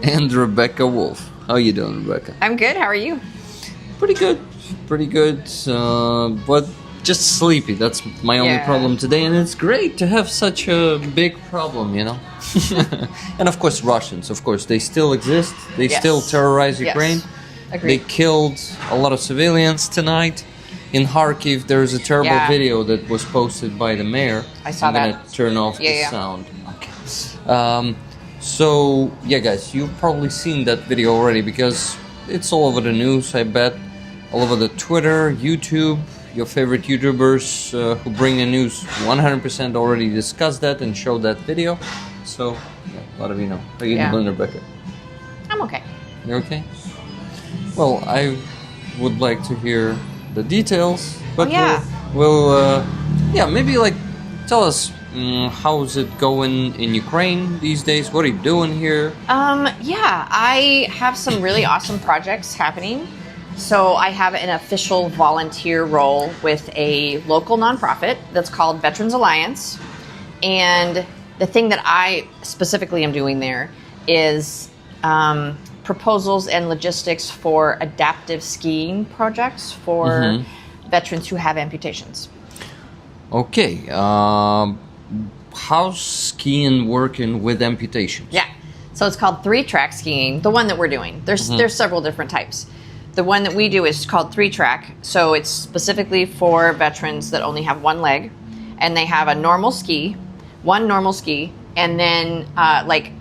and Rebecca Wolf. How you doing, Rebecca? I'm good. How are you? Pretty good. But just sleepy. That's my only problem today, and it's great to have such a big problem, you know. And of course, Russians. Of course, they still exist. They still terrorize Ukraine. Yes. Agreed. They killed a lot of civilians tonight. In Kharkiv, there's a terrible video that was posted by the mayor. I saw that. I'm gonna turn off the sound. Okay. So, guys, you've probably seen that video already because it's all over the news, I bet. All over the Twitter, YouTube. Your favorite YouTubers who bring the news 100% already discussed that and showed that video. So, a lot of you know. How you doing, Rebecca? I'm okay. You're okay? Well, I would like to hear the details, but we'll maybe tell us how's it going in Ukraine these days? What are you doing here? I have some really awesome projects happening. So I have an official volunteer role with a local nonprofit that's called Veterans Alliance. And the thing that I specifically am doing there is proposals and logistics for adaptive skiing projects for veterans who have amputations. Okay. How's skiing working with amputations? Yeah. So it's called 3-track skiing, the one that we're doing. There's several different types. The one that we do is called 3-track. So it's specifically for veterans that only have one leg, and they have one normal ski, and then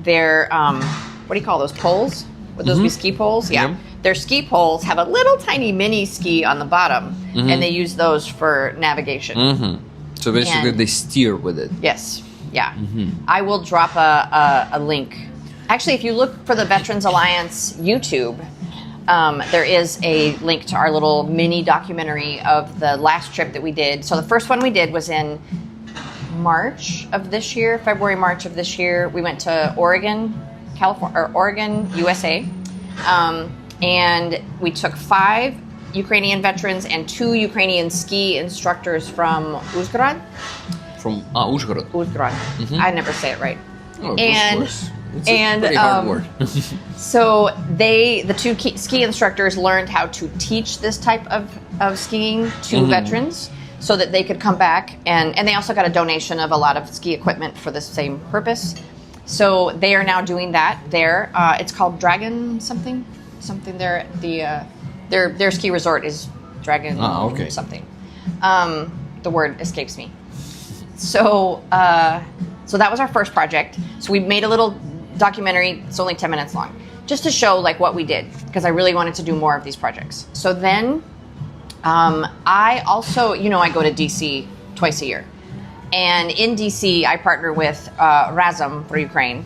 their what do you call those poles? Would those be ski poles? Yeah. Their ski poles have a little tiny mini ski on the bottom, and they use those for navigation. So basically, they steer with it. Yes. Yeah. I will drop a link. Actually, if you look for the Veterans Alliance YouTube, there is a link to our little mini documentary of the last trip that we did. So the first one we did was in February, March of this year. We went to Oregon, USA. And we took 5 Ukrainian veterans and 2 Ukrainian ski instructors from Uzhhorod. From Uzhhorod. Uzhhorod. I never say it right. Oh, of course. It's a pretty hard word. So the 2 ski instructors learned how to teach this type of skiing to veterans so that they could come back. And they also got a donation of a lot of ski equipment for the same purpose. So they are now doing that there. It's called Dragon something. There. Their ski resort is Dragon something. The word escapes me. So that was our first project. So we made a little documentary. It's only 10 minutes long, just to show what we did, because I really wanted to do more of these projects. So then I also, I go to DC twice a year. And in DC, I partner with Razum for Ukraine,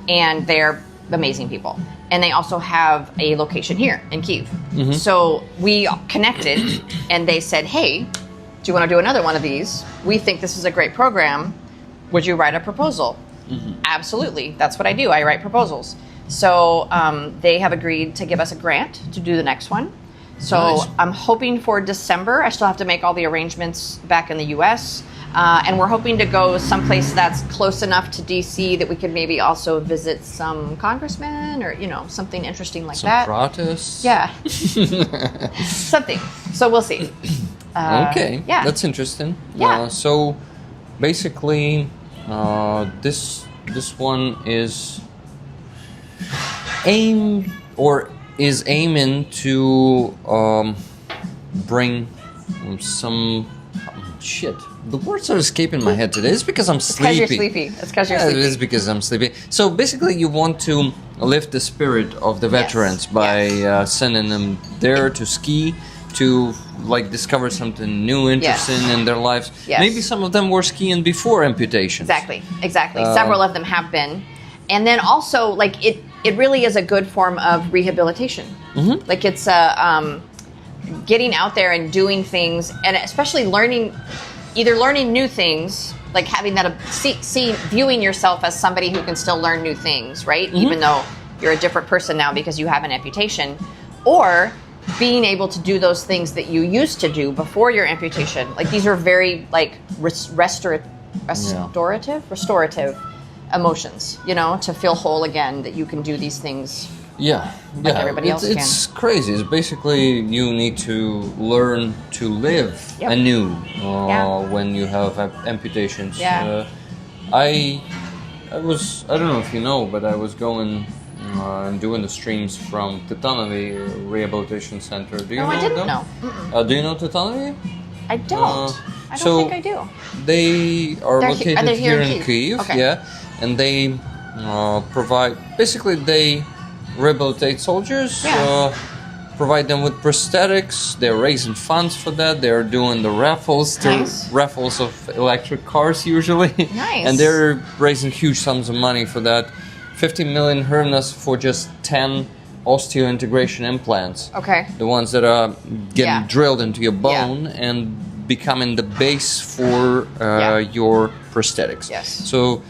and they're amazing people. And they also have a location here in Kyiv. So we connected, and they said, hey, do you want to do another one of these? We think this is a great program. Would you write a proposal? Absolutely. That's what I do. I write proposals. So they have agreed to give us a grant to do the next one. So I'm hoping for December. I still have to make all the arrangements back in the U.S., and we're hoping to go someplace that's close enough to DC that we could maybe also visit some congressmen or, something interesting like that. Some protests? Yeah. Something. So we'll see. Okay. Yeah. That's interesting. Yeah. So basically, this one is aiming to bring some shit. The words are escaping my head today. It's because I'm sleepy. It's because you're sleepy. It's because I'm sleepy. So basically, you want to lift the spirit of the veterans by sending them there to ski, to discover something new, interesting in their lives. Yes. Maybe some of them were skiing before amputation. Exactly. Several of them have been. And then also, it really is a good form of rehabilitation. It's getting out there and doing things, and especially learning new things, having that viewing yourself as somebody who can still learn new things, right? Even though you're a different person now because you have an amputation, or being able to do those things that you used to do before your amputation. These are very restorative emotions, to feel whole again, that you can do these things. Yeah, like everybody else can. It's crazy. It's basically you need to learn to live anew when you have amputations. Yeah. I don't know if you know, but I was going and doing the streams from Titanovi Rehabilitation Center. Do you know? I didn't them? know. Do you know Titanovi? I don't. I don't think I do. They are located here in Kyiv, okay. And they provide, basically they rehabilitate soldiers, provide them with prosthetics. They're raising funds for that. They're doing the raffles, raffles of electric cars usually. Nice. And they're raising huge sums of money for that. 50 million hryvnias for just 10 osteointegration implants. Okay. The ones that are getting drilled into your bone and becoming the base for your prosthetics. Yes. So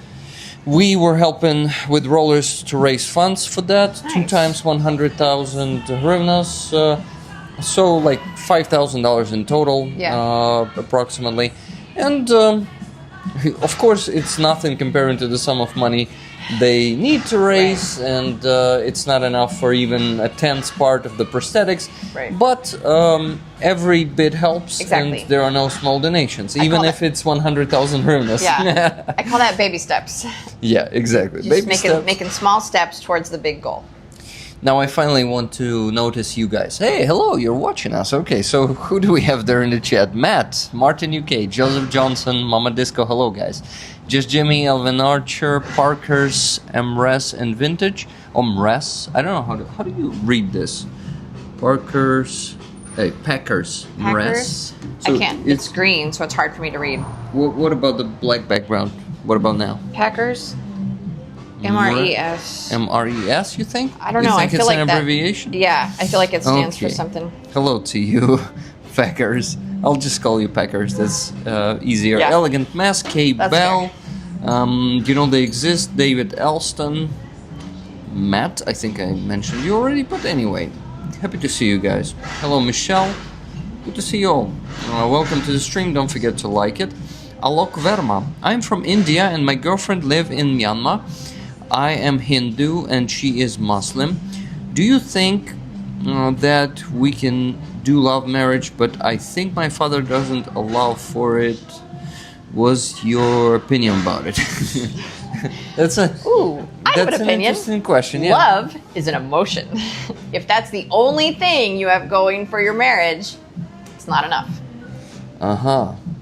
we were helping with rollers to raise funds for that. Nice. 2 times 100,000 hryvnias. So like $5,000 in total, approximately. And of course, it's nothing comparing to the sum of money they need to raise, and it's not enough for even a tenth part of the prosthetics. Right. But every bit helps, and there are no small donations, even if it's 100,000 hryvnias. Yeah, I call that baby steps. Yeah, exactly. Just making small steps towards the big goal. Now I finally want to notice you guys. Hey, hello, you're watching us. Okay, so who do we have there in the chat? Matt, Martin UK, Joseph Johnson, Mama Disco, hello guys. Just Jimmy, Elvin Archer, Parkers, Mres, and Vintage. Mres? I don't know how do you read this? Parkers, Packers, Mres. So I can't. It's green, so it's hard for me to read. What about the black background? What about now? Packers. MRES. MRES, you think? I don't know. You think I feel it's like an abbreviation? Yeah, I feel like it stands for something. Hello to you, Packers. I'll just call you Packers. That's easier. Yeah. Elegant Mask, K. Bell. You know they exist. David Elston. Matt, I think I mentioned you already, but anyway. Happy to see you guys. Hello, Michelle. Good to see you all. Welcome to the stream. Don't forget to like it. Alok Verma. I'm from India and my girlfriend lives in Myanmar. I am Hindu and she is Muslim. Do you think that we can do love marriage, but I think my father doesn't allow for it? What's your opinion about it? That's I have an opinion. Interesting question. Yeah. Love is an emotion. If that's the only thing you have going for your marriage, it's not enough.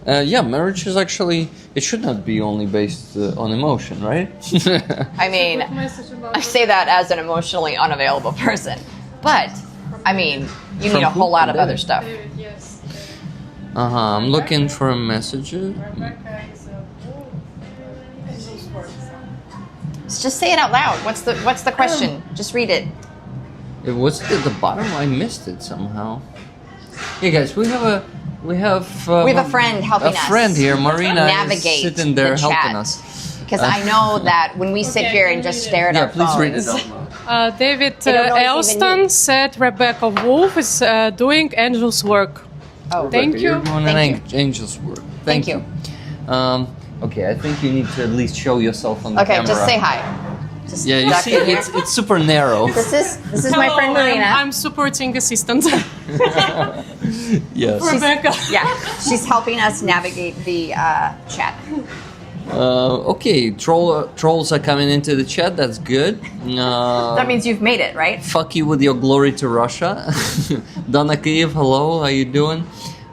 Yeah, marriage is actually, it should not be only based on emotion, right? I mean, I say that as an emotionally unavailable person. But, I mean, you need a whole lot of other stuff. I'm looking for a message. Just say it out loud. What's the question? Just read it. It was at the bottom. I missed it somehow. Hey guys, we have a friend helping us. A friend here, Marina, navigate is sitting there the helping us. Because I know that when we sit here and just stare at our phones. Please read it. David Elston said Rebecca Wolf is doing angel's work. Oh, thank you. You're doing angel's work. Thank you. Okay, I think you need to at least show yourself on the camera. Okay, just say hi. Just you see, it's super narrow. This is my friend Marina. I'm supporting assistant. Yes. Rebecca. She's helping us navigate the chat. Okay, trolls are coming into the chat. That's good. That means you've made it, right? Fuck you with your glory to Russia. Donna Kiev, hello. How you doing?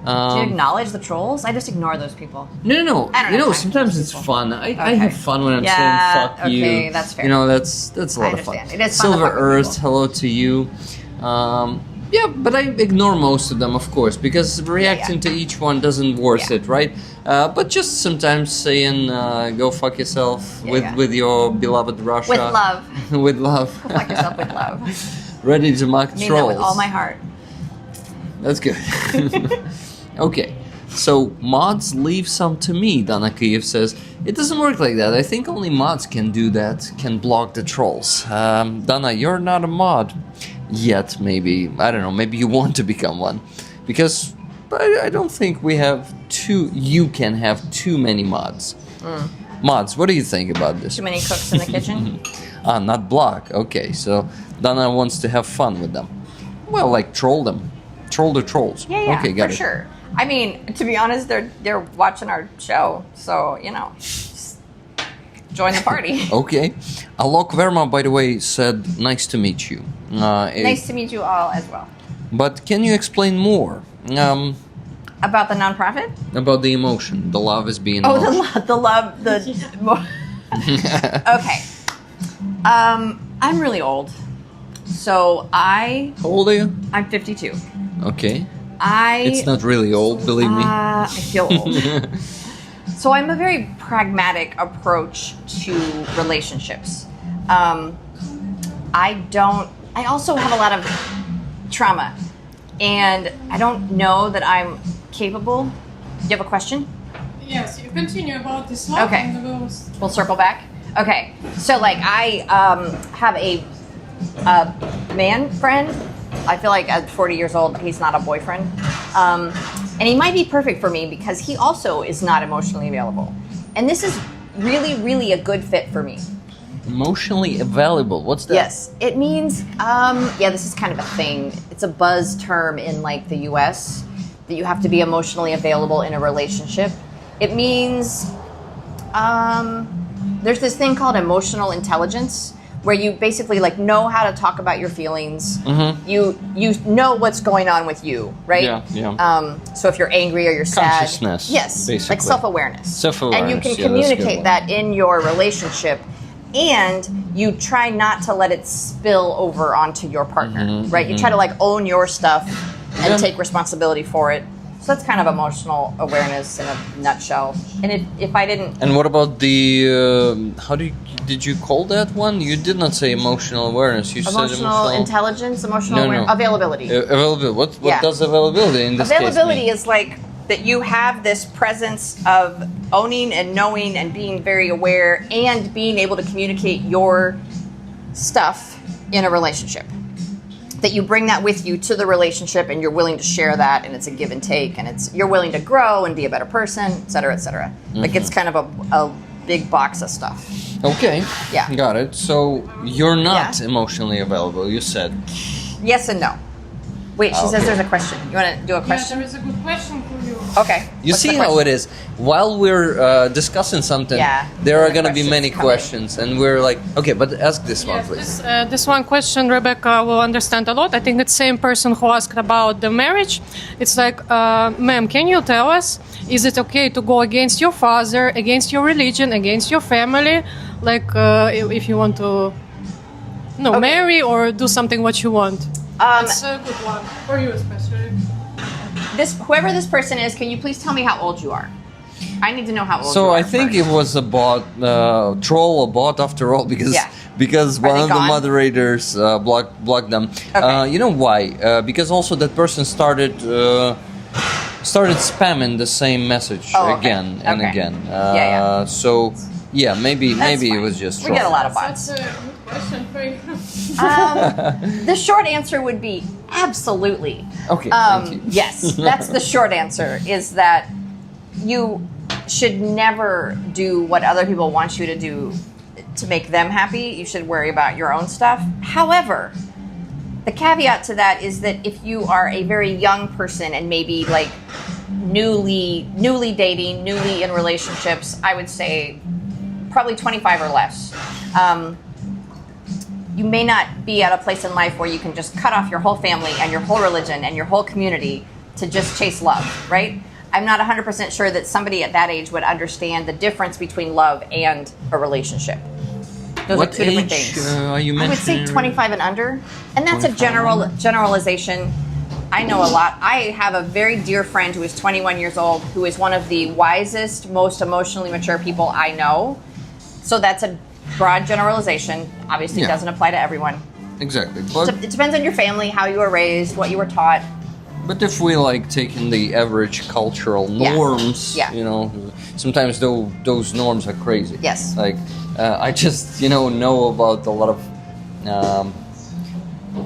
Do you acknowledge the trolls? I just ignore those people. No. I don't know sometimes it's fun. I have fun when I'm saying fuck you. Okay, that's fair. That's a lot of fun. It is fun. Silver Earth, hello to you. Yeah, but I ignore most of them, of course, because reacting to each one doesn't worth it, right? But just sometimes saying, go fuck yourself with your beloved Russia. With love. With love. Go fuck yourself with love. Ready to mock trolls. I mean that with all my heart. That's good. Okay, so mods leave some to me, Dana Kiev says. It doesn't work like that. I think only mods can do that, can block the trolls. Dana, you're not a mod yet, maybe. I don't know, maybe you want to become one. Because I don't think we have you can have too many mods. Mods, what do you think about this? Too many cooks in the kitchen? Not block. Okay, so Dana wants to have fun with them. Well, like troll them. Troll the trolls. Yeah, okay, got for it. sure. I mean, to be honest, they're watching our show, so just join the party. Okay. Alok Verma, by the way, said, nice to meet you. Nice to meet you all as well. But can you explain more About the nonprofit? about the emotion? The love is being Oh, emotion. the love, Okay. I'm really old, so How old are you? I'm 52. Okay. It's not really old, believe me. I feel old. So I'm a very pragmatic approach to relationships. I also have a lot of trauma, and I don't know that I'm capable. Do you have a question? Yes, you continue about this love. Okay. And We'll circle back. Okay. So like I have a man friend. I feel like at 40 years old, he's not a boyfriend. And he might be perfect for me because he also is not emotionally available. And this is really, really a good fit for me. Emotionally available. What's that? Yes. It means, this is kind of a thing. It's a buzz term in like the US that you have to be emotionally available in a relationship. It means there's this thing called emotional intelligence, where you basically like know how to talk about your feelings. Mm-hmm. You know what's going on with you, right? Yeah. So if you're angry or you're sad, Consciousness, yes, basically. like self-awareness. Self-awareness, and you can yeah, that's a good communicate one. that in your relationship, and you try not to let it spill over onto your partner, right? You try to like own your stuff and take responsibility for it. So that's kind of emotional awareness in a nutshell. And if I didn't... And what about the, did you call that one? You did not say emotional awareness. You said Emotional intelligence, emotional awareness, availability. Availability. What does availability in this availability case mean? is like that you have this presence of owning and knowing and being very aware and being able to communicate your stuff in a relationship. That you bring that with you to the relationship and you're willing to share that, and it's a give and take, and you're willing to grow and be a better person, et cetera, et cetera. Mm-hmm. Like it's kind of a big box of stuff. Okay. Yeah. Got it. So you're not emotionally available, you said. Yes and no. Wait, she says there's a question. You want to do a question? Yeah, there is a good question for you. Okay. You see how it is. While we're discussing something, there are going to be many questions, and we're like, okay, but ask this one, please. This one question Rebecca will understand a lot. I think it's the same person who asked about the marriage. It's like, ma'am, can you tell us, is it okay to go against your father, against your religion, against your family? Like, if you want to marry or do something what you want. That's a good one for you especially. Whoever this person is, can you please tell me how old you are? I need to know how old you are. So I think it was a bot, troll or bot after all, because one of the moderators blocked them. Okay. You know why? Because also that person started spamming the same message again and again. So yeah, maybe it was just we get a lot of bots. That's a good question for you. The short answer would be absolutely. Okay, thank you. Yes, that's the short answer, is that you should never do what other people want you to do to make them happy. You should worry about your own stuff. However, the caveat to that is that if you are a very young person and maybe like newly dating, newly in relationships, I would say probably 25 or less. You may not be at a place in life where you can just cut off your whole family and your whole religion and your whole community to just chase love, right? I'm not 100% sure that somebody at that age would understand the difference between love and a relationship. Those are two different things. Are you I would say 25 and under, and that's a generalization. I know a lot. I have a very dear friend who is 21 years old, who is one of the wisest, most emotionally mature people I know. So that's a broad generalization. Obviously, it doesn't apply to everyone. Exactly. But It depends on your family, how you were raised, what you were taught. But if we like taking the average cultural norms, you know, sometimes those norms are crazy. Yes. Like I just know about a lot of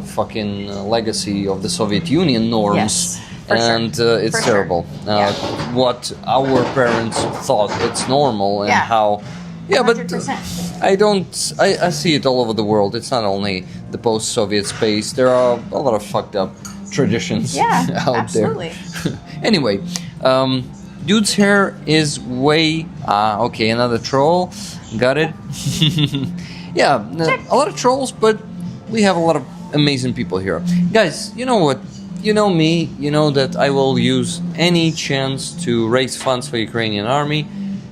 fucking legacy of the Soviet Union norms. Yes. And it's For terrible. sure. What our parents thought it's normal, and how Yeah, but 100%. I see it all over the world. It's not only the post-Soviet space. There are a lot of fucked up traditions out absolutely. there. Anyway, dude's hair is way... okay, another troll. Got it. Yeah, a lot of trolls, but we have a lot of amazing people here. Guys, you know what? You know me. You know that I will use any chance to raise funds for Ukrainian army.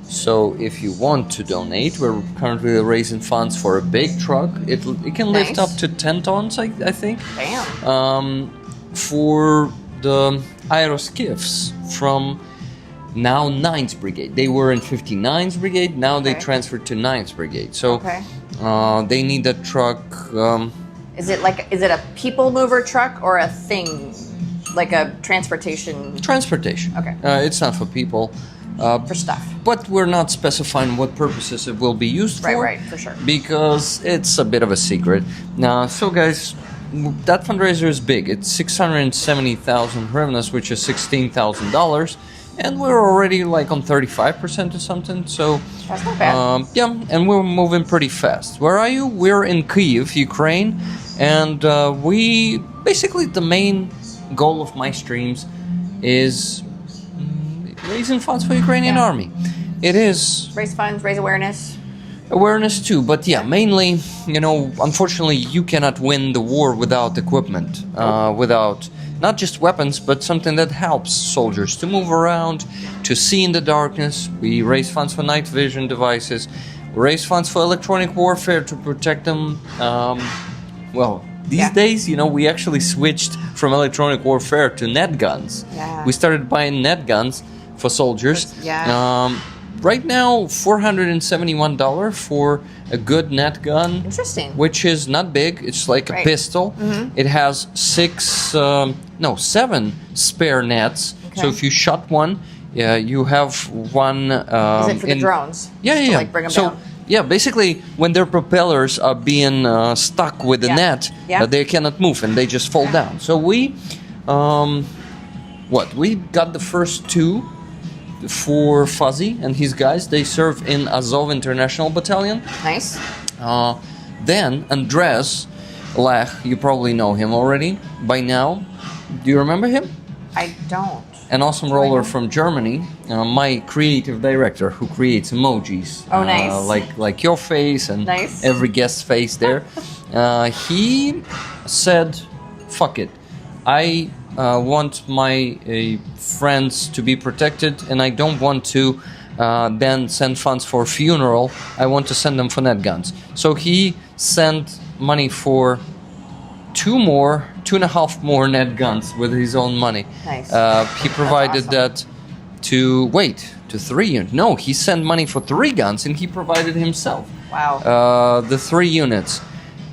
So if you want to donate, we're currently raising funds for a big truck. It can lift up to 10 tons, I think. Damn. For the Aeroskifs from now 9th Brigade. They were in 59th Brigade, now they transferred to 9th Brigade. So they need that truck. Is it a people mover truck or a thing? Like a transportation? Transportation. Okay. It's not for people. For stuff. But we're not specifying what purposes it will be used for. Right, for sure. Because it's a bit of a secret. So guys, that fundraiser is big. It's 670,000 hryvnias, which is $16,000. And we're already like on 35% or something. So that's not bad. Yeah, and we're moving pretty fast. Where are you? We're in Kyiv, Ukraine. And we basically, the main goal of my streams is raising funds for Ukrainian army. It is raise funds, raise awareness. Awareness too, but yeah, mainly, unfortunately, you cannot win the war without equipment, without not just weapons, but something that helps soldiers to move around, to see in the darkness. We raise funds for night vision devices. We raise funds for electronic warfare to protect them. These days, we actually switched from electronic warfare to net guns. Yeah. We started buying net guns for soldiers. Yeah. Right now, $471 for a good net gun. Interesting. Which is not big. It's like a pistol. Mm-hmm. It has 7 spare nets. Okay. So if you shot one, you have one. Is it for the drones? Yeah. To, like, bring them down? Yeah, basically, when their propellers are being stuck with the net, they cannot move and they just fall down. So we got the first 2 for Fuzzy and his guys. They serve in Azov International Battalion. Nice. Then Andres Lech, you probably know him already by now. Do you remember him? I don't. An awesome roller from Germany, my creative director who creates emojis. Oh, nice. Like your face and every guest's face there. He said, fuck it. I want my friends to be protected, and I don't want to then send funds for a funeral. I want to send them for net guns. So he sent money for 2.5 more net guns with his own money. Nice. He provided that to 3 units. No, he sent money for 3 guns, and he provided himself. Wow. The 3 units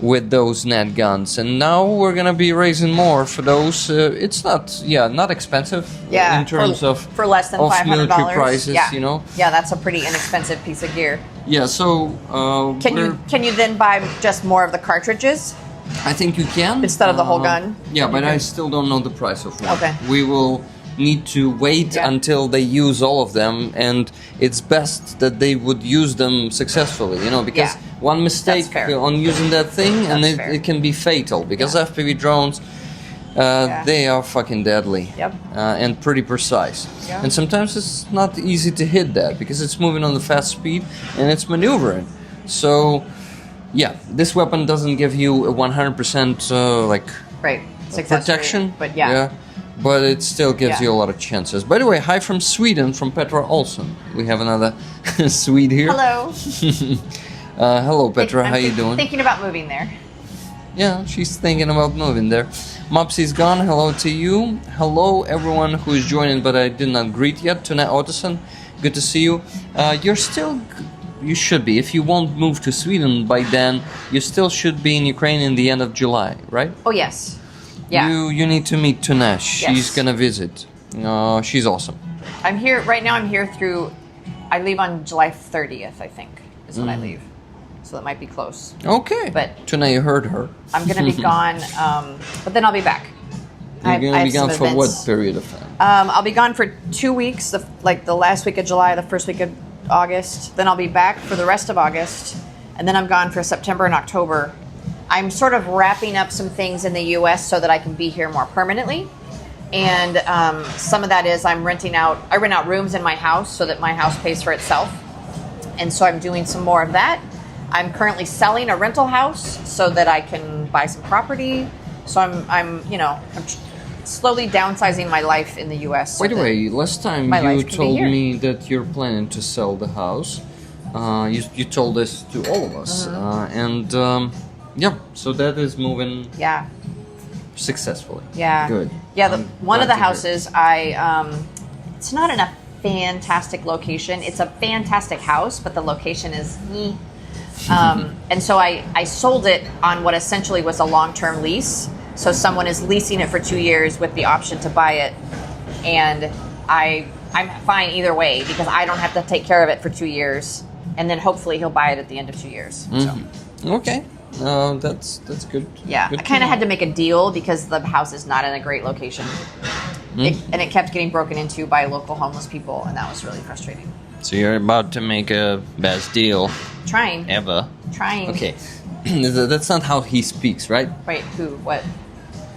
with those net guns, and now we're gonna be raising more for those. It's not expensive in terms for less than $500 military prices. Yeah, that's a pretty inexpensive piece of gear. Yeah, so can you then buy just more of the cartridges? I think you can instead of the whole gun. Yeah, but I still don't know the price of one. Okay. We will need to wait until they use all of them, and it's best that they would use them successfully, because one mistake on using that thing and it can be fatal, because FPV drones, they are fucking deadly. Yep. And pretty precise. Yep. And sometimes it's not easy to hit that because it's moving on the fast speed and it's maneuvering. So this weapon doesn't give you a 100% protection, rate, but it still gives you a lot of chances. By the way, hi from Sweden, from Petra Olsson. We have another Swede here. Hello. Hello, Petra. How you doing? Thinking about moving there. Yeah, she's thinking about moving there. Mopsy's gone. Hello to you. Hello, everyone who is joining, but I did not greet yet. Tuna Ottoson, good to see you. You should be. If you won't move to Sweden by then, you still should be in Ukraine in the end of July, right? Oh, yes. Yeah. You need to meet Tunesh. She's gonna visit. She's awesome. I'm here right now. I'm here through. I leave on July 30th. I think is when I leave, so that might be close. Okay. But Tuna, you heard her. I'm gonna be gone, but then I'll be back. You're gonna be gone for what period of time? I'll be gone for 2 weeks. The last week of July, the first week of August. Then I'll be back for the rest of August, and then I'm gone for September and October. I'm sort of wrapping up some things in the U.S. so that I can be here more permanently. And some of that is I rent out rooms in my house so that my house pays for itself. And so I'm doing some more of that. I'm currently selling a rental house so that I can buy some property. So I'm slowly downsizing my life in the U.S. By the way, last time you told me that you're planning to sell the house. You told this to all of us. So that is moving successfely. Yeah. Good. Yeah, one of the houses, it's not in a fantastic location. It's a fantastic house, but the location is and so I sold it on what essentially was a long-term lease. So someone is leasing it for 2 years with the option to buy it. And I'm fine either way because I don't have to take care of it for 2 years. And then hopefully he'll buy it at the end of 2 years. So. Okay. That's good. Yeah, good I kind of had to make a deal because the house is not in a great location. It kept getting broken into by local homeless people, and that was really frustrating. So you're about to make a best deal. Trying. Ever. Trying. Okay. That's not how he speaks, right? Wait, who? What?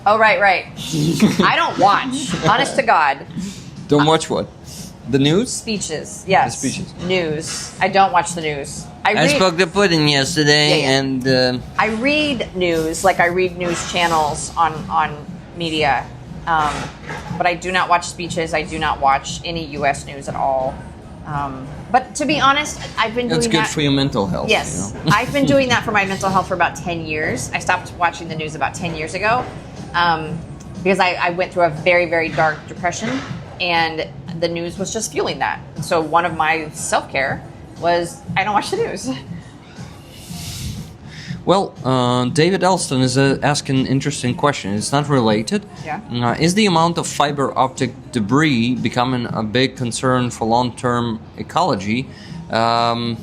Oh, right. I don't watch. Honest to God. Don't watch what? The news? Speeches. Yes. The speeches. News. I don't watch the news. I spoke to Putin yesterday, and I read news, like I read news channels on media, but I do not watch speeches. I do not watch any U.S. news at all. But to be honest, I've been doing that. That's good for your mental health. Yes, I've been doing that for my mental health for about 10 years. I stopped watching the news about 10 years ago because I went through a very, very dark depression, and the news was just fueling that. So one of my self-care was I don't watch the news. Well, David Elston is asking an interesting question. It's not related. Yeah. Is the amount of fiber optic debris becoming a big concern for long-term ecology? I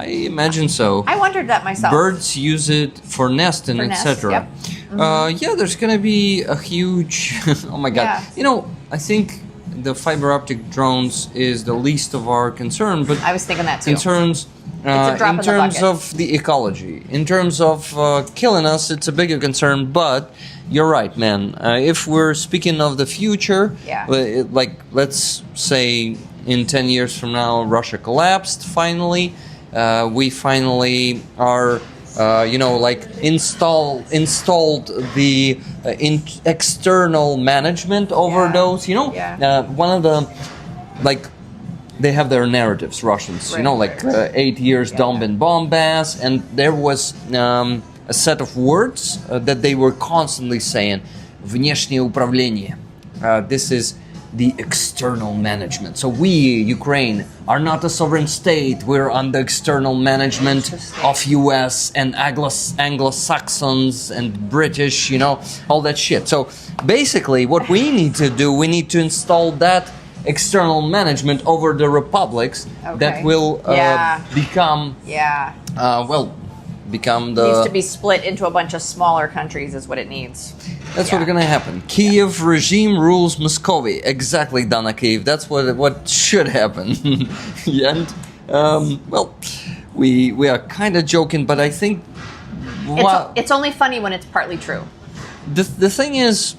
imagine so. I wondered that myself. Birds use it for nesting, etc. Yep. Mm-hmm. There's going to be a huge... oh my God. Yeah. I think the fiber optic drones is the least of our concern, but I was thinking that too. Concerns in terms of the ecology, in terms of killing us, it's a bigger concern. But you're right, man. If we're speaking of the future, let's say in 10 years from now, Russia collapsed. Finally, we finally are. Installed the external management over those. One of the they have their narratives, Russians. Right. 8 years Donbas bombast, and there was a set of words that they were constantly saying. Внешнее управление. This is the external management. So we, Ukraine, are not a sovereign state. We're under external management of US and Anglo-Saxons and British, all that shit. So basically what we need to do, we need to install that external management over the republics that will become become the... It needs to be split into a bunch of smaller countries is what it needs. That's what's going to happen. Kiev regime rules Muscovy. Exactly, Dana Kiev. That's what should happen. And, we are kind of joking, but I think... It's only funny when it's partly true. The thing is,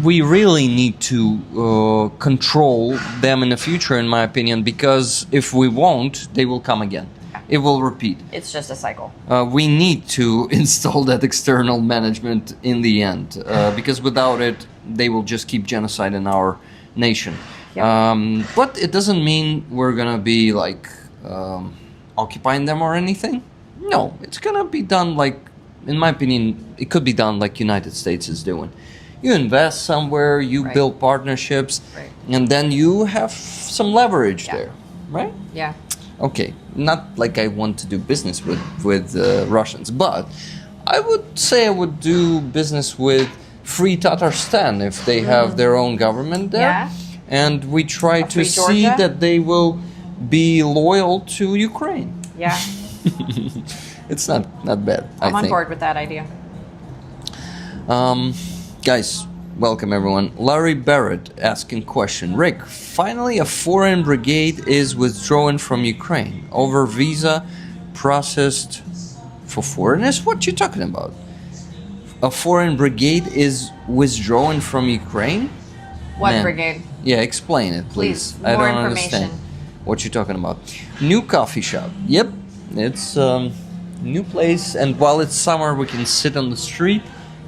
we really need to control them in the future, in my opinion, because if we won't, they will come again. It will repeat. It's just a cycle. We need to install that external management in the end, because without it, they will just keep genocide in our nation. Yep. But it doesn't mean we're gonna be occupying them or anything. No, it's gonna be done in my opinion, it could be done like United States is doing. You invest somewhere, you build partnerships, and then you have some leverage there, right? Yeah. Okay, not like I want to do business with Russians, but I would say I would do business with Free Tatarstan if they have their own government there. Yeah. And we try to see Georgia? that they will be loyal to Ukraine. Yeah. It's not bad, I think. I'm on board with that idea. Guys, Welcome everyone. Larry Barrett asking question. Rick, finally a foreign brigade is withdrawn from Ukraine over visa processed for foreigners? What you talking about? A foreign brigade is withdrawn from Ukraine? What Man. brigade? Yeah, explain it, please. Please, I more don't information. understand what you're talking about. New coffee shop. Yep, it's new place, and while it's summer, we can sit on the street.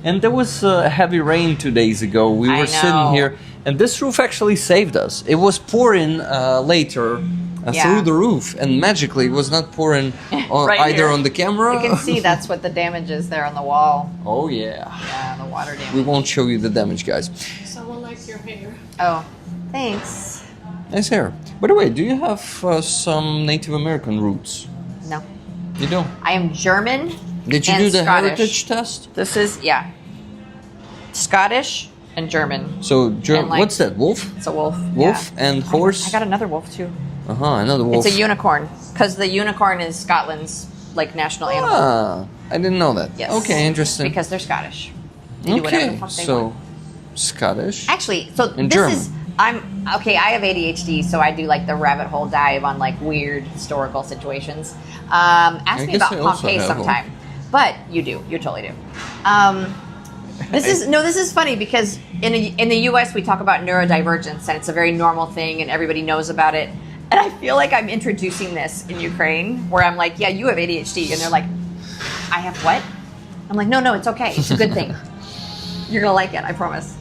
And there was heavy rain 2 days ago. We I were sitting know. here, and this roof actually saved us. It was pouring later Yeah. through the roof, and magically it was not pouring Right either here. on the camera. You can see that's what the damage is there on the wall. Oh yeah. Yeah, the water damage. We won't show you the damage, guys. Someone likes your hair. Oh, thanks. Nice hair. By the way, do you have some Native American roots? No. You don't. I am German. Did you and do the Scottish. heritage test? This is, yeah. Scottish and German. So, And, like, what's that? Wolf? It's a wolf. Wolf yeah. and horse? I got another wolf too. Another wolf. It's a unicorn. Because the unicorn is Scotland's like national animal. Ah, I didn't know that. Yes. Okay, interesting. Because they're Scottish. They do whatever Okay, the fuck they so want. Scottish. Actually, so And this German. is I have ADHD, so I do like the rabbit hole dive on like weird historical situations. Ask me guess about I also Pompeii have sometime. But you do, you totally do. This is funny because in the U.S. we talk about neurodivergence and it's a very normal thing and everybody knows about it. And I feel like I'm introducing this in Ukraine where I'm like, yeah, you have ADHD, and they're like, I have what? I'm like, no, it's okay. It's a good thing. You're gonna like it, I promise.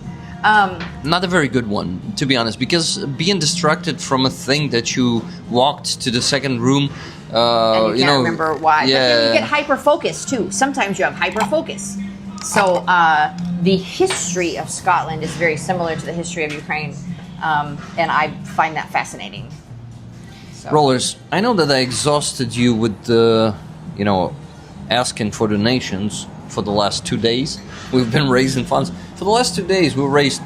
Not a very good one, to be honest, because being distracted from a thing that you walked to the second room, And you can't remember why. Yeah. But then you get hyper focused too. Sometimes you have hyper focus. So the history of Scotland is very similar to the history of Ukraine, and I find that fascinating. So. Rollers, I know that I exhausted you with the, asking for donations for the last 2 days. We've been raising funds. For the last 2 days, we raised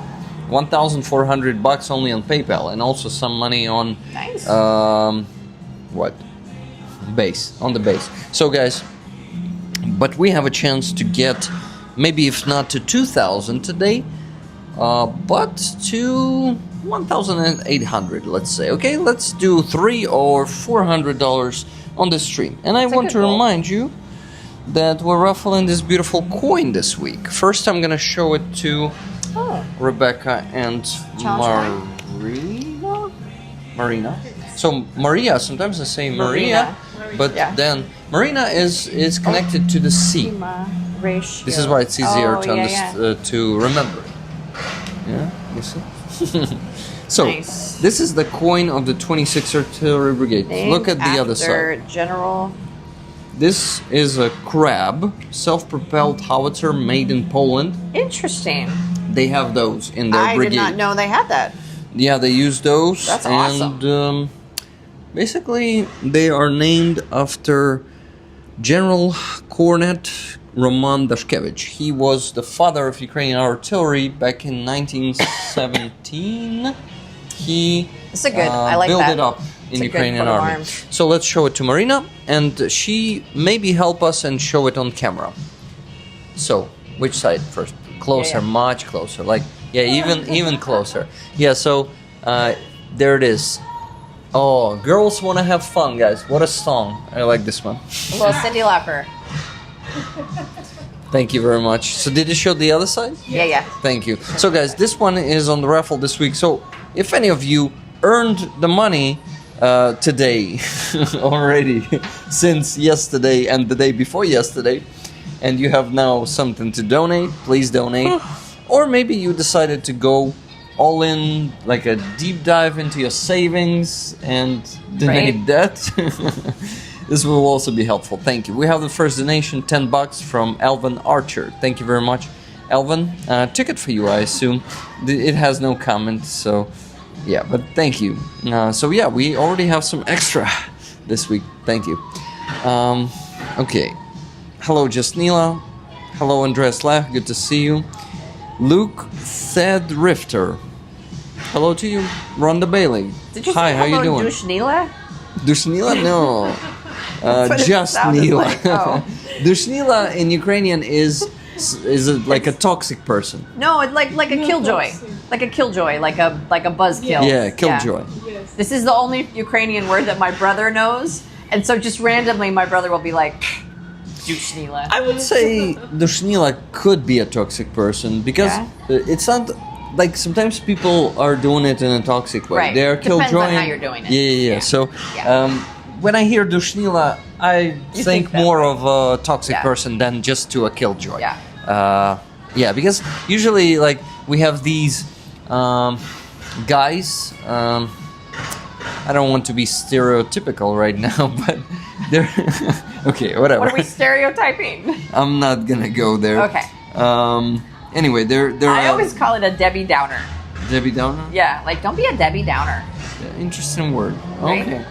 $1,400 only on PayPal, and also some money on Nice. on the base. So guys, but we have a chance to get maybe if not to 2,000 today, but to 1,800, let's say. Okay, let's do $300 or $400 on the stream. And I That's a want good to goal. remind you that we're raffling this beautiful coin this week. First, I'm gonna show it to Oh. Rebecca and Challenge Marina. So Maria, sometimes I say Maria, but Yeah. then Marina is connected to the sea. Ratio. This is why it's easier Oh, to yeah. to remember. Yeah, you see. So Nice. this is the coin of the 26th Artillery Brigade. Look at the other side. General. This is a crab, self-propelled howitzer made in Poland. Interesting. They have those in their I brigade. did not know they had that. Yeah, they use those. That's and, basically, they are named after General Cornet Roman Dashkevich. He was the father of Ukrainian artillery back in 1917. He It's a good. I like built that. it up It's in a good Ukrainian coat of army. arms. So let's show it to Marina, and she maybe help us and show it on camera. So, which side first? Closer, Yeah. much closer. Like, yeah, even closer. Yeah. So, there it is. Oh, girls want to have fun, guys. What a song! I like this one. A little Cyndi Lauper. Thank you very much. So, did you show the other side? Yeah. Thank you. So, guys, this one is on the raffle this week. So, if any of you earned the money today already, since yesterday and the day before yesterday, and you have now something to donate, please donate. Or maybe you decided to go all in, like a deep dive into your savings and donate Right. that. This will also be helpful. Thank you. We have the first donation, $10 from Alvin Archer. Thank you very much, Alvin. Ticket for you, I assume. It has no comment, so yeah. But thank you. So yeah, we already have some extra this week. Thank you. Okay. Hello, Justnila. Hello, Andres Lech. Good to see you. Luke Thed Rifter. Hello to you, Rhonda Bailey. Did you Hi, say how you hello, doing? Dushnila? Dushnila? No. what it Just sounded Nila. like. Oh. Dushnila in Ukrainian is Is it like a toxic person? No, it's like a killjoy. Like a killjoy, like a buzzkill. Yeah, killjoy. Yes. This is the only Ukrainian word that my brother knows. And so just randomly my brother will be like, Dushnila. I would say Dushnila could be a toxic person because it's not like sometimes people are doing it in a toxic way. Right. They're Depends killjoy. on how you're doing it. Yeah. So when I hear Dushnila, I think think that more way. of a toxic Yeah. person than just to a killjoy. Yeah. Because usually like we have these guys. I don't want to be stereotypical right now, but they're okay. Whatever. What are we stereotyping? I'm not gonna go there. Okay. Anyway, they're I always call it a Debbie Downer. Debbie Downer. Yeah, like don't be a Debbie Downer. Yeah, interesting word. Right? Okay.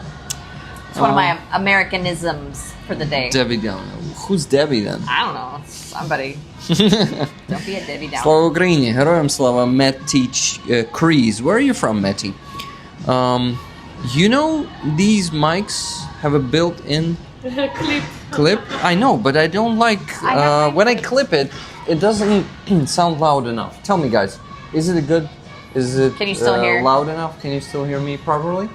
It's one of my Americanisms for the day. Debbie Downer. Who's Debbie then? I don't know. Somebody. Don't be a Debbie Downer. Слава Україні, героям слава. Matty Crease. Where are you from, Matty? You know these mics have a built-in clip. I know, but I don't like when I clip it. It doesn't sound loud enough. Tell me, guys, is it good? Is it Can you still hear? loud enough? Can you still hear me properly?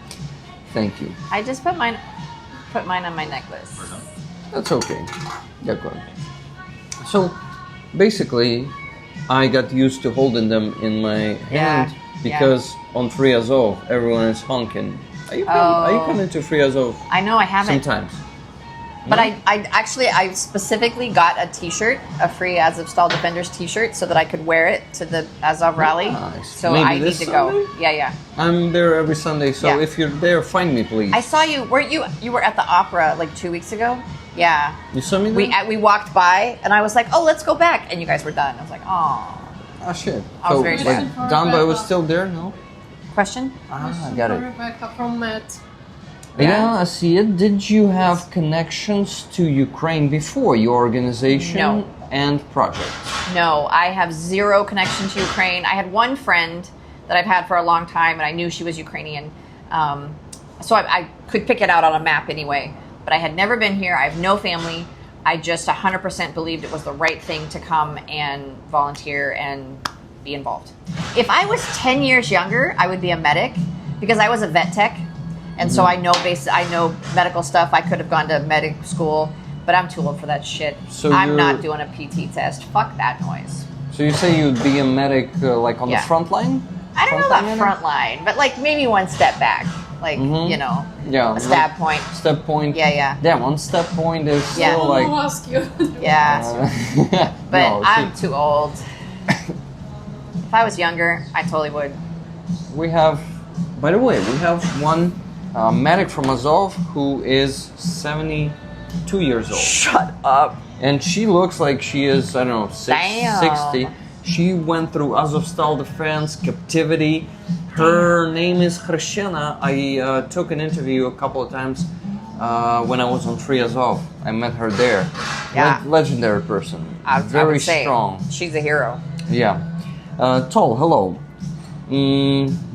Thank you. I just put mine on my necklace. That's okay. Дякую. So, basically, I got used to holding them in my hand because on Free Azov, everyone is honking. Are you coming to Free Azov? I know I haven't. Sometimes. But I specifically got a T-shirt, a free Azov Stall Defenders T-shirt, so that I could wear it to the Azov rally. Nice. So Maybe I need this to go. Sunday? Yeah. I'm there every Sunday, so Yeah. if you're there, find me, please. I saw you. You were at the opera like 2 weeks ago? Yeah. You saw me there? We walked by, and I was like, "Oh, let's go back," and you guys were done. I was like, "Oh." Ah, shit. I was very sad. Donba was still there, no? Question? Ah, got it. Rebecca from Met. Yeah, I see it. Did you have connections to Ukraine before your organization No. and project? No, I have zero connection to Ukraine. I had one friend that I've had for a long time, and I knew she was Ukrainian. So I could pick it out on a map anyway. But I had never been here. I have no family. I just 100% believed it was the right thing to come and volunteer and be involved. If I was 10 years younger, I would be a medic because I was a vet tech. And so I know medical stuff. I could have gone to medic school, but I'm too old for that shit. So I'm you're- not doing a PT test. Fuck that noise. So you say you'd be a medic like on the Yeah. front line? I don't know about medic? front line, but like maybe one step back. Like, you know, Yeah. a stab like point. Step point. Yeah. Damn, one step point is Yeah. still like. I'll ask you. Yeah. But no, I'm too old. If I was younger, I totally would. We have, by the way, we have one medic from Azov who is 72 years old. Shut up. And she looks like she is, I don't know, Damn. 60. She went through Azov Stall Defense, captivity. Her name is Hreshchena. I took an interview a couple of times when I was on Free Azov. I met her there. Yeah. Legendary person. I Very would say strong. she's a hero. Yeah. Tall, hello.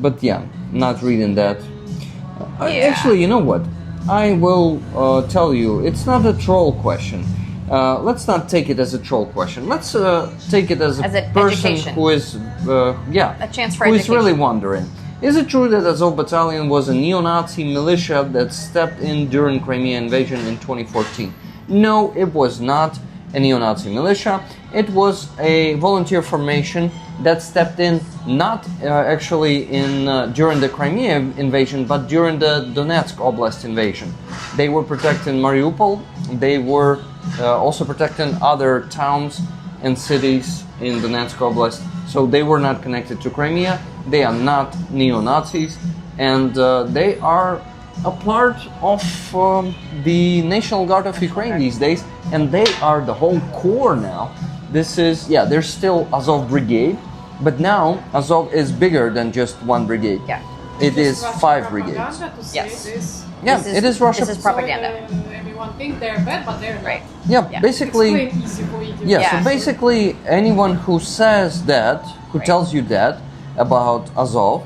But yeah, not reading that. Yeah. Actually, you know what? I will tell you, it's not a troll question. Let's not take it as a troll question. Let's take it as As a an person education. who is, A chance for who is education. really wondering. Is it true that Azov Battalion was a neo-Nazi militia that stepped in during Crimea invasion in 2014? No, it was not a neo-Nazi militia. It was a volunteer formation that stepped in not actually in during the Crimea invasion, but during the Donetsk Oblast invasion. They were protecting Mariupol. They were also protecting other towns and cities in Donetsk Oblast. So they were not connected to Crimea. They are not neo-Nazis, and they are a part of the National Guard of Ukraine these days, and they are the whole core now. This is, there's still Azov Brigade, but now Azov is bigger than just one brigade. Yeah. It is 5 brigades. Yes. Yeah, This it is Russia. This is propaganda. Everyone thinks they're bad, but they're not. Right. Yeah, Yeah. basically. Explain easy for idiots. Yeah, Yeah. so basically anyone who says that, who Right. tells you that about Azov,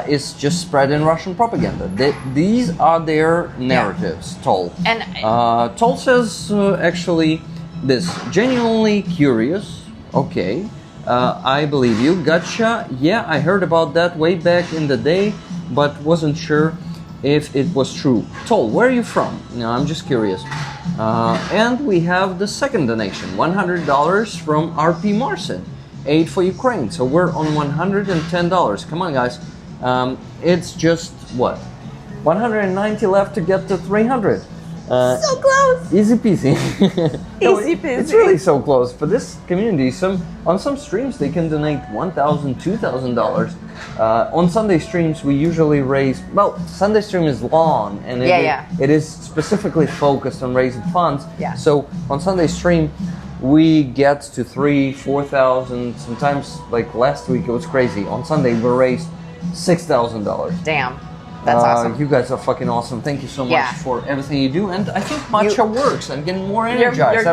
is just spreading Russian propaganda. These are their narratives, Tol. And Tol says actually this, genuinely curious Okay. I believe you. Gotcha. Yeah, I heard about that way back in the day, but wasn't sure if it was true. Tol, where are you from? No, I'm just curious. And we have the second donation, $100 from RP Marcin, Aid for Ukraine. So we're on $110. Come on, guys. It's just, what? 190 left to get to 300. So close. Easy peasy. Easy peasy. It's really so close. For this community, on some streams they can donate $1,000, $2,000. On Sunday streams we usually raise. Well, Sunday stream is long and it is specifically focused on raising funds. Yeah. So on Sunday stream we get to 3,000, 4,000. Sometimes, like last week, it was crazy. On Sunday we raised $6,000. Damn. That's awesome. You guys are fucking awesome. Thank you so much for everything you do. And I think matcha works. I'm getting more energized.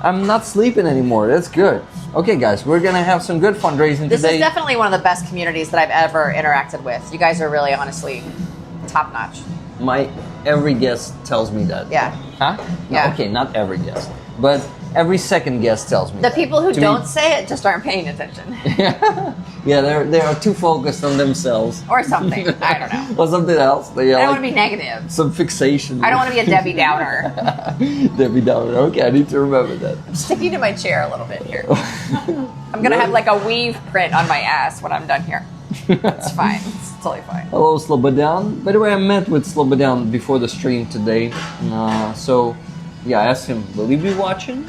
I'm not sleeping anymore. That's good. Okay, guys, we're gonna have some good fundraising this today. This is definitely one of the best communities that I've ever interacted with. You guys are really, honestly, top notch. Every guest tells me that. Yeah. Huh? Yeah. No, okay, not every guest, but every second guest tells me the that. people who don't say it just aren't paying attention. Yeah, they are too focused on themselves. Or something. I don't know. Or something else. I don't want to be negative. Some fixation. I don't want to be a Debbie Downer. Debbie Downer. Okay, I need to remember that. I'm sticking to my chair a little bit here. I'm going to have like a weave print on my ass when I'm done here. It's fine. It's totally fine. Hello, Slobodan. By the way, I met with Slobodan before the stream today. So, yeah, I asked him, will you be watching?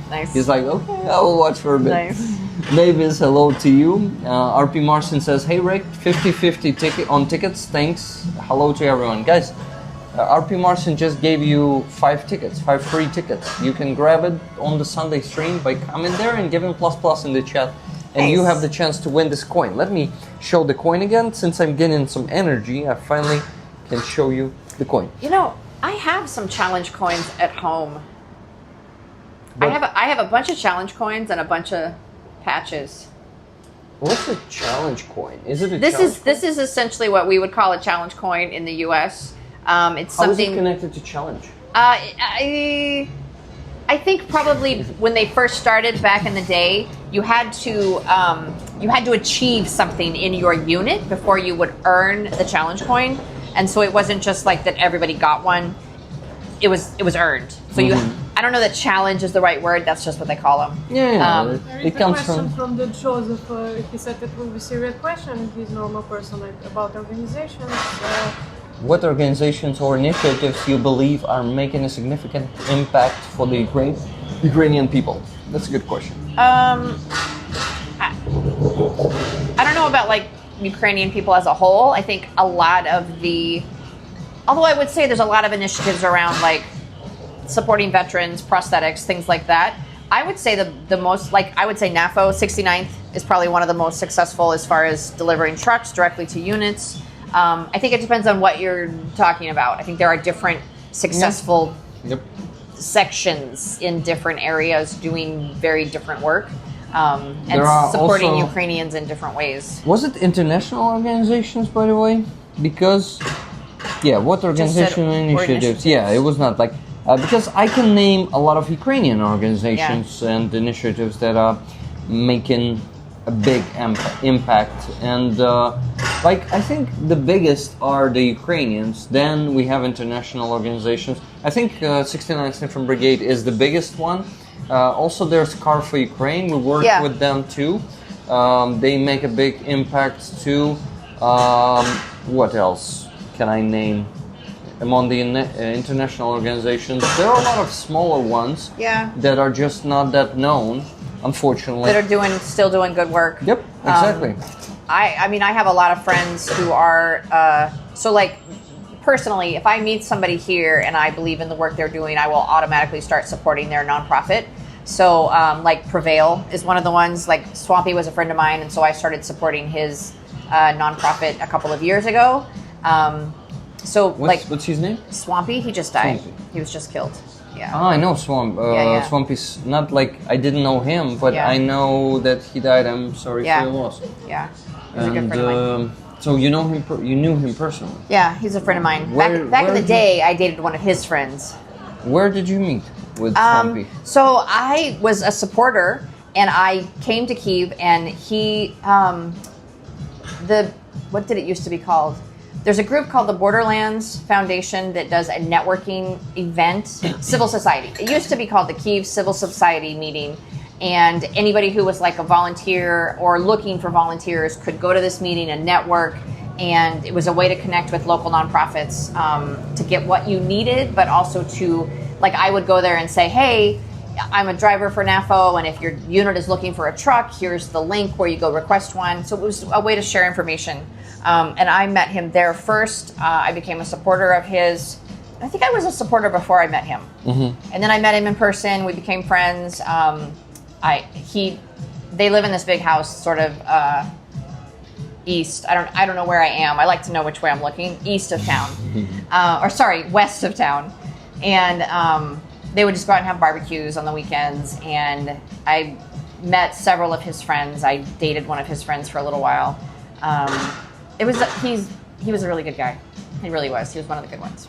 Nice. He's like, okay, I will watch for a bit. Nice. Mavis, hello to you. RP Marcin says, hey Rick, 50-50 ticket on tickets, thanks. Hello to everyone. Guys, RP Marcin just gave you 5 free tickets. You can grab it on the Sunday stream by coming there and giving ++ in the chat. And you have the chance to win this coin. Let me show the coin again. Since I'm getting some energy, I finally can show you the coin. You know, I have some challenge coins at home. I have a bunch of challenge coins and a bunch of patches. What's a challenge coin? Is it a this challenge is coin? This is essentially what we would call a challenge coin in the U.S. It's something. How is it connected to challenge? I think probably when they first started back in the day, you had to achieve something in your unit before you would earn the challenge coin, and so it wasn't just like that everybody got one. It was earned. So I don't know that challenge is the right word. That's just what they call them. There is a question from the Joseph. He said it will be a serious question. He's a normal person, about organizations. What organizations or initiatives you believe are making a significant impact for the Ukrainian people? That's a good question. I don't know about like Ukrainian people as a whole. I think a lot of although I would say there's a lot of initiatives around like supporting veterans, prosthetics, things like that. I would say the most, I would say NAFO 69th is probably one of the most successful as far as delivering trucks directly to units. I think it depends on what you're talking about. I think there are different successful sections in different areas doing very different work and supporting Ukrainians in different ways. Was it international organizations, by the way? Because, what organizational initiatives? Yeah, it was not like... because I can name a lot of Ukrainian organizations and initiatives that are making a big impact, and I think the biggest are the Ukrainians. Then we have international organizations. I think 69th Infantry Brigade is the biggest one. Also, there's Car for Ukraine. We work with them too. They make a big impact too. What else can I name? Among the international organizations, there are a lot of smaller ones that are just not that known, unfortunately. That are still doing good work. Yep, exactly. I mean, I have a lot of friends who are, personally, if I meet somebody here and I believe in the work they're doing, I will automatically start supporting their nonprofit. So, Prevail is one of the ones, Swampy was a friend of mine, and so I started supporting his nonprofit a couple of years ago. What's his name? Swampy. He just died. Swampy. He was just killed. Yeah. Ah, I know Swampy's not I didn't know him, but I know that he died. I'm sorry for your loss. Yeah. He's a good friend of mine. So you know him? You knew him personally? Yeah, he's a friend of mine. Back in the day, I dated one of his friends. Where did you meet with Swampy? So I was a supporter and I came to Kyiv, and he, what did it used to be called? There's a group called the Borderlands Foundation that does a networking event, civil society. It used to be called the Kyiv Civil Society meeting, and anybody who was like a volunteer or looking for volunteers could go to this meeting and network, and it was a way to connect with local nonprofits to get what you needed, but also to, like, I would go there and say, hey, I'm a driver for NAFO, and if your unit is looking for a truck, here's the link where you go request one. So it was a way to share information. And I met him there first. I became a supporter of his. I think I was a supporter before I met him. And then I met him in person. We became friends. They live in this big house, sort of east. I don't know where I am. I like to know which way I'm looking. East of town, west of town. And they would just go out and have barbecues on the weekends. And I met several of his friends. I dated one of his friends for a little while. He was a really good guy. He really was. He was one of the good ones.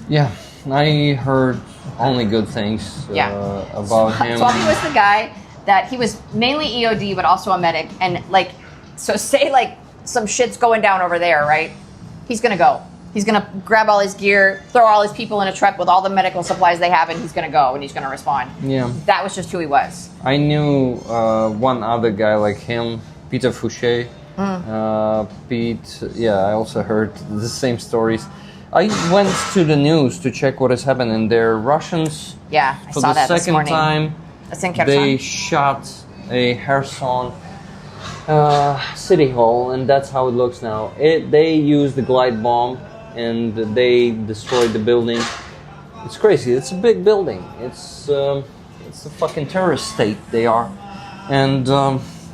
Yeah, I heard only good things about him. Swami was the guy that he was mainly EOD, but also a medic. And like, so say like some shit's going down over there, right? He's gonna go. He's gonna grab all his gear, throw all his people in a truck with all the medical supplies they have, and he's gonna go and he's gonna respond. Yeah, that was just who he was. I knew one other guy like him, Peter Fouché. Pete, I also heard the same stories. I went to the news to check what is happening there. Russians, I saw that this morning. For the second time, they shot a Kherson city hall, and that's how it looks now. They used the glide bomb, and they destroyed the building. It's crazy. It's a big building. It's a fucking terrorist state. They are, and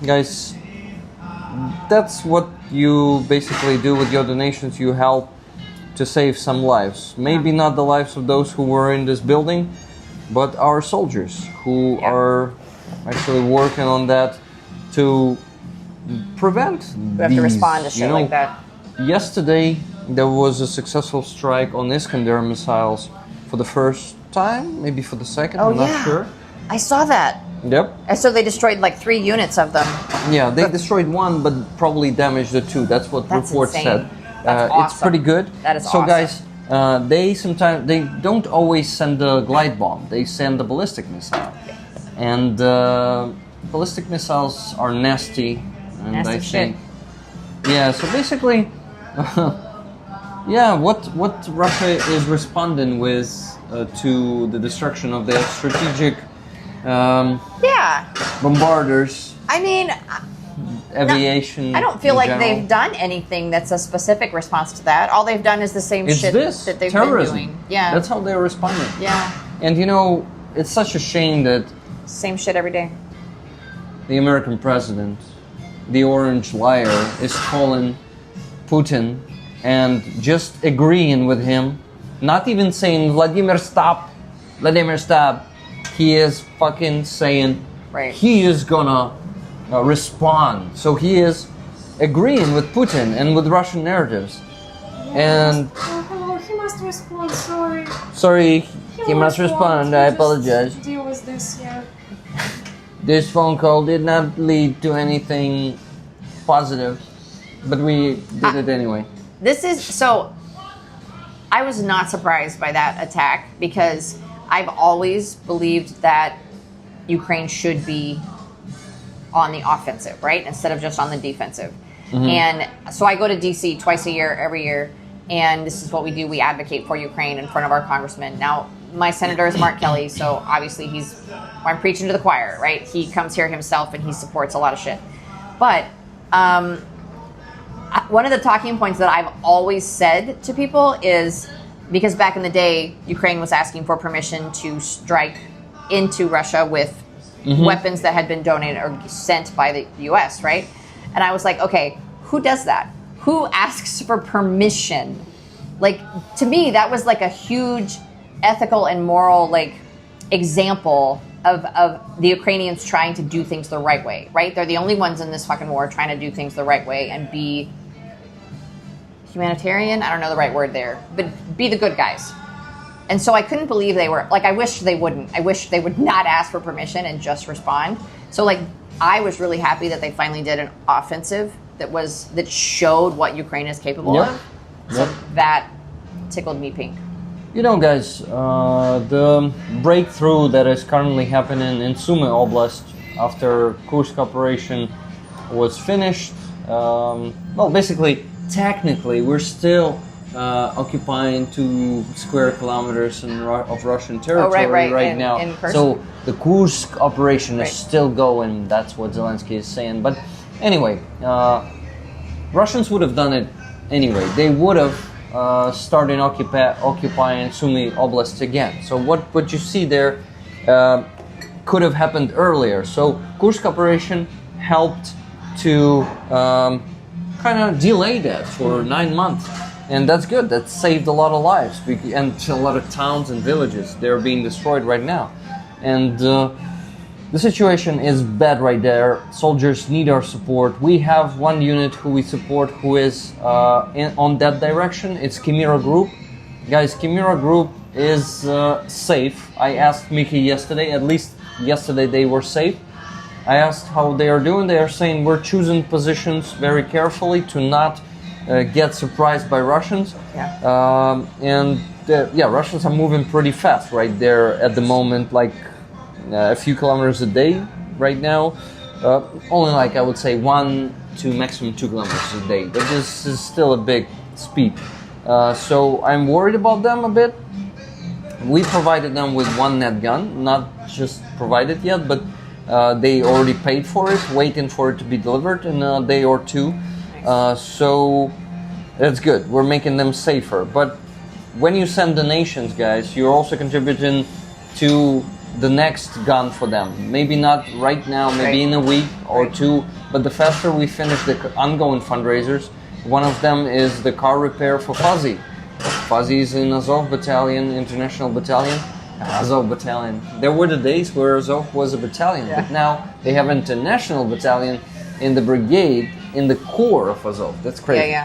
guys. That's what you basically do with your donations. You help to save some lives. Maybe not the lives of those who were in this building, but our soldiers who are actually working on that to prevent We have to respond to shit like that. Yesterday, there was a successful strike on Iskander missiles for the first time, maybe for the second, I'm not sure. I saw that. Yep. And so they destroyed like 3 units of them. Yeah, they destroyed one, but probably damaged the 2. That's what reports said. That's awesome. It's pretty good. That is awesome. So guys, they don't always send the glide bomb. They send the ballistic missile, and ballistic missiles are nasty. And nasty I think, shit. So basically, what Russia is responding with to the destruction of their strategic. Bombarders. I mean, aviation. I don't feel like they've done anything that's a specific response to that. All they've done is the same shit that they've terrorism. been doing. Yeah, that's how they're responding. Yeah, and it's such a shame that same shit every day. The American president, the orange liar, is calling Putin and just agreeing with him, not even saying Vladimir stop. He is fucking saying he is gonna respond. So he is agreeing with Putin and with Russian narratives. And hello, he must respond. Sorry, he must respond. I apologize. Deal with this, This phone call did not lead to anything positive, but we did it anyway. I was not surprised by that attack because I've always believed that Ukraine should be on the offensive, right? Instead of just on the defensive. And so I go to DC twice a year, every year, and this is what we do. We advocate for Ukraine in front of our congressmen. Now, my senator is Mark Kelly, so obviously I'm preaching to the choir, right? He comes here himself and he supports a lot of shit. But one of the talking points that I've always said to people is, because back in the day, Ukraine was asking for permission to strike into Russia with weapons that had been donated or sent by the U.S., right? And I was like, okay, who does that? Who asks for permission? Like, to me, that was like a huge ethical and moral, like, example of the Ukrainians trying to do things the right way, right? They're the only ones in this fucking war trying to do things the right way and be humanitarian. I don't know the right word there, but be the good guys. And so I couldn't believe they were, like, I wish they wouldn't. I wish they would not ask for permission and just respond. So like, I was really happy that they finally did an offensive that showed what Ukraine is capable Yep. of. So that tickled me pink. You know, guys, the breakthrough that is currently happening in Sumy Oblast after Kursk operation was finished. Well, basically, technically, we're still occupying 2 square kilometers of Russian territory right now. In so the Kursk operation Right. is still going. That's what Zelensky is saying. But anyway, Russians would have done it anyway. They would have started occupying Sumy Oblast again. So what you see there could have happened earlier. So Kursk operation helped to kind of delay that for 9 months. And that's good. That saved a lot of lives and a lot of towns and villages. They're being destroyed right now. And the situation is bad right there. Soldiers need our support. We have one unit who we support who is on that direction. It's Chimera Group. Guys, Chimera Group is safe. I asked Mickey yesterday, at least yesterday they were safe. I asked how they are doing. They are saying we're choosing positions very carefully to not get surprised by Russians. Yeah. Russians are moving pretty fast right there at the moment, like a few kilometers a day right now. Only like I would say 1 to maximum 2 kilometers a day. But this is still a big speed. So I'm worried about them a bit. We provided them with 1 net gun, not just provided yet, but they already paid for it, waiting for it to be delivered in a day or 2. So that's good. We're making them safer. But when you send donations, guys, you're also contributing to the next gun for them. Maybe not right now, maybe in a week or 2, but the faster we finish the ongoing fundraisers, one of them is the car repair for Fuzzy. Fuzzy is in Azov Battalion, International Battalion. Azov Battalion. There were the days where Azov was a battalion, but now they have International Battalion in the Brigade, in the core of Azov. That's crazy.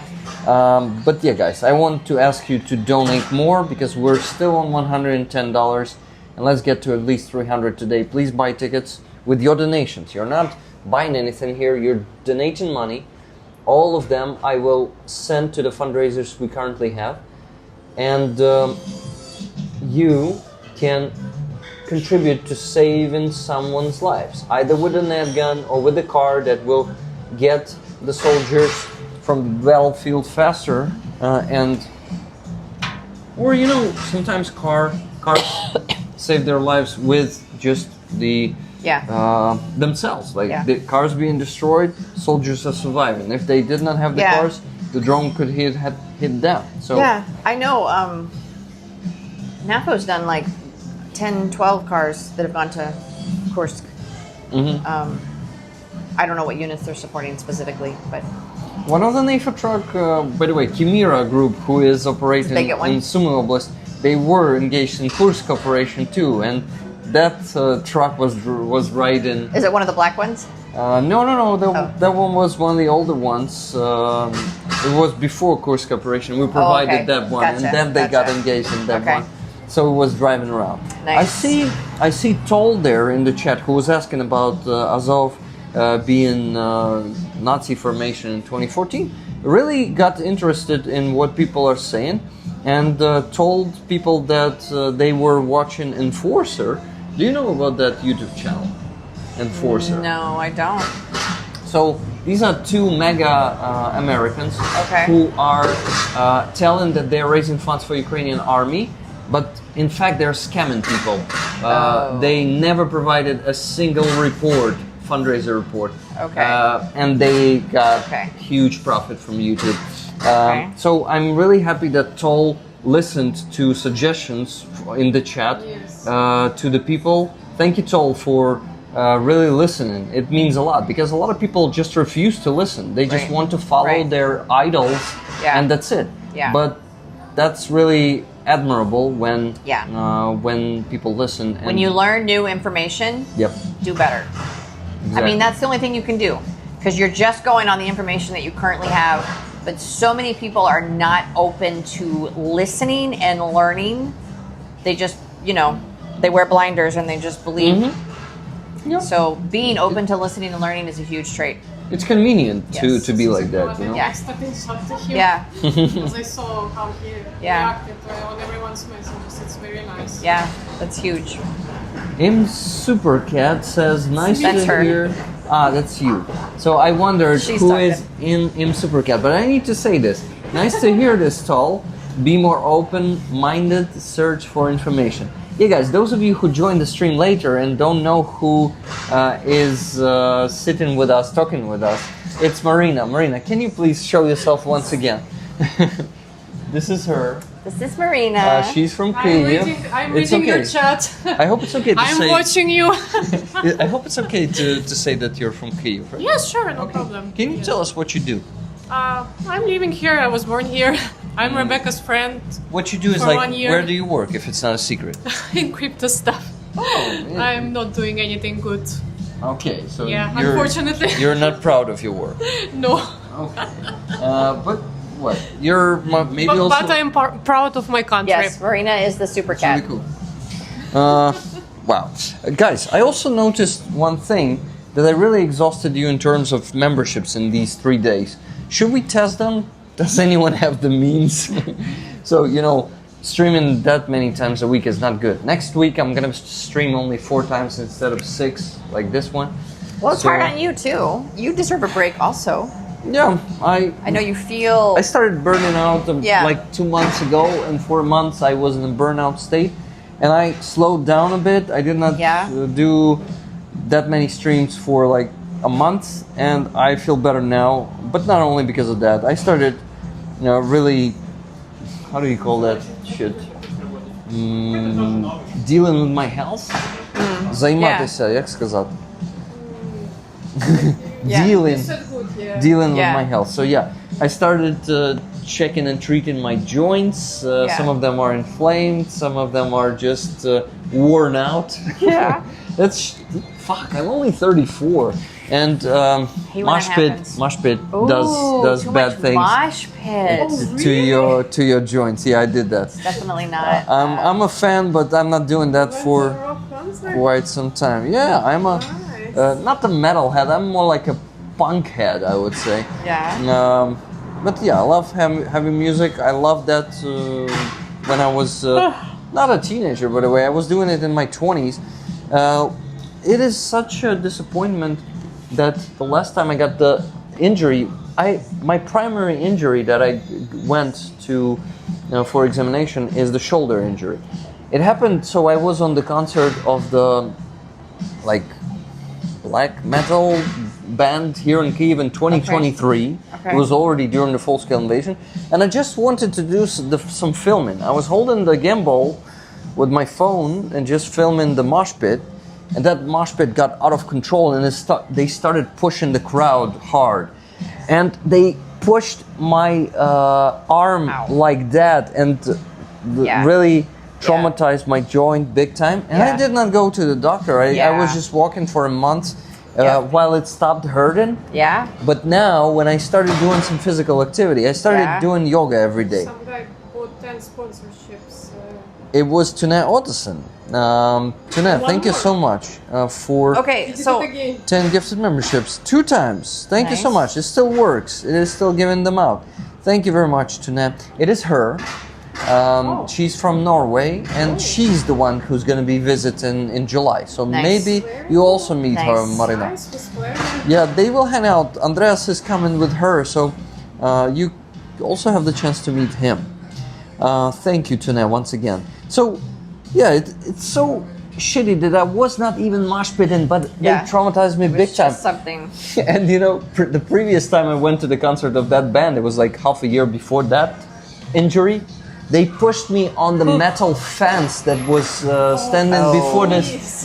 But yeah, guys, I want to ask you to donate more because we're still on $110, and let's get to at least 300 today. Please buy tickets with your donations. You're not buying anything here. You're donating money. All of them I will send to the fundraisers we currently have, and you can contribute to saving someone's lives, either with a net gun or with a car that will get the soldiers from the battlefield faster, or sometimes cars save their lives with just the themselves, like the cars being destroyed, soldiers are surviving. If they did not have the cars, the drone could hit them. So I know NAFO's done like 10, 12 cars that have gone to Kursk. I don't know what units they're supporting specifically, but one of the NATO truck, by the way, Chimera Group, who is operating in Sumy Oblast, they were engaged in Kursk operation too, and that truck was riding. Is it one of the black ones? No. That one was one of the older ones. It was before Kursk operation. We provided that one, and then they got engaged in that one. So it was driving around. Nice. I see Toll there in the chat who was asking about Azov being Nazi formation in 2014. Really got interested in what people are saying, and told people that they were watching Enforcer. Do you know about that YouTube channel, Enforcer? No, I don't. So these are 2 mega Americans who are telling that they're raising funds for Ukrainian army, but in fact they're scamming people. They never provided a single fundraiser report. And they got huge profit from YouTube. So I'm really happy that Toll listened to suggestions in the chat to the people. Thank you, Toll, for really listening. It means a lot because a lot of people just refuse to listen. They just want to follow their idols, and that's it. But that's really admirable when people listen. And when you learn new information, do better. Exactly. I mean, that's the only thing you can do because you're just going on the information that you currently have. But so many people are not open to listening and learning. They just, they wear blinders and they just believe. Yeah. So being open to listening and learning is a huge trait. It's convenient Yes. to be like that, you know? Yeah. Stepping up to him. Yeah. Because I saw how he Yeah. reacted on everyone's messages. It's very nice. Yeah, that's huge. Im Supercat says, nice That's to her. hear. Ah, that's you. So I wondered She's who talking. is in Im Supercat, but I need to say this. Nice to hear this, Tall. Be more open-minded, search for information. Yeah, guys, those of you who join the stream later and don't know who is sitting with us, talking with us, it's Marina. Marina, can you please show yourself once again? This is her. This is Marina. She's from I'm Kyiv. reading It's your okay. chat. I hope it's okay to I'm say. watching you. I hope it's okay to say that you're from Kyiv, right? Yes, sure, no problem. Can you Yes. tell us what you do? I'm living here. I was born here. I'm Rebecca's friend What you do is For like, 1 year. where do you work if it's not a secret? in crypto stuff. I'm not doing anything good. Okay, so Yeah, unfortunately. you're not proud of your work. No. Okay. But what? You're maybe But, also. but I'm proud of my country. Yes, Marina is the super Really cat. cool. Wow. Guys, I also noticed one thing that I really exhausted you in terms of memberships in these 3 days. Should we test them? Does anyone have the means? So, you know, streaming that many times a week is not good. Next week, I'm going to stream only 4 times instead of 6, like this one. Well, it's So- hard on you too. You deserve a break also. Yeah, I know you feel. I started burning out Yeah. like 2 months ago, and for months I was in a burnout state, and I slowed down a bit. I did not Yeah. do that many streams for like a month, and I feel better now. But not only because of that, I started, you know, really, how do you call that shit? Dealing with my health. Займатися, як сказати? Yeah. Dealing. Said good, yeah. Dealing Yeah. with my health. So yeah, I started checking and treating my joints. Yeah. Some of them are inflamed. Some of them are just worn out. Yeah. That's fuck. I'm only 34, and Hate when that happens. mosh pit Ooh, does too bad much things Mosh pit. to your joints. Yeah, I did that. Definitely not. I'm a fan, but I'm not doing that for quite some time. Yeah, I'm a not a metalhead. I'm more like a punk head, I would say. Yeah. But yeah, I love heavy music. I love that when I was not a teenager, by the way. I was doing it in my 20s. It is such a disappointment that the last time I got the injury, my primary injury that I went to for examination is the shoulder injury. It happened, so I was on the concert of the like black metal band here in Kyiv in 2023. Okay. It was already during the full-scale invasion, and I just wanted to do some filming. I was holding the gimbal with my phone and just filming the mosh pit, and that mosh pit got out of control, and they started pushing the crowd hard, and they pushed my arm Ow. like that, and Yeah. really traumatized my joint big time. And Yeah. I did not go to the doctor. I Yeah. was just walking for a month Yeah. while it stopped hurting. Yeah. But now, when I started doing some physical activity, I started Yeah. doing yoga every day. Some guy bought 10 sponsorships. It was Tune Ottesen. Tune, thank you so much for Okay, Did so it again. 10 gifted memberships 2 times. Thank you so Nice. much. It still works. It is still giving them out. Thank you very much, Tune. It is her. She's from Norway, and she's the one who's going to be visiting in July. So Nice. maybe you also meet her, Nice. Marina. Nice display. Yeah, they will hang out. Andreas is coming with her, so you also have the chance to meet him. Thank you, Tune, once again. So, yeah, it's so shitty that I was not even mosh pitting, but Yeah. they traumatized me big it's time. just something. And you know, the previous time I went to the concert of that band, it was like half a year before that injury. They pushed me on the metal fence that was standing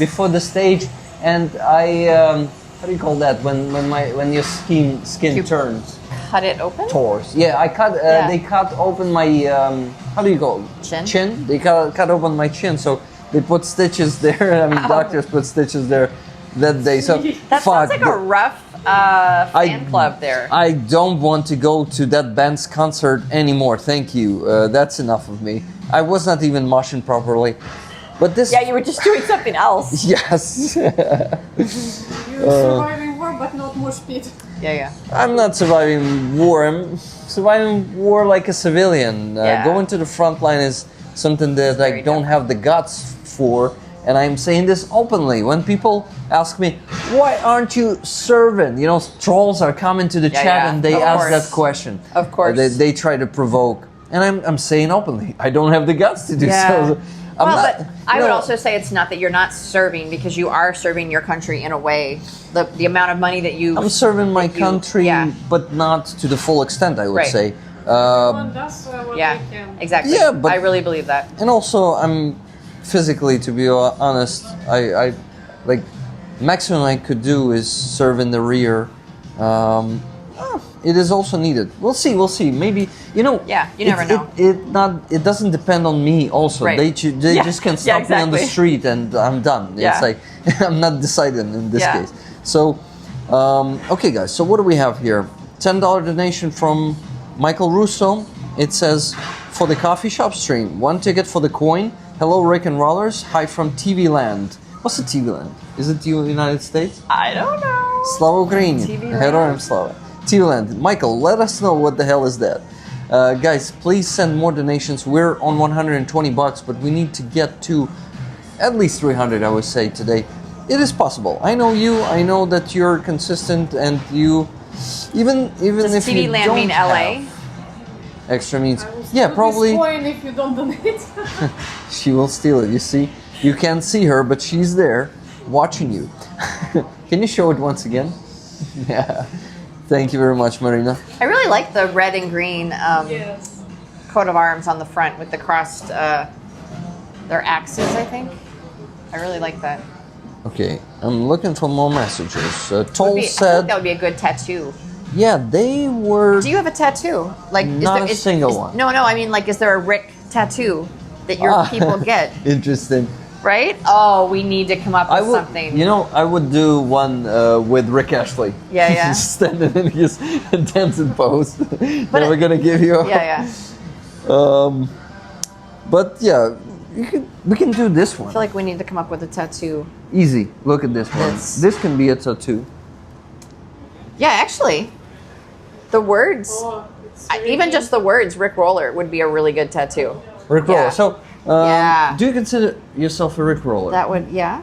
before the stage, and I how do you call that when your skin turns? Cut it open? Tores. Yeah, I cut. Yeah. They cut open my how do you call it? Chin? Chin. They cut open my chin, so they put stitches there. I mean, doctors put stitches there that day. So That fuck. sounds like a rough fan club there. I don't want to go to that band's concert anymore. Thank you. That's enough of me. I was not even moshing properly. But this, Yeah, you were just doing something else. yes. You're surviving war, but not more speed. Yeah. I'm not surviving war. I'm surviving war like a civilian. Yeah. Going to the front line is something that I Very don't have the guts for, and I'm saying this openly. When people ask me, why aren't you serving? You know, trolls are coming to the Yeah, chat yeah. and they Of ask course. that question. Of course. They try to provoke. And I'm saying openly, I don't have the guts to do Yeah. so. I'm Well, not- but I would no. also say it's not that you're not serving, because you are serving your country in a way. The amount of money that you I'm serving my that you- country, yeah. but not to the full extent, I would Right. say. Everyone does what Yeah, they can. exactly. Yeah, but- I really believe that. And also, I'm physically, to be honest, I like maximum I could do is serve in the rear. It is also needed. We'll see. Maybe Yeah, you never know. It doesn't depend on me. Also, Right. they Yeah. just can Yeah, stop me on the exactly. street and I'm done. Yeah. It's like I'm not deciding in this Yeah. case. So, okay, guys. So what do we have here? $10 donation from Michael Russo. It says, for the coffee shop stream, 1 ticket for the coin. Hello, Rick and Rollers. Hi from TV Land. What's the TV Land? Is it the United States? I don't know. Slava Ukraini. TV Land. Heroям Slava. TV Land. Michael, let us know what the hell is that. Guys, please send more donations. We're on 120 bucks, but we need to get to at least 300, I would say, today. It is possible. I know you. I know that you're consistent, and you, even Does if TV you Land don't mean LA? have extra means, I will yeah, steal probably this coin if you don't donate. she will steal it. You see, you can't see her, but she's there, watching you. Can you show it once again? Yeah. Thank you very much, Marina. I really like the red and green Yes. coat of arms on the front with the crossed, their axes, I think. I really like that. Okay, I'm looking for more messages. Would Toll be- I think said, that would be a good tattoo. yeah, they were. Do you have a tattoo? Like, Not a single one. No, I mean, like, is there a Rick tattoo that your Ah. people get? Interesting. Right? Oh, we need to come up with I would, something. you know, I would do one with Rick Ashley. Yeah, yeah. Just standing in his dancing pose. Never it- gonna give you. A, yeah. But yeah, we can do this I one. feel like we need to come up with a tattoo. Easy. Look at this one. This. This can be a tattoo. Yeah, actually, the words, Oh, it's even just the words Rick Roller would be a really good tattoo. Rick Yeah. Roller. So, Yeah. do you consider yourself a Rick Roller? That would, yeah.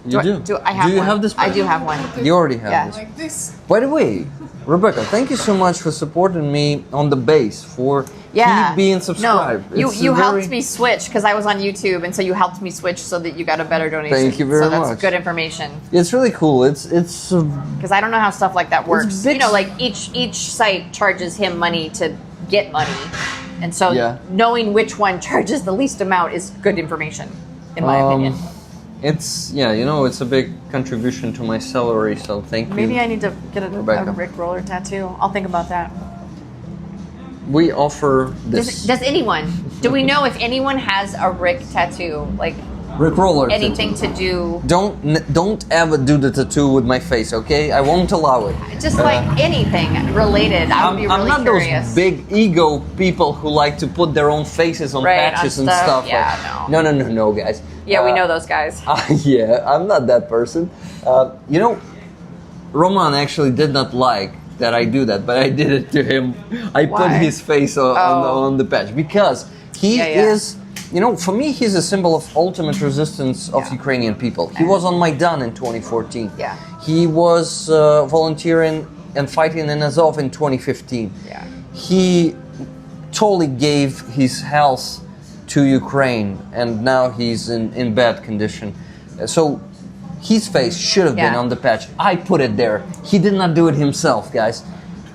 You do. I have Do you one. have this I one? do have one. You already have Yeah. this. like this. By the way, Rebecca, thank you so much for supporting me on the base, for Yeah. keep being subscribed. No, It's you very- helped me switch because I was on YouTube, and so you helped me switch so that you got a better donation. Thank you very so that's much. good information It's really cool. It's because I don't know how stuff like that works. big- You know, like each site charges him money to get money, and so Yeah. knowing which one charges the least amount is good information, in my opinion. It's it's a big contribution to my salary. So thank you. Maybe I need to get a Rebecca. Rick Roller tattoo. I'll think about that. We offer this Does anyone? Do we know if anyone has a Rick tattoo? Like Rick Roller. anything tattoo. to do? Don't ever do the tattoo with my face, okay? I won't allow it. Just like anything related. I would be really I'm not curious. those big ego people who like to put their own faces on Right, on patches and stuff. stuff. Yeah, like, no, guys. Yeah, we know those guys. Yeah, I'm not that person. Roman actually did not like that I do that, but I did it to him. I put Why? his face on the patch because he Yeah. is, for me, he's a symbol of ultimate resistance of Ukrainian people. He was on Maidan in 2014. Yeah. He was volunteering and fighting in Azov in 2015. Yeah. He totally gave his health to Ukraine, and now he's in bad condition. So his face should have been Yeah. on the patch. I put it there. He did not do it himself, guys.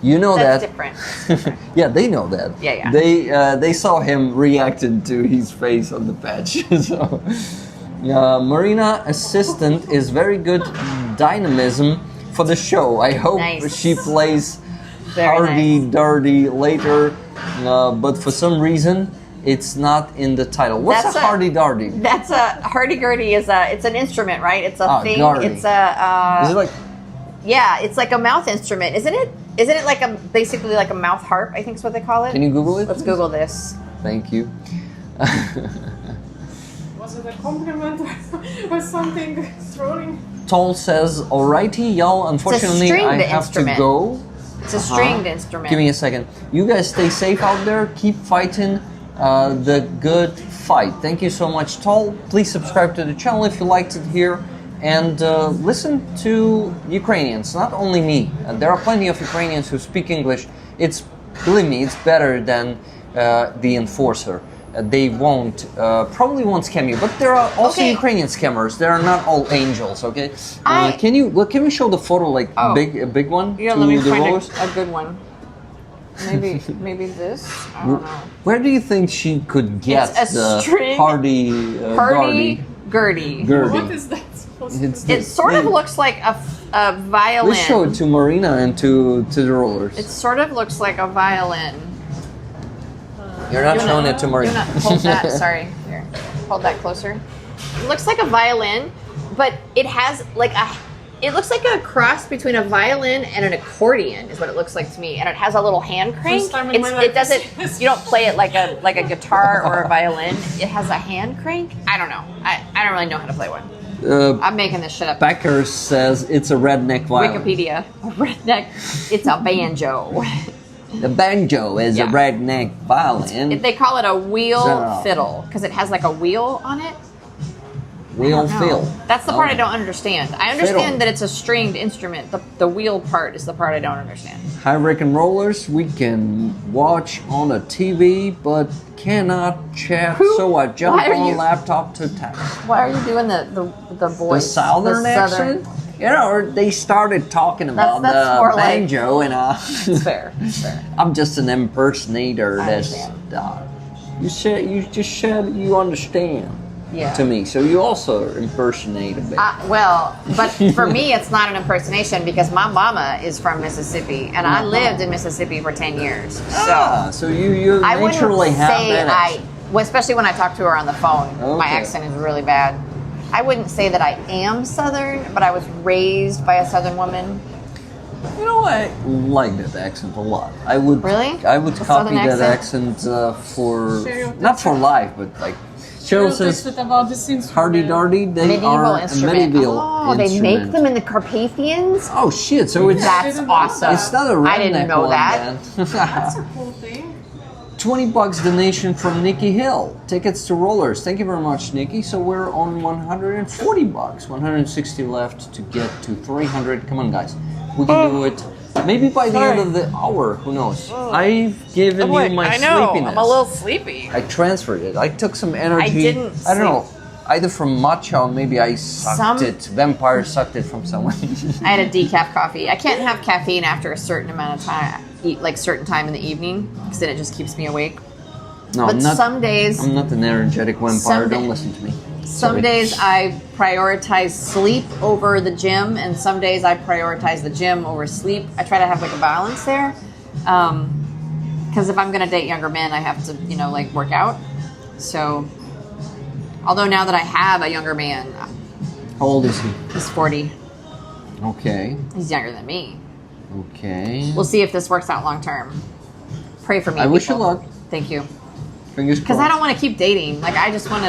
You know That's that. different. Yeah, they know that. Yeah. They saw him reacted to his face on the patch. So, Marina assistant is very good dynamism for the show. I hope Nice. she plays Very hardy nice. dirty later, but for some reason it's not in the title. What's That's a a- hardy darty? That's a hurdy-gurdy it's an instrument, right? It's a thing. gardy. It's a Is it like yeah, it's like a mouth instrument, isn't it? Isn't it like basically like a mouth harp? I think is what they call it. Can you Google it? Let's Google this. Thank you. Was it a compliment or something thrown? Toll says, alrighty, y'all, unfortunately I stringed have instrument. to go. It's a stringed instrument. Give me a second. You guys stay safe out there. Keep fighting the good fight. Thank you so much, Toll. Please subscribe to the channel if you liked it here. And listen to Ukrainians, not only me. There are plenty of Ukrainians who speak English. Believe me, it's better than the enforcer. They probably won't scam you, but there are also Ukrainian scammers. They are not all angels, okay? Can we show the photo, like a big one? Yeah, to let me the find rollers? a good one. Maybe this. I don't know. Where do you think she could get It's a the string- Gurdy? Gurdy. What is that supposed to be? It sort of looks like a violin. Let's show it to Marina and to the rollers. It sort of looks like a violin. You're not showing it to Marina. Hold that. Sorry. Here. Hold that closer. It looks like a violin, but it has like a. It looks like a cross between a violin and an accordion, is what it looks like to me. And it has a little hand crank. First time in my life. It doesn't. You don't play it like a guitar or a violin. It has a hand crank. I don't know. I don't really know how to play one. I'm making this shit up. Becker says it's a redneck violin. Wikipedia. A redneck. It's a banjo. The banjo is a redneck violin. They call it a wheel fiddle because it has like a wheel on it. Wheel fiddle. That's the part I don't understand. I understand Fiddle. that it's a stringed instrument. The wheel part is the part I don't understand. Hi, Rick and Rollers. We can watch on a TV, but cannot chat, so I jump Why are on a you- laptop to text. Why are you doing the The voice? southern the accent? You know, they started talking about that's the more like- banjo, and It's fair. It's fair. I'm just an impersonator. That's understand. you just said you understand. Yeah. To me, so you also impersonate a bit. Well, but for me, it's not an impersonation because my mama is from Mississippi, and I lived in Mississippi for 10 years. So you I wouldn't naturally have say that accent. well, especially when I talk to her on the phone. My Okay. accent is really bad. I wouldn't say that I am Southern, but I was raised by a Southern woman. You know, I like that accent a lot. I would Really? I would The copy Southern that accent for Stereotypes. not for life, but like Cheryl says. About this instrument. Hardy Dardy, they Medieval are instrument. a medieval oh, they instrument. make them in the Carpathians? Oh shit! So it's That's awesome. it's not a redneck I didn't know one, that. then. That's a cool thing. $20 donation from Nikki Hill. Tickets to Rollers. Thank you very much, Nikki. So we're on $140. 160 left to get to 300. Come on, guys. We can do it. Maybe by the end of the hour. Who knows? I've given you my sleepiness. I'm a little sleepy. I transferred it. I took some energy. I didn't I don't know. Either from matcha or maybe I sucked Some- it. Vampire sucked it from someone. I had a decaf coffee. I can't have caffeine after a certain amount of time, like certain time in the evening, because then it just keeps me awake. No, But I'm not. some days, I'm not an energetic vampire. Some Don't day- listen to me. some Sorry. days I prioritize sleep over the gym, and some days I prioritize the gym over sleep. I try to have like a balance there, because if I'm gonna date younger men, I have to, like work out. So, although now that I have a younger man, How old is he? he's 40. Okay. He's younger than me. Okay. We'll see if this works out long term. Pray for me. I wish you people. luck. Thank you. Fingers Because crossed. I don't want to keep dating. Like I just want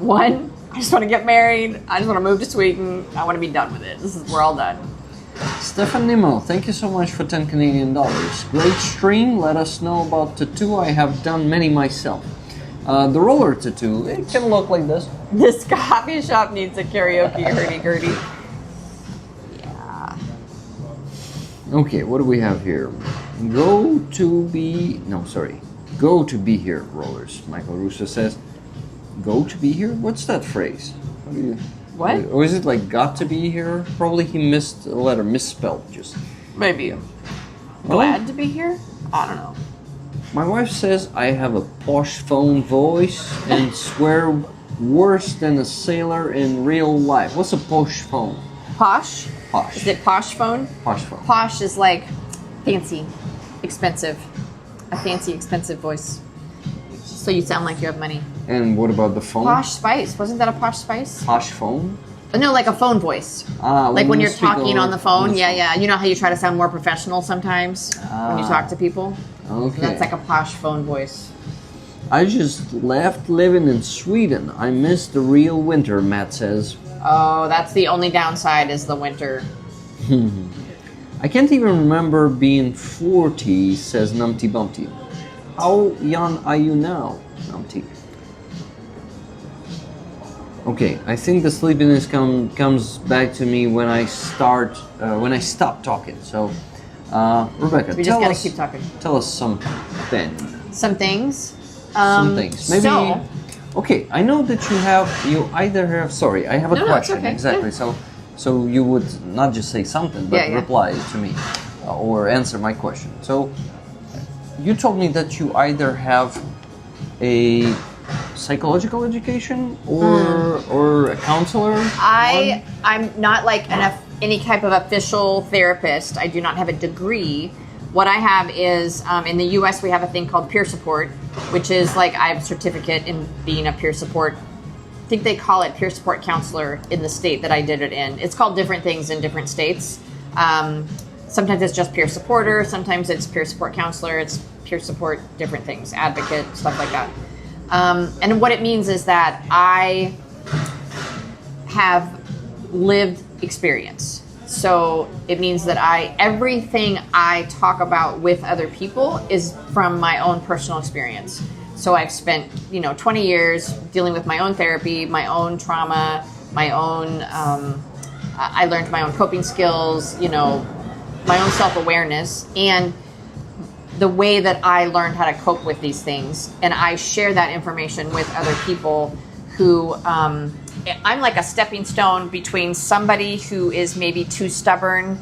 one. I just want to get married. I just want to move to Sweden. I want to be done with it. We're all done. Stefan Nemo, thank you so much for 10 Canadian dollars. Great stream. Let us know about tattoo. I have done many myself. The roller tattoo, it can look like this. This coffee shop needs a karaoke hurdy-gurdy. Yeah. Okay, what do we have here? Go to be here, rollers. Michael Russo says, go to be here? What's that phrase? How do you, What? Or is it like got to be here? Probably he missed a letter, misspelled just. Maybe. Glad to be here? I don't know. My wife says I have a posh phone voice and swear worse than a sailor in real life. What's a posh phone? Posh? Posh. Is it posh phone? Posh phone. Posh is like fancy, expensive. A fancy, expensive voice. So you sound like you have money. And what about the phone? Posh Spice. Wasn't that a Posh Spice? Posh phone? No, like a phone voice. Like when you you're speak talking on the phone. on Yeah. You know how you try to sound more professional sometimes when you talk to people? Okay. That's like a posh phone voice. I just left living in Sweden. I miss the real winter, Matt says. Oh, that's the only downside is the winter. I can't even remember being 40, says Numpty Bumpty. How young are you now, Numpty? Okay, I think the sleepiness comes back to me when I stop talking. So, Rebecca, We just gotta keep talking. Tell us something. Some things. Some things. Maybe. So, Okay, I know that you either have. Sorry, I have a No, it's question. okay. Exactly. So you would not just say something, but Yeah. reply to me or answer my question. So you told me that you either have a psychological education or a counselor. I'm not like any type of official therapist. I do not have a degree. What I have is, in the U.S. we have a thing called peer support, which is like I have a certificate in being a peer support. I think they call it peer support counselor in the state that I did it in. It's called different things in different states. Sometimes it's just peer supporter. Sometimes it's peer support counselor. It's peer support, different things, advocate, stuff like that. And what it means is that I have lived experience. So it means that everything I talk about with other people is from my own personal experience. So I've spent, 20 years dealing with my own therapy, my own trauma, my own, I learned my own coping skills, my own self-awareness, and the way that I learned how to cope with these things. And I share that information with other people who, I'm like a stepping stone between somebody who is maybe too stubborn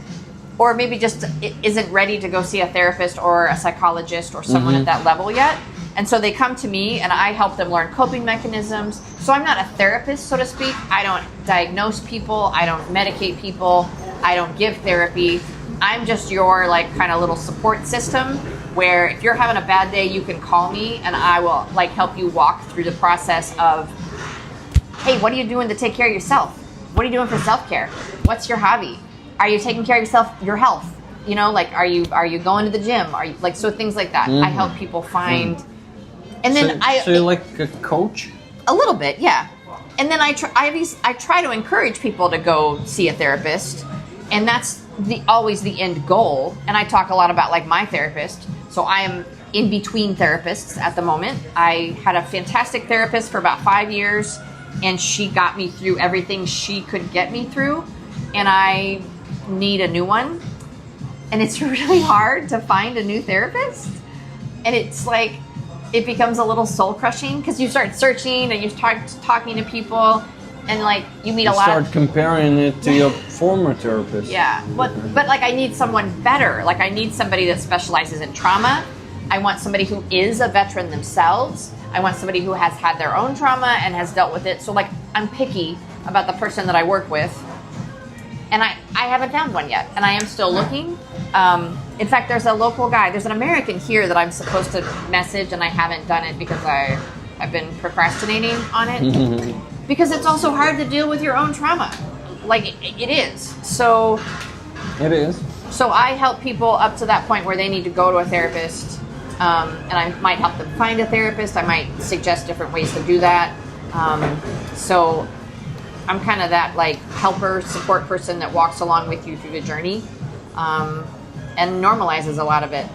or maybe just isn't ready to go see a therapist or a psychologist or someone at that level yet. And so they come to me and I help them learn coping mechanisms. So I'm not a therapist, so to speak. I don't diagnose people. I don't medicate people. I don't give therapy. I'm just your kind of little support system where if you're having a bad day, you can call me and I will help you walk through the process of, hey, what are you doing to take care of yourself? What are you doing for self-care? What's your hobby? Are you taking care of yourself, your health? Are you going to the gym? Are you so things like that. I help people find, and then So you're like a coach? A little bit, yeah. And then I try to encourage people to go see a therapist, and that's always the end goal. And I talk a lot about my therapist. So I am in between therapists at the moment. I had a fantastic therapist for about 5 years. And she got me through everything she could get me through. And I need a new one. And it's really hard to find a new therapist. And it's it becomes a little soul crushing because you start searching and you start talking to people. And you meet a lot start comparing it to your former therapist. Yeah. But I need someone better. I need somebody that specializes in trauma. I want somebody who is a veteran themselves. I want somebody who has had their own trauma and has dealt with it. So I'm picky about the person that I work with. And I haven't found one yet. And I am still looking. In fact, there's a local guy. There's an American here that I'm supposed to message and I haven't done it because I've been procrastinating on it. Because it's also hard to deal with your own trauma. It is. So It is. So I help people up to that point where they need to go to a therapist. And I might help them find a therapist. I might suggest different ways to do that. So I'm kind of that helper, support person that walks along with you through the journey, and normalizes a lot of it.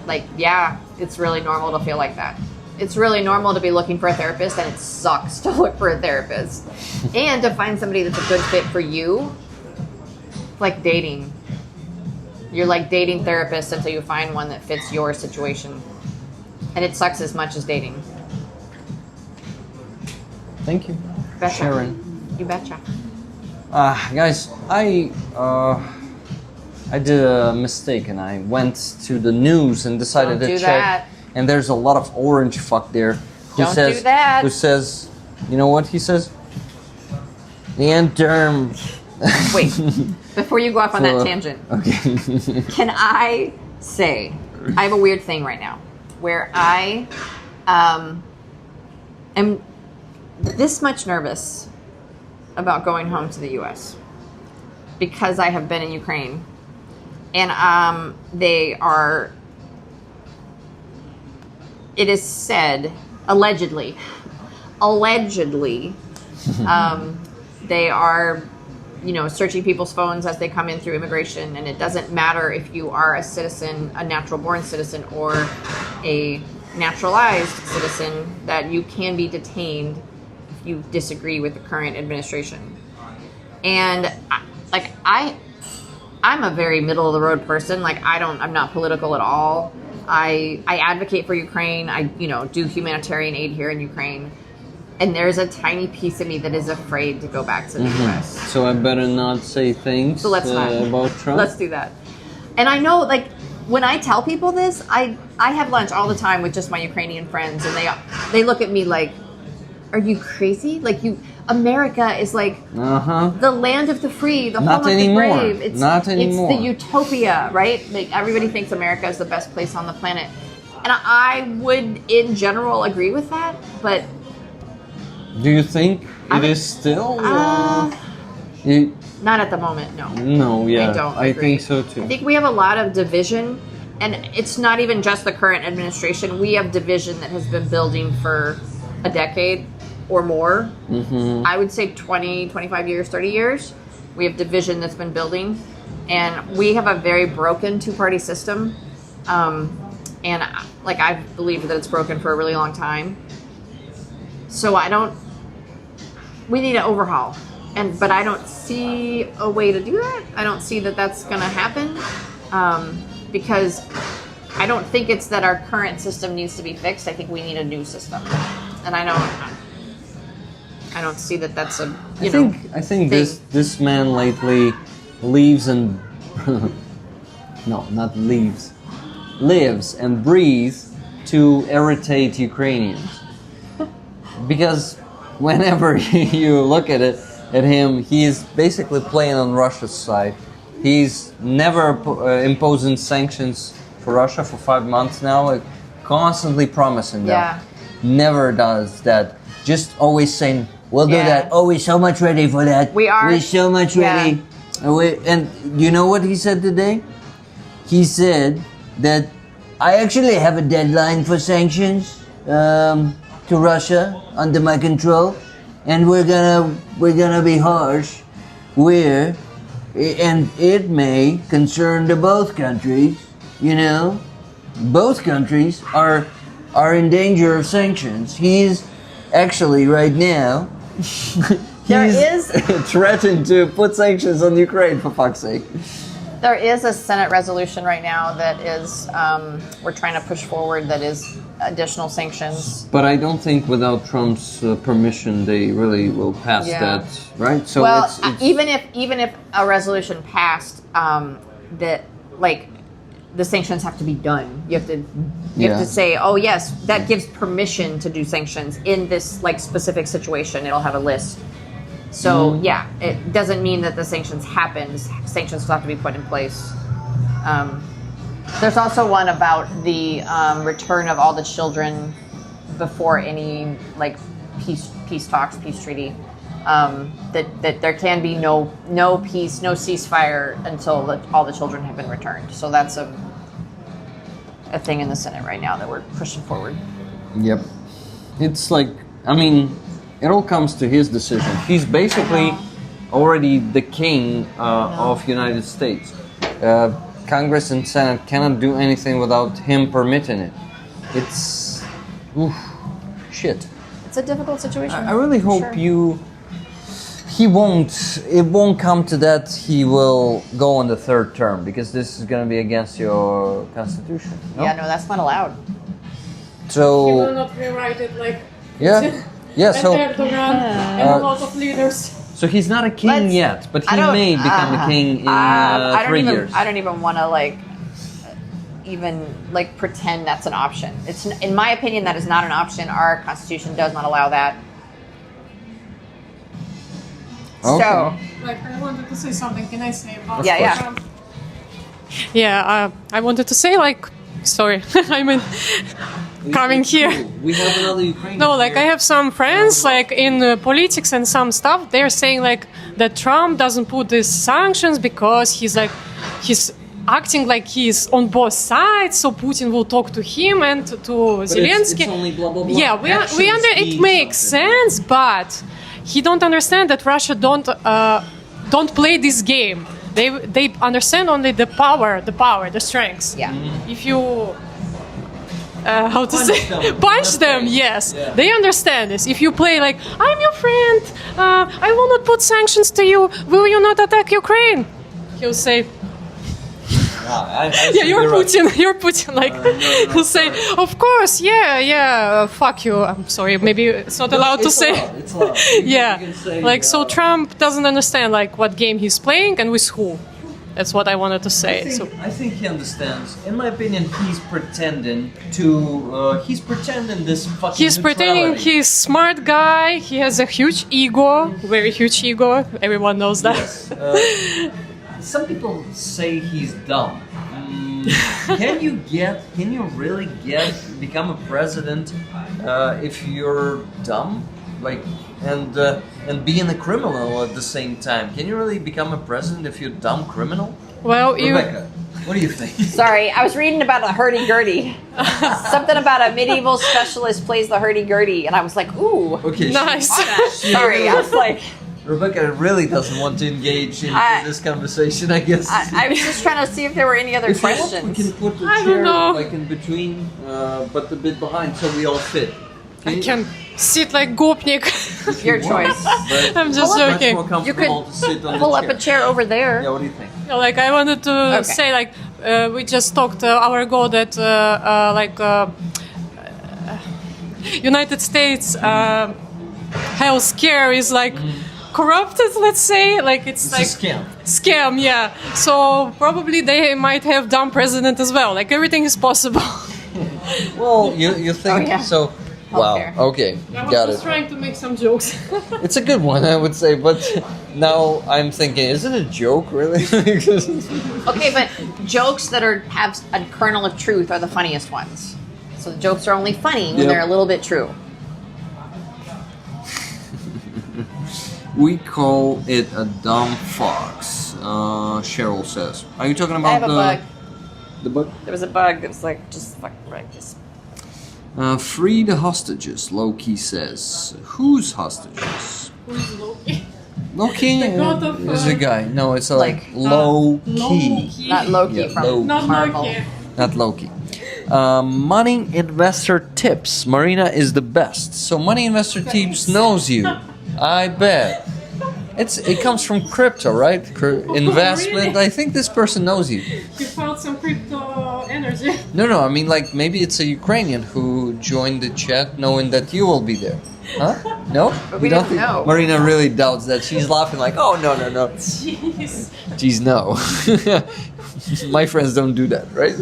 It's really normal to feel like that. It's really normal to be looking for a therapist, and it sucks to look for a therapist. And to find somebody that's a good fit for you, it's like dating. You're dating therapists until you find one that fits your situation. And it sucks as much as dating. Thank you, Betcha. Sharon. You betcha. Guys, I did a mistake and I went to the news and decided Don't to do check. that. And there's a lot of orange fuck there. Don't do that. Who says, you know what he says? The end term. Wait, before you go off on that tangent, Okay. can I say, I have a weird thing right now where I am this much nervous about going home to the U.S. because I have been in Ukraine. And it is said allegedly, they are, searching people's phones as they come in through immigration, and it doesn't matter if you are a citizen, a natural-born citizen, or a naturalized citizen, that you can be detained if you disagree with the current administration. And I'm a very middle-of-the-road person. I'm not political at all. I advocate for Ukraine. I do humanitarian aid here in Ukraine. And there's a tiny piece of me that is afraid to go back to the U.S. So I better not say things so let's not. About Trump? Let's do that. And I know, when I tell people this, I have lunch all the time with just my Ukrainian friends, and they look at me like, are you crazy? America is the land of the free, the home of the brave. It's the utopia, right? Everybody thinks America is the best place on the planet. And I would, in general, agree with that, but... Do you think it is still? Not at the moment, no. No, yeah. I don't I agree. think so too. I think we have a lot of division, and it's not even just the current administration. We have division that has been building for a decade or more. Mm-hmm. I would say 20, 25 years, 30 years. We have division that's been building, and we have a very broken two-party system. And I believe that it's broken for a really long time. So we need an overhaul, but I don't see a way to do that. I don't see that that's going to happen, because I don't think it's that our current system needs to be fixed. I think we need a new system, and I don't see that that's a I think this man lately lives and lives and breathes to irritate Ukrainians. Because whenever you look at him, he's basically playing on Russia's side. He's never imposing sanctions for Russia for 5 months now, constantly promising them. Yeah. Never does that. Just always saying, we'll do that. Oh, we're so much ready for that. We're so much ready. And you know what he said today? He said that I actually have a deadline for sanctions to Russia under my control, and we're gonna be harsh, and it may concern to both countries. Both countries are in danger of sanctions. He's actually right now he's threatened to put sanctions on Ukraine, for fuck's sake. There is a Senate resolution right now that is we're trying to push forward, that is additional sanctions. But I don't think without Trump's permission they really will pass that, right? So it's even if a resolution passed, that the sanctions have to be done. You have to say, oh yes, that gives permission to do sanctions in this specific situation. It'll have a list. So it doesn't mean that the sanctions happen. Sanctions will have to be put in place. There's also one about the return of all the children before any peace talks, peace treaty. That there can be no peace, no ceasefire until all the children have been returned. So that's a thing in the Senate right now that we're pushing forward. Yep. It's it all comes to his decision. He's basically already the king of United States. Congress and Senate cannot do anything without him permitting it. It's shit. It's a difficult situation. I really hope it won't come to that. He will go on the third term, because this is going to be against your constitution. No? Yeah, no, that's not allowed. So He will not rewrite it so Erdogan and a lot of leaders. So he's not a king yet, but he may become a king in 3 years. I don't even want to pretend that's an option. It's, in my opinion, that is not an option. Our constitution does not allow that. Okay. So, I wanted to say something. Can I say about Yeah. I wanted to say sorry, I mean, coming here. We have another Ukrainian. No, I have some friends in politics and some stuff. They're saying that Trump doesn't put these sanctions because he's acting like he's on both sides, so Putin will talk to him and to Zelensky. It's only blah, blah, blah. Yeah, it makes sense, but he don't understand that Russia don't play this game. They understand only the power, the strengths. Yeah. If you how to Punch say them. punch them, yes, Yeah. they understand this. If you play like I'm your friend, I will not put sanctions to you. Will you not attack Ukraine? He'll say, yeah, you're Putin. Right. You're Putin. Like, no, he'll say, of course, yeah, fuck you. I'm sorry, maybe it's not allowed to say. It's allowed. Yeah, You can say, like so Trump doesn't understand like what game he's playing and with who. That's what I wanted to say. I think he understands. In my opinion, he's pretending this fucking He's pretending neutrality. he's smart guy. He has a huge ego, very huge ego. Everyone knows that. Yes. Some people say he's dumb. Can you really become a president if you're dumb? Like, and being a criminal at the same time. Can you really become a president if you're a dumb criminal? Well, Rebecca, what do you think? Sorry, I was reading about a hurdy-gurdy. Something about a medieval specialist plays the hurdy-gurdy, and I was like, ooh. Okay. Nice. Sorry, I was like, Rebecca really doesn't want to engage into this conversation, I guess. I was just trying to see if there were any other If you want, questions. we can put the I don't chair know. like in between, but a bit behind, so we all fit. I can sit like gopnik. Your choice. But I'm just much joking. more comfortable to sit on Pull the up a chair over there. Yeah, what do you think? Like I wanted to Okay. say, like we just talked an hour ago that United States health care is like corrupted. Let's say, like it's It's like a scam. scam. Yeah. So probably they might have dumb president as well. Like everything is possible. Well, you think yeah. so? Wow. Healthcare. Okay, I was got just it. trying to make some jokes. It's a good one, I would say, but now I'm thinking, is it a joke, really? Okay, but jokes that have a kernel of truth are the funniest ones. So the jokes are only funny when Yep. they're a little bit true. We call it a dumb fox. Cheryl says. Are you talking about I have a bug. the bug? There was a bug that was like just fucking like this. Free the hostages. Loki says. Whose hostages? Loki The god of, is the guy. No, it's like like, low key. Low-key. Not Loki Yeah, from Loki. Not Marvel. Loki. Not Loki. Money investor tips. Marina is the best. So money investor tips knows you. I bet. It comes from crypto, right? Investment. Really? I think this person knows you. You felt some crypto energy. No. I mean, like maybe it's a Ukrainian who joined the chat knowing that you will be there. Huh? No? But You we don't didn't know. Marina really doubts that. She's laughing like, oh no. Jeez. Geez, no. My friends don't do that, right?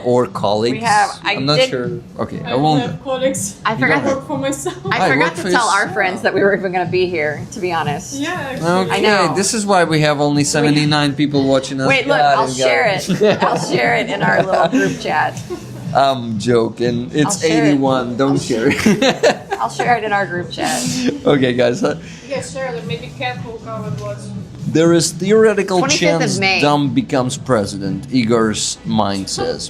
Or colleagues. I'm not sure. Okay, I I will won't. have colleagues. I forgot don't Work for myself. I Hi, forgot work to for tell our yourself. friends that we were even going to be here, to be honest. Yeah. Actually. Okay, know. this is why we have only 79 people watching us. Wait, look, Got I'll share it. I'll share it in our little group chat. I'm joking. It's I'll share it. 81. Don't share it. I'll share it in our group chat. Okay, guys. Yes, sure. Maybe Cat will cover what. There is theoretical 25th of chance May. Dumb becomes president, Igor's mind says.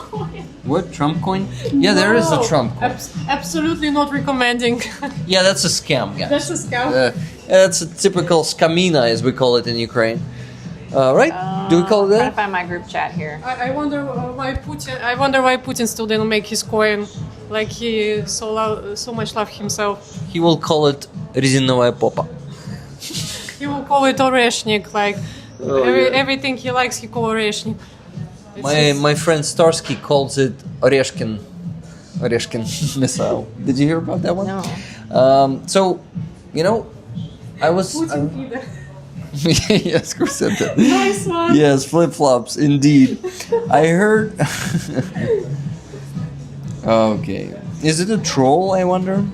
What? Trump coin? Yeah, there is a No, Trump coin. Absolutely not recommending. Yeah, that's a scam, guys. That's a scam. That's a typical scamina, as we call it in Ukraine. Right? Do we call it I'm trying to that? find my group chat here. I wonder why Putin. I wonder why Putin still didn't make his coin. Like he so much love himself. He will call it резиновая попа. He will call it oreshnik. Like Oh, yeah. everything he likes, he call oreshnik. It's just- My friend Starsky calls it Oreshkin missile. Did you hear about that one? No. So, you know, I was. Putin either. Yes, who said that? Nice one. Yes, flip flops, indeed. I heard. Okay. Is it a troll, I wonder?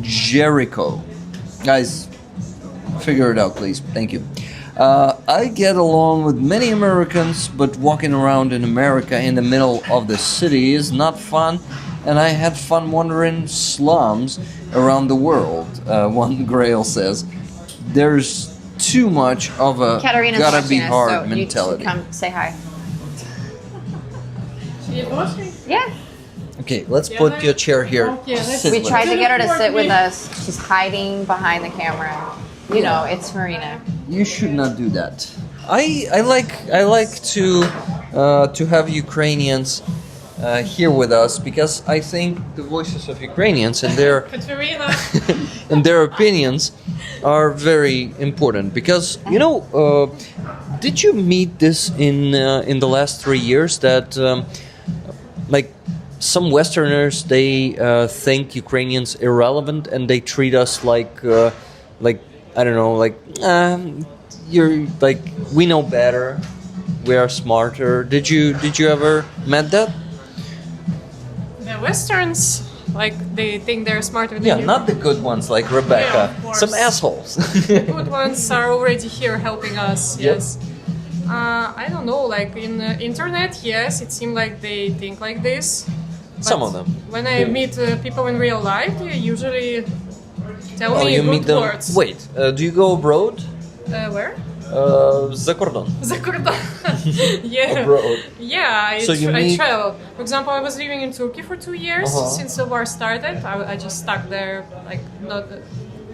Jericho. Guys, figure it out, please. Thank you. I get along with many Americans, but walking around in America in the middle of the city is not fun, and I had fun wandering slums around the world. One Grail says, there's too much of a Katarina's gotta watching be us, hard so mentality. you come say hi. She is watching? Yeah. Okay, let's put your chair here. Okay, let's- Sit We with tried us. to get her to sit with us. She's hiding behind the camera. You know, it's Marina. You should not do that. I like to have Ukrainians here with us because I think the voices of Ukrainians and their Katerina. and their opinions are very important because did you meet this in the last 3 years that like some Westerners they think Ukrainians irrelevant and they treat us like I don't know you're like we know better, we are smarter. Did you ever met that? The Westerns, like, they think they're smarter than Yeah, you. not the good ones like Rebecca. Yeah, of course. Some assholes. The good ones are already here helping us, Yep. yes. I don't know, like in the internet, yes, it seemed like they think like this. Some But of them. When I meet people in real life, they usually tell Oh, me you good meet them. words. Wait, do you go abroad? Where? За кордон. За кордон. Yeah. Abroad. Yeah, So you I meet- travel. For example, I was living in Turkey for 2 years Uh-huh. since the war started. I just stuck there, like, not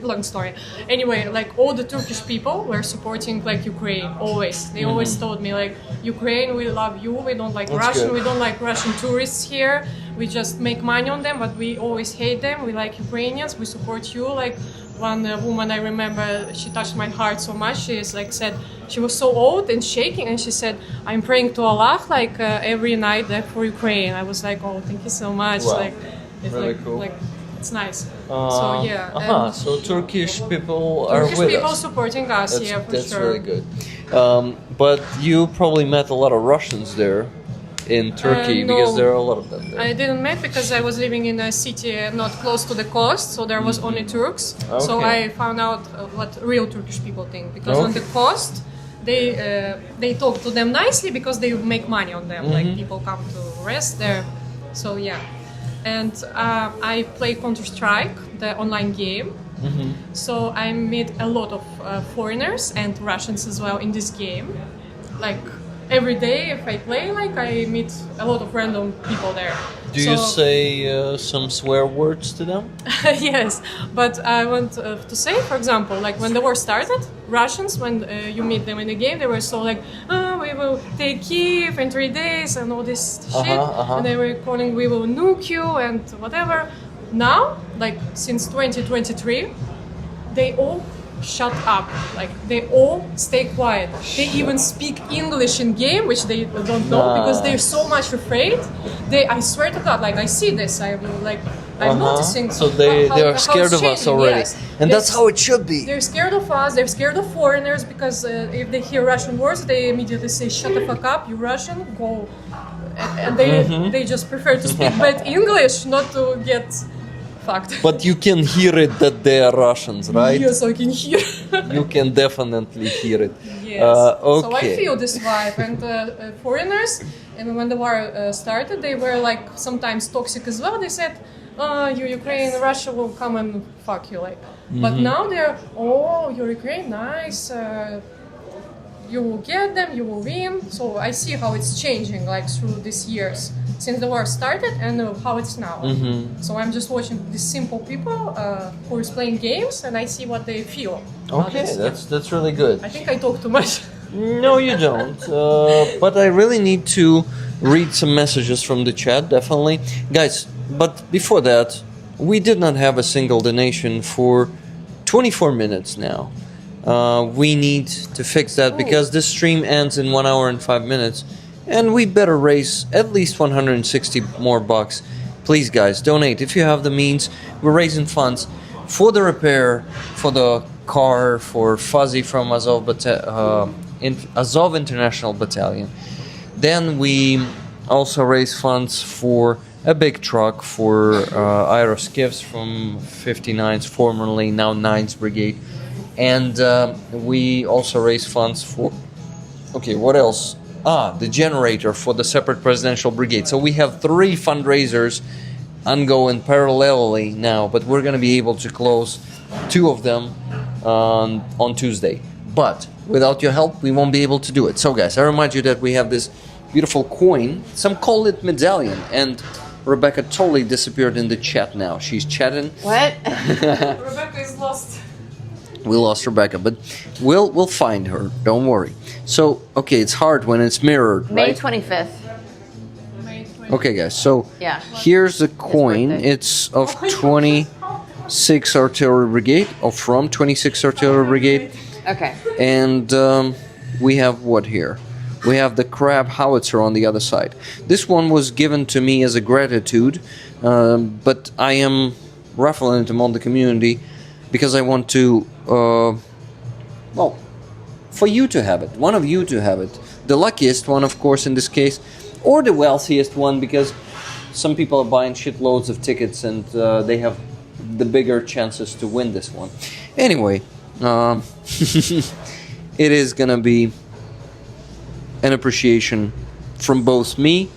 long story. Anyway, like all the Turkish people were supporting like Ukraine always. They always told me like, Ukraine, we love you. We don't like That's Russian. good. We don't like Russian tourists here. We just make money on them, but we always hate them. We like Ukrainians. We support you. Like one woman I remember, she touched my heart so much. She is like said she was so old and shaking, and she said, "I'm praying to Allah like every night like, for Ukraine." I was like, "Oh, thank you so much." Wow. Like, it's Really like, cool. like it's nice. So yeah. and So Turkish people are Turkish with people us. supporting us, That's, yeah, for that's sure. really good. But you probably met a lot of Russians there in Turkey no. because there are a lot of them there. I didn't met because I was living in a city not close to the coast, so there was only Turks. So Okay. I found out what real Turkish people think because on the Okay. coast they talk to them nicely because they make money on them. Like people come to rest there. So yeah, and I play Counter-Strike, the online game. So I meet a lot of foreigners and Russians as well in this game. Like every day, if I play, like I meet a lot of random people there. Do you say some swear words to them? Yes, but I want to say, for example, like when the war started, Russians, when you meet them in the game, they were so like, oh, we will take Kiev in 3 days and all this shit. And they were calling, we will nuke you and whatever. Now, like since 2023, they all shut up. Like they all stay quiet. They even speak English in game, which they don't know because they're so much afraid. I swear to God, like I see this. I'm like I'm noticing. So they are how scared it's of us changing, already, yes. and that's how it should be. They're scared of us. They're scared of foreigners because if they hear Russian words, they immediately say, "Shut the fuck up, you Russian, go." And they just prefer to speak bad English, not to get fucked. But you can hear it that they are Russians, right? Yes, I can hear. You can definitely hear it. Yes. Okay. So I feel this vibe, and foreigners, and when the war started, they were like sometimes toxic as well. They said, "Oh, you Ukraine, Russia will come and fuck you," like. But now they're, "Oh, you're Ukraine, nice. You will get them, you will win." So I see how it's changing, like through these years since the war started, and how it's now. So I'm just watching these simple people who is playing games, and I see what they feel. about Okay, this. that's really good. I think I talk too much. No, you don't. But I really need to read some messages from the chat, definitely. Guys, but before that, we did not have a single donation for 24 minutes now. We need to fix that because this stream ends in 1 hour and 5 minutes. And we better raise at least 160 more bucks. Please, guys, donate. If you have the means, we're raising funds for the repair, for the car, for Fuzzy from Azov International Battalion. Then we also raise funds for a big truck for Aeroskifs from 59's, formerly now 9's Brigade. And we also raise funds for... Okay, what else? The generator for the separate presidential brigade. So we have 3 fundraisers ongoing parallelly now, but we're going to be able to close 2 of them on Tuesday. But without your help, we won't be able to do it. So guys, I remind you that we have this beautiful coin. Some call it medallion. And Rebecca totally disappeared in the chat now. She's chatting. What? Rebecca is lost. We lost Rebecca, but we'll find her. Don't worry. So, okay, it's hard when it's mirrored, May right? 25th. Okay, guys, so Yeah. here's the coin. birthday. It's of 26 Artillery Brigade, or from 26 Artillery Brigade. Okay. And we have what here? We have the crab howitzer on the other side. This one was given to me as a gratitude, but I am raffling it among the community because I want to, well, for you to have it, one of you to have it. The luckiest one, of course, in this case, or the wealthiest one, because some people are buying shitloads of tickets and they have the bigger chances to win this one. Anyway, it is gonna be an appreciation from both me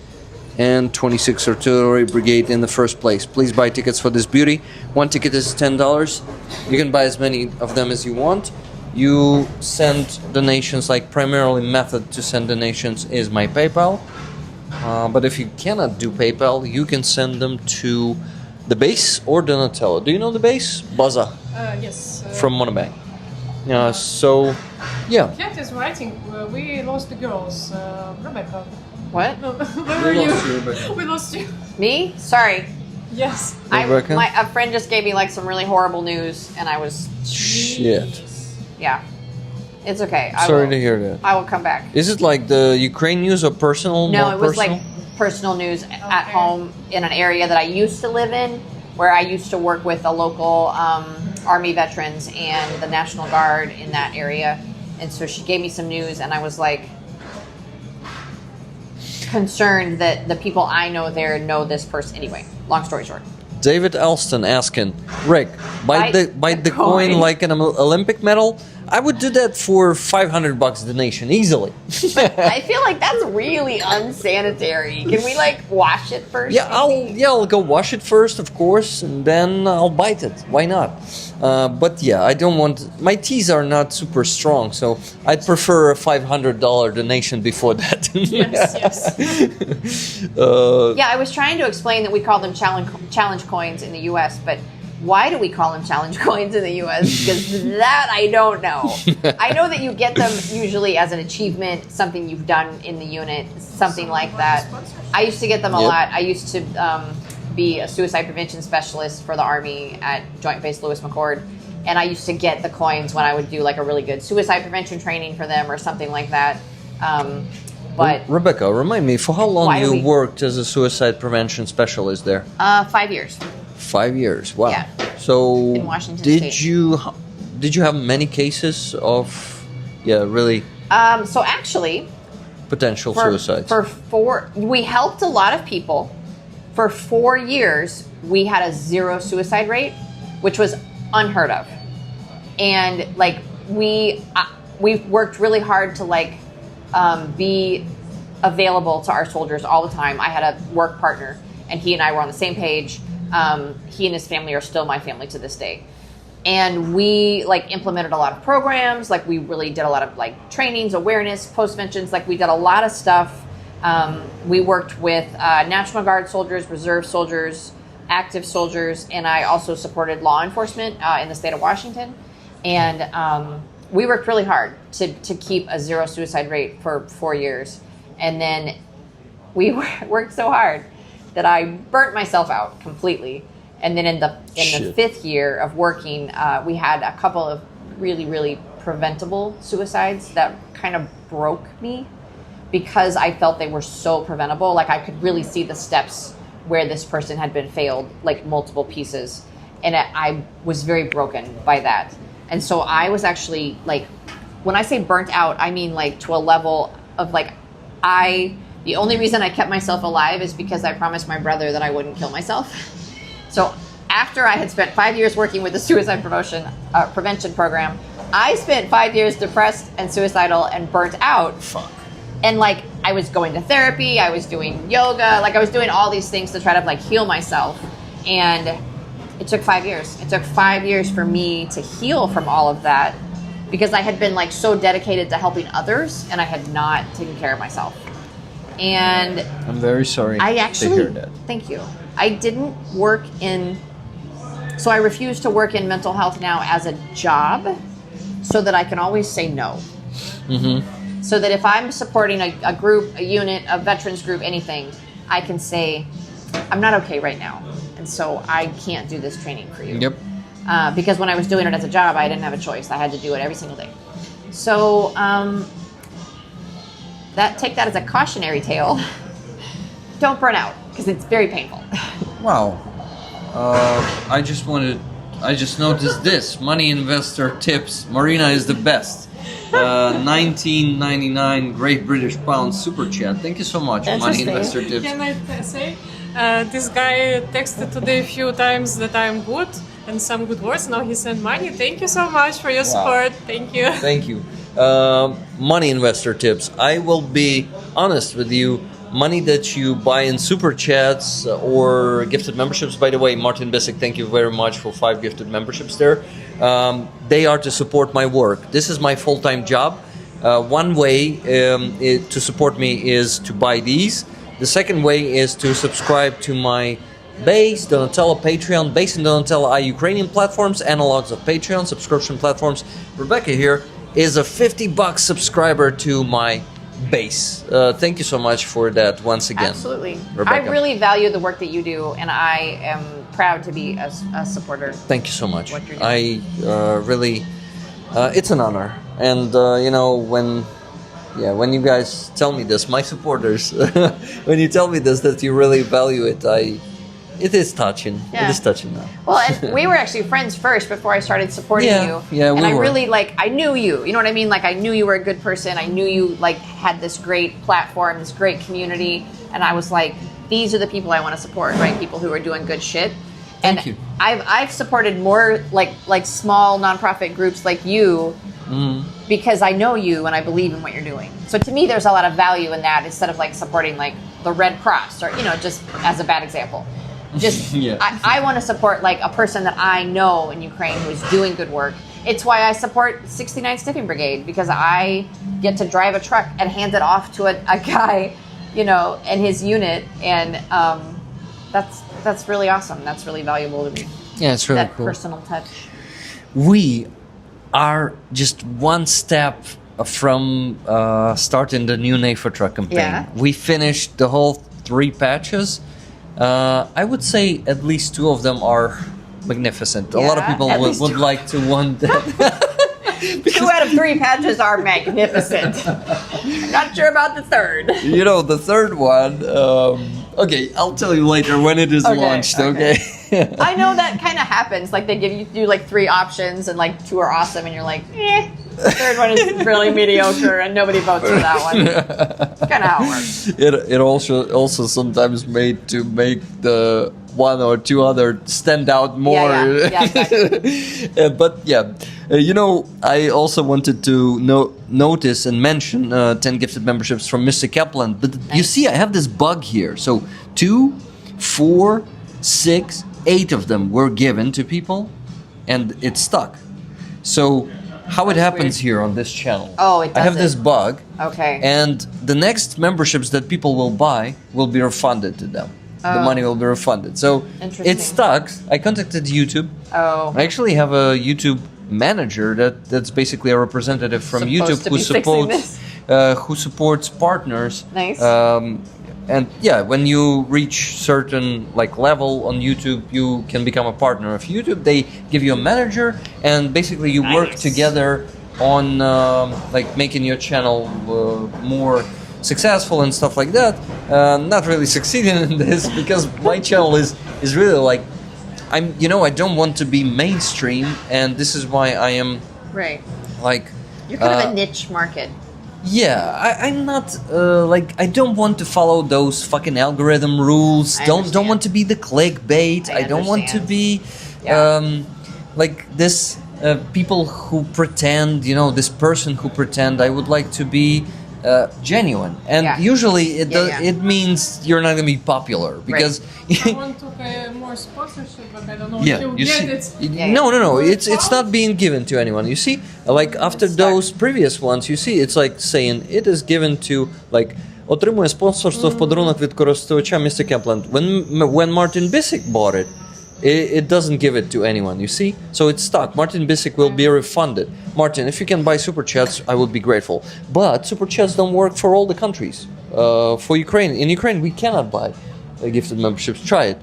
and 26 Artillery Brigade in the first place. Please buy tickets for this beauty. One ticket is $10. You can buy as many of them as you want. You send donations, like primarily method to send donations is my PayPal. But if you cannot do PayPal, you can send them to the base or Donatello. Do you know the base? Buzza Yes. from Monobank. So, yeah. Cat is writing. We lost the girls. Rebecca. What? Where are you? We lost you. Me? Sorry. Yes. Rebecca? A friend just gave me like some really horrible news, and I was, Shit. yeah. It's okay. Sorry to hear that. I will come back. Is it like the Ukraine news or personal? No, more it was personal? like personal news at home in an area that I used to live in, where I used to work with the local Army veterans and the National Guard in that area. And so she gave me some news, and I was like concerned that the people I know there know this person. Anyway, long story short. David Elston asking, Rick, buy the coin coin. like an Olympic medal? I would do that for $500 donation easily. I feel like that's really unsanitary. Can we like wash it first? Yeah, I'll go wash it first, of course, and then I'll bite it. Why not? But yeah, I don't want. My teeth are not super strong, so I'd prefer a $500 donation before that. Yes. Yeah, I was trying to explain that we call them challenge coins in the U.S., but why do we call them challenge coins in the U.S.? Because that I don't know. I know that you get them usually as an achievement, something you've done in the unit, something like that. I used to get them a lot. I used to be a suicide prevention specialist for the Army at Joint Base Lewis McChord, and I used to get the coins when I would do like a really good suicide prevention training for them or something like that. But Rebecca, remind me, for how long Why do you we- worked as a suicide prevention specialist there? 5 years. 5 years. Wow. Yeah. So In Washington did State. you have many cases of really So actually, potential for suicides? 4, we helped a lot of people. For 4 years, we had a 0 suicide rate, which was unheard of. And like we worked really hard to like be available to our soldiers all the time. I had a work partner, and he and I were on the same page. He and his family are still my family to this day. And we like implemented a lot of programs. Like we really did a lot of like trainings, awareness, postventions. Like we did a lot of stuff. We worked with National Guard soldiers, reserve soldiers, active soldiers, and I also supported law enforcement in the state of Washington. And we worked really hard to keep a 0 suicide rate for 4 years. And then we worked so hard that I burnt myself out completely. And then in the 5th year of working, we had a couple of really, really preventable suicides that kind of broke me because I felt they were so preventable. Like I could really see the steps where this person had been failed, like multiple pieces. And I was very broken by that. And so I was actually like, when I say burnt out, I mean like to a level of like, the only reason I kept myself alive is because I promised my brother that I wouldn't kill myself. So after I had spent 5 years working with the suicide prevention program, I spent 5 years depressed and suicidal and burnt out. Fuck. And like I was going to therapy, I was doing yoga, like I was doing all these things to try to like heal myself. And it took 5 years. It took 5 years for me to heal from all of that because I had been like so dedicated to helping others and I had not taken care of myself. And I'm very sorry I actually, to hear that. thank you. I didn't work in, so I refuse to work in mental health now as a job so that I can always say no. Mm-hmm. So that if I'm supporting a group, a unit, a veterans group, anything, I can say, I'm not okay right now. And so I can't do this training for you. Yep. Because when I was doing it as a job, I didn't have a choice. I had to do it every single day. So take that as a cautionary tale. Don't burn out, because it's very painful. Wow. I just noticed this. Money investor tips. Marina is the best. 1999 Great British Pound super chat. Thank you so much. Money investor tips. Can I say, this guy texted today a few times that I'm good and some good words. Now he sent money. Thank you so much for your support. Thank you. Thank you. Money investor tips. I will be honest with you. Money that you buy in super chats or gifted memberships. By the way, Martin Bisick, thank you very much for 5 gifted memberships there. They are to support my work. This is my full-time job. One way to support me is to buy these. The second way is to subscribe to my Base, Donatella Patreon, Base and Donatella Ukrainian platforms, analogs of Patreon, subscription platforms. Rebecca here is a $50 subscriber to my Base. Thank you so much for that once again. Absolutely. Rebecca. I really value the work that you do, and I am proud to be a supporter. Thank you so much. What you're I really, it's an honor. And, when you guys tell me this, my supporters, when you tell me this, that you really value it, it is touching. Yeah. It is touching now. Well, and we were actually friends first before I started supporting you. Yeah, we and I were. really I knew you. You know what I mean? Like, I knew you were a good person. I knew you had this great platform, this great community, and I was like, these are the people I want to support, right? People who are doing good shit. And Thank you. I've supported more like small nonprofit groups like you because I know you and I believe in what you're doing. So to me, there's a lot of value in that instead of supporting the Red Cross or just as a bad example. Just Yeah. I want to support a person that I know in Ukraine who is doing good work. It's why I support 69 Sniffing Brigade, because I get to drive a truck and hand it off to a guy, and his unit, and that's really awesome. That's really valuable to me. Yeah, it's really That cool. personal touch. We are just one step from starting the new NAFTA campaign. Yeah. We finished the whole 3 patches. I would say at least 2 of them are magnificent. A lot of Yeah, people at least would 2. like to want that. 2 out of 3 patches are magnificent. I'm not sure about the third. The third one, okay, I'll tell you later when it is launched, okay? I know that kind of happens. They give you 3 options and 2 are awesome and you're like, eh. The third one is really mediocre and nobody votes for that one. It's kind of how it works. It also sometimes made to make the 1 or 2 other stand out more. Yeah, exactly. But I also wanted to notice and mention 10 gifted memberships from Mr. Kaplan. But you see, I have this bug here. So 2, 4, 6, 8 of them were given to people, and it's stuck. So how it happens here on this channel? Oh, it I have does this it. bug. Okay. And the next memberships that people will buy will be refunded to them. The money will be refunded. So Interesting. it's stuck. I contacted YouTube. Oh. I actually have a YouTube manager that's basically a representative from Supposed YouTube to be fixing who supports partners. Nice. And yeah, when you reach certain level on YouTube, you can become a partner of YouTube. They give you a manager, and basically you work Nice. together on making your channel more successful and stuff like that. Not really succeeding in this because my channel is really I don't want to be mainstream, and this is why I am Right. You're kind of a niche market. Yeah, I'm not I don't want to follow those fucking algorithm rules. I Don't understand. want to be the clickbait. I don't want to understand. be Yeah. this people who pretend, this person who pretend. I would like to be genuine, and Yeah. usually it Yeah, yeah. it means you're not going to be popular because. Someone took more sponsorship, but I don't know if you you get see, it. Yeah, no, it's not being given to anyone. You see, like after those previous ones, you see, it's like saying it is given to like отримує спонсорство в подарунок від користувача міста Кемпленд. When Martin Bissick bought it, it doesn't give it to anyone. You see, so it's stuck. Martin Bissick will be refunded. Martin, if you can buy super chats, I would be grateful. But super chats don't work for all the countries. For Ukraine, in Ukraine, we cannot buy gifted memberships. Try it.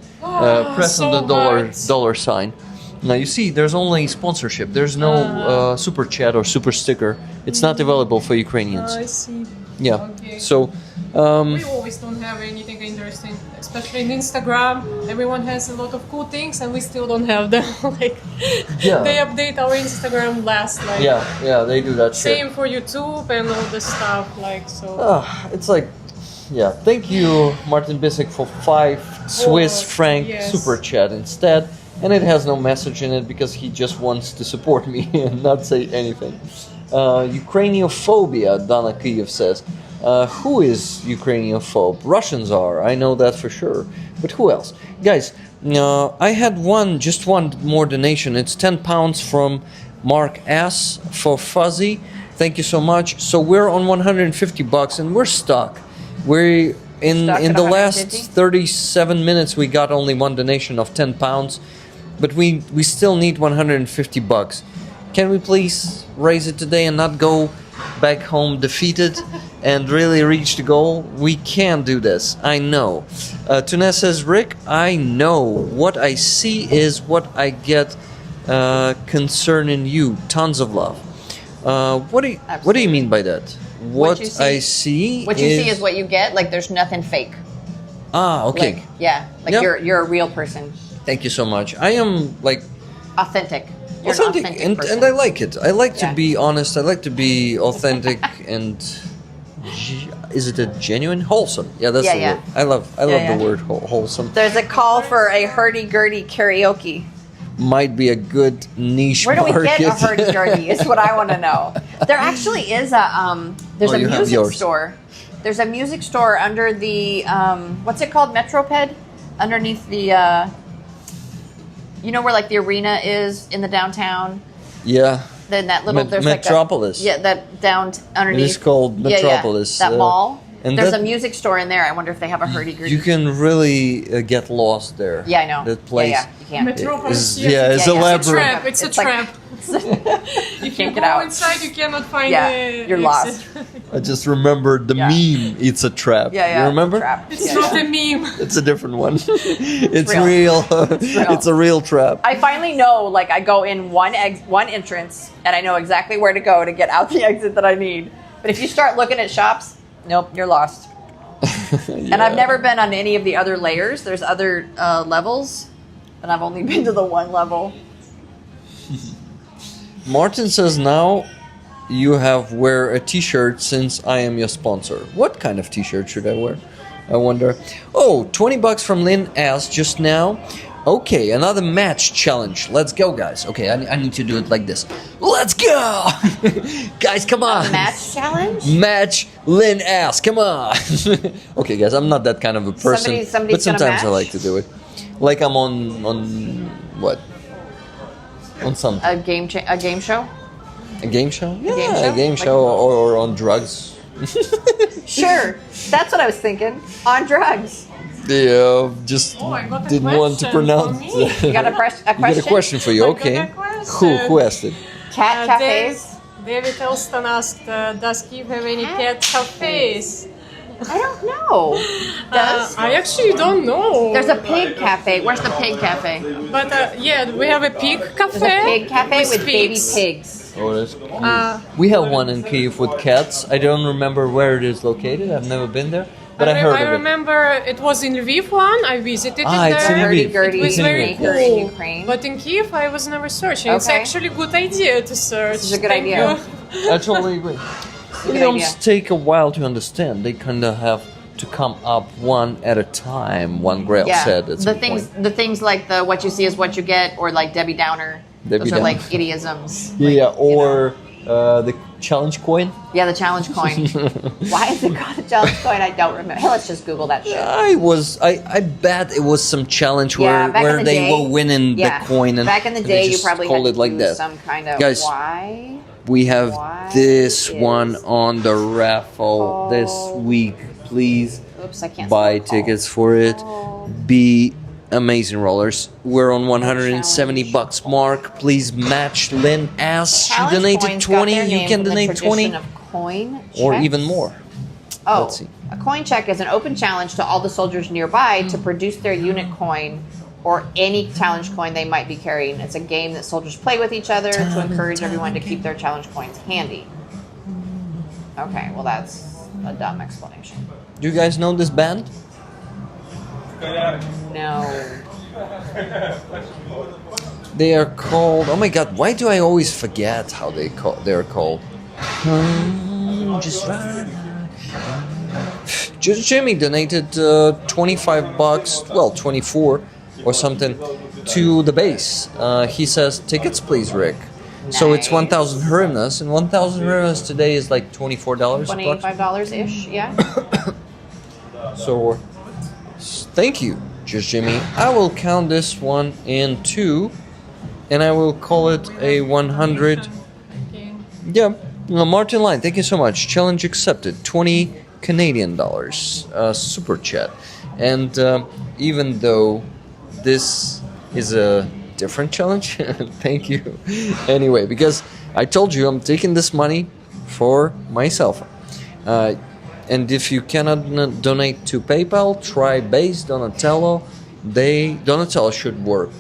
Press so on the hard. dollar sign. Now you see, there's only sponsorship. There's no super chat or super sticker. It's not available for Ukrainians. I see. Yeah. Okay. So, We always don't have anything interesting, especially in Instagram. Everyone has a lot of cool things, and we still don't have them. Like, Yeah. they update our Instagram last. Like, yeah, they do that shit. same for YouTube and all the stuff. Like, so. It's like, yeah. Thank you, Martin Bissick, for 5 Swiss franc yes. super chat instead. And it has no message in it because he just wants to support me and not say anything. Ukrainiophobia, Donna Kiev says. Who is Ukrainiophobe? Russians are, I know that for sure. But who else? Guys, I had just one more donation. It's £10 from Mark S. for Fuzzy. Thank you so much. So we're on $150 and we're stuck. We're in Stuck the at last 37 minutes we got only one donation of £10, but we still need $150. Can we please raise it today and not go back home defeated and really reach the goal? We can do this. I know. Tunes says, Rick, I know. What I see is what I get concerning you. Tons of love. What do you mean by that? What you see- I see What you see is what you get. Like there's nothing fake. okay. Like, yeah. Like Yeah. you're a real person. Thank you so much. I am like Authentic. You're authentic, an authentic and person. I like it. I like to Yeah. be honest. I like to be authentic and is it a genuine wholesome? Yeah, that's Yeah, the yeah. word. I love yeah. the word wholesome. There's a call for a hurdy-gurdy karaoke. Might be a good niche Where do we market. get a hurdy-gurdy is what I want to know. There actually is a there's Oh, a you have music yours. store. There's a music store under the what's it called? Metroped? Underneath the you know where like the arena is in the downtown? Yeah. Then that little there's Metropolis. like that down underneath. It is called Metropolis. That mall. and There's that- a music store in there. I wonder if they have a hurdy-gurdy. You can really get lost there. Yeah, I know. That place. Yeah, you can't. Metropolis, is, yeah, it's Yeah, yeah. elaborate. It's a trap. It's a It's like- trap. You If you can't go get out. inside, you cannot find Yeah, the you're exit. lost. I just remembered the Yeah. meme. It's a trap. Yeah, yeah. You remember? Trap. It's Yeah, not yeah. a meme. It's a different one. It's real. real. real. It's a real trap. I finally know, like, I go in one entrance, and I know exactly where to go to get out the exit that I need. But if you start looking at shops, nope, you're lost. And I've never been on any of the other layers. There's other levels, and I've only been to the one level. Martin says now you have wear a t-shirt since I am your sponsor. What kind of t-shirt should I wear? I wonder. Oh, $20 from Lynn asked just now. Okay, another match challenge. Let's go, guys. Okay, I need to do it like this. Let's go! Guys, come on. Match challenge? Match Lynn ass. Come on. Okay, guys, I'm not that kind of a person. Somebody's but sometimes gonna I match? like to do it. Like I'm on what? On something. A game show? A game show? Yeah, game show? a game Like- show or on drugs. Sure. That's what I was thinking. On drugs. Yeah, just Oh, I got a didn't want to question pronounce for me. that. You got a question? You got a question for you, I got okay. a question. Who asked it? Cat cafes? David Elston asked, does Kiev have any cat cafes? I don't know. Does? I actually don't know. There's a pig cafe. Where's the pig cafe? But yeah, we have a pig cafe. There's a pig cafe with baby pigs. pigs. Oh, that's cool. We have one in Kyiv with cats. I don't remember where it is located. I've never been there, but I heard I of it. remember it was in Lviv one. I visited Ah, it it's there. in Lviv. Hurdy-gurdy It was very maker cool. in Ukraine. But in Kiev, I was never searching. It's Okay. actually a good idea to search. This is a good Thank idea. you. I totally agree. good Idioms idea. take a while to understand. They kind of have to come up one at a time. One Grail said at some point. The things like the what you see is what you get, or like Debbie Downer. Debbie Those are Downer. like idioms. Yeah, Like, or The challenge coin. Yeah, the challenge coin. Why is it called a challenge coin? I don't remember. Hey, let's just Google that shit. I bet it was some challenge Yeah, back in where the they day- were winning Yeah. the coin, and back in the and they day, you just probably called had it to like do that. some kind of Guys, why. We have Why this is one on the raffle this week. Please Oops, I can't buy spell tickets for it. Be amazing rollers. We're on 170 Challenge. bucks mark. Please match Lynn as she Challenge donated coins got 20. their You name can from the donate tradition 20 of coin or checks. even more. Oh, Let's see. a coin check is an open challenge to all the soldiers nearby to produce their unit coin or any challenge coin they might be carrying. It's a game that soldiers play with each other to encourage everyone to keep their challenge coins handy. Okay, well that's a dumb explanation. Do you guys know this band? No. They are called. Oh my God! Why do I always forget how they're called? Just Jimmy donated 25 bucks. Well, 24 or something to the base. He says tickets, please, Rick. So it's 1,000 hryvnias, and 1,000 hryvnias today is like $24. $25 ish, yeah. So, thank you, Just Jimmy. I will count this one in 2, and I will call it a 100. Yeah, Martin Line, thank you so much. Challenge accepted. 20 Canadian dollars. Super chat. And even though this is a different challenge, thank you. Anyway, because I told you I'm taking this money for myself. And if you cannot donate to PayPal, try Base, Donatello. Donatello should work.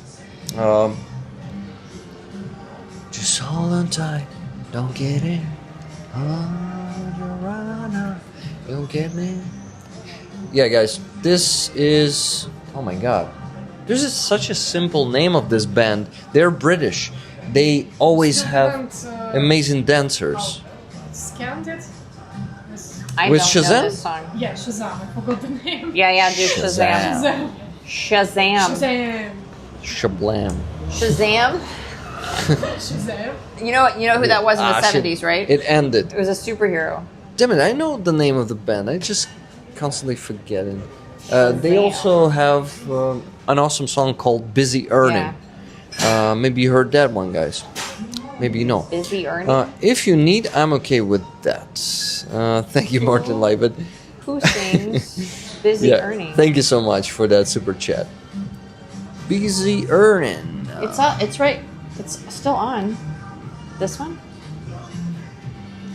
Just hold on tight, don't get in. Hold your honor, you'll get me. Yeah, guys, this is. Oh my God, this is such a simple name of this band. They're British. They always have amazing dancers. Scanned it? I With don't know Shazam? this song. Yeah, Shazam. I forgot the name. Yeah, do Shazam. Shazam. Shazam. Shazam. Shablam. Shazam. Shazam. You know who that was in the shit. 70s, right? It ended. It was a superhero. Damn it, I know the name of the band. I just constantly forget it. They also have an awesome song called Busy Earning. Maybe you heard that one, guys. Maybe you know. Busy Earning. If you need, I'm okay with that. Thank you, Martin Leibert. Who sings Busy Earning? Thank you so much for that super chat. Busy Earning. It's right. It's still on. This one?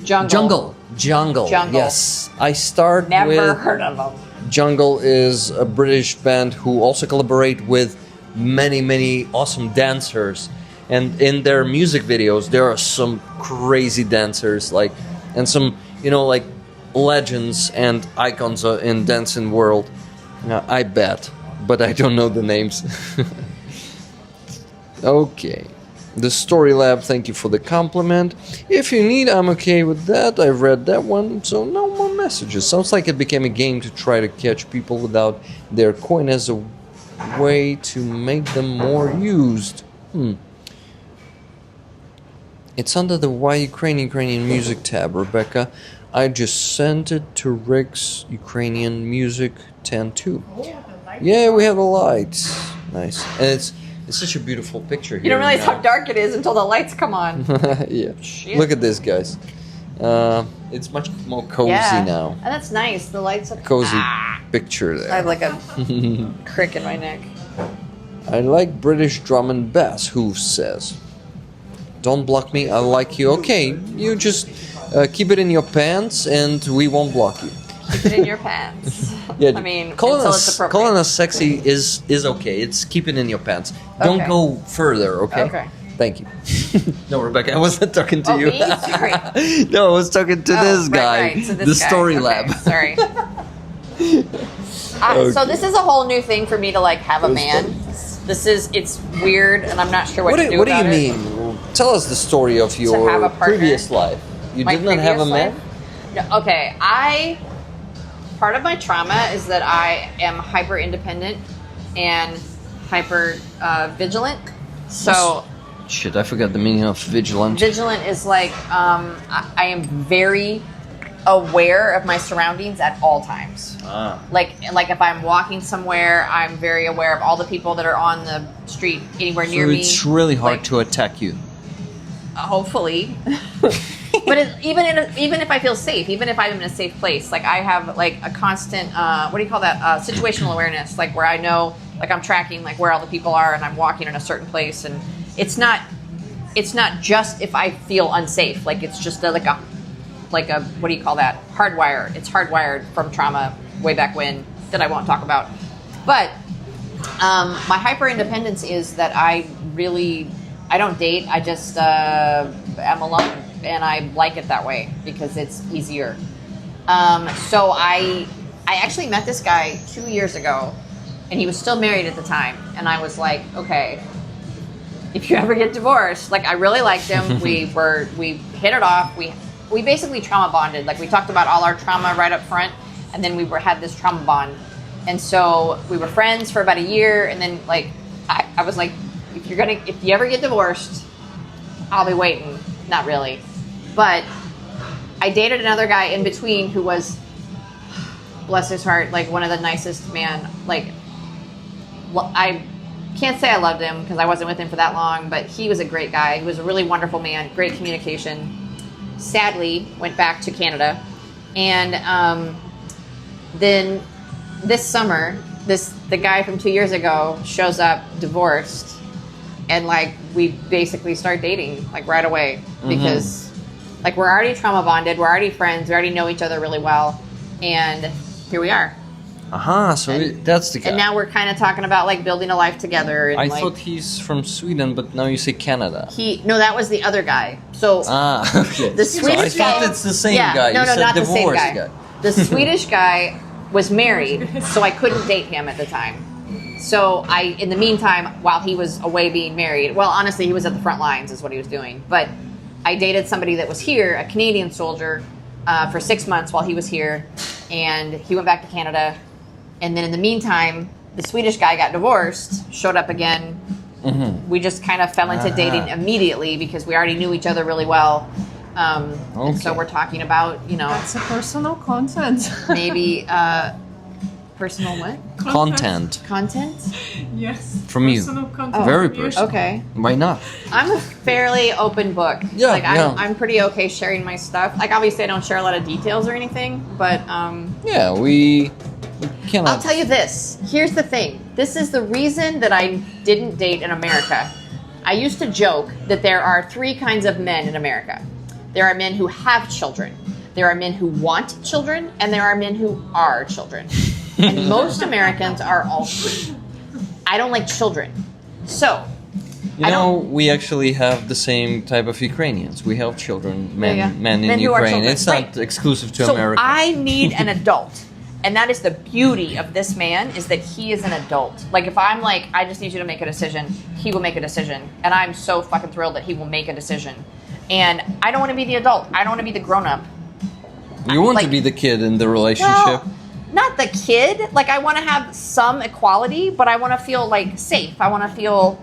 Jungle. Jungle. Yes. I start Never with heard of them. Jungle is a British band who also collaborate with many awesome dancers. And in their music videos, there are some crazy dancers, and some, like legends and icons in dancing world. I bet, but I don't know the names. Okay. The Story Lab, thank you for the compliment. If you need, I'm okay with that. I've read that one, so no more messages. Sounds like it became a game to try to catch people without their coin as a way to make them more used. It's under the Why Ukrainian Music tab, Rebecca. I just sent it to Rick's Ukrainian Music 10.2. Yeah, we have the lights. Nice. And it's such a beautiful picture here. You don't realize how dark it is until the lights come on. Yeah. Shit. Look at this, guys. It's much more cozy now. And that's nice. The lights are Cozy picture there. I have like a crick in my neck. I like British drum and bass. Who says? Don't block me. I like you. Okay, you just keep it in your pants, and we won't block you. Keep it in your pants. Yeah, I mean, calling until it's appropriate. calling us sexy is okay. It's keep it in your pants. Don't Okay. go further. Okay. Okay. Thank you. No, Rebecca, I wasn't talking to you. Me? Sorry. No, I was talking to this guy. Right. So this the guy. Story Okay, Lab. Sorry. So this is a whole new thing for me to have a man. It's weird, and I'm not sure what to do What do you about it. mean? Tell us the story of have your a partner? previous life. You My did not have a previous man? life? No, okay, part of my trauma is that I am hyper independent and hyper vigilant. So Shit, I forgot the meaning of vigilant. Vigilant is like I am very aware of my surroundings at all times. Like if I'm walking somewhere, I'm very aware of all the people that are on the street anywhere near me. It's really hard to attack you. Hopefully. But even if I feel safe, even if I'm in a safe place, like I have like a constant what do you call that? Situational awareness, like where I know, like I'm tracking like where all the people are, and I'm walking in a certain place, and it's not just if I feel unsafe. Like it's just like a what do you call that? Hardwired. It's hardwired from trauma way back when that I won't talk about. But my hyper independence is that I don't date. I just am alone. And I like it that way because it's easier. So I actually met this guy 2 years ago, and he was still married at the time. And I was like, okay, if you ever get divorced, like I really liked him. we hit it off. We basically trauma bonded. Like we talked about all our trauma right up front, and then we had this trauma bond. And so we were friends for about a year, and then like I was like, if you ever get divorced, I'll be waiting. Not really. But I dated another guy in between who was, bless his heart, like one of the nicest man. Like, I can't say I loved him because I wasn't with him for that long, but he was a great guy. He was a really wonderful man, great communication. Sadly, went back to Canada. And then this summer, the guy from 2 years ago shows up divorced. And like we basically start dating like right away because like we're already trauma bonded, we're already friends, we already know each other really well, and here we are. So that's the guy. And now we're kind of talking about like building a life together. And, I thought he's from Sweden, but now you say Canada. No, that was the other guy. So okay. the Swedish so I thought guy, it's the same guy. No, you said not the same divorced guy. The Swedish guy was married, so I couldn't date him at the time. So in the meantime, while he was away being married, well, honestly, he was at the front lines is what he was doing. But I dated somebody that was here, a Canadian soldier, for 6 months while he was here. And he went back to Canada. And then in the meantime, the Swedish guy got divorced, showed up again. We just kind of fell into dating immediately because we already knew each other really well. And so we're talking about, That's a personal content. maybe... personal what? Content. Content? Yes. From you. Content. Very personal. Okay. Why not? I'm a fairly open book. Yeah, like yeah. I'm pretty okay sharing my stuff. Like obviously I don't share a lot of details or anything, but Yeah, we cannot. I'll tell you this. Here's the thing. This is the reason that I didn't date in America. I used to joke that there are 3 kinds of men in America. There are men who have children. There are men who want children, and there are men who are children. And most Americans are all 3. I don't like children. So, we actually have the same type of Ukrainians. We have children, men in Men who are Ukraine. children, It's not right. exclusive to So America. I need an adult. And that is the beauty of this man, is that he is an adult. Like if I'm like, I just need you to make a decision, he will make a decision. And I'm so fucking thrilled that he will make a decision. And I don't want to be the adult. I don't want to be the grown-up. You want to like- be the kid in the relationship. Well, not the kid. Like I want to have some equality, but I want to feel like safe. I want to feel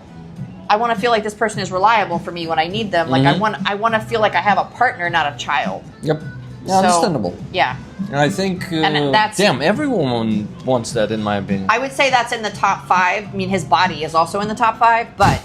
like this person is reliable for me when I need them. Like I want to feel like I have a partner, not a child. Yep. So, Understandable. Yeah. I think, that's- every woman wants that, in my opinion. I would say that's in the top 5. I mean, his body is also in the top 5, but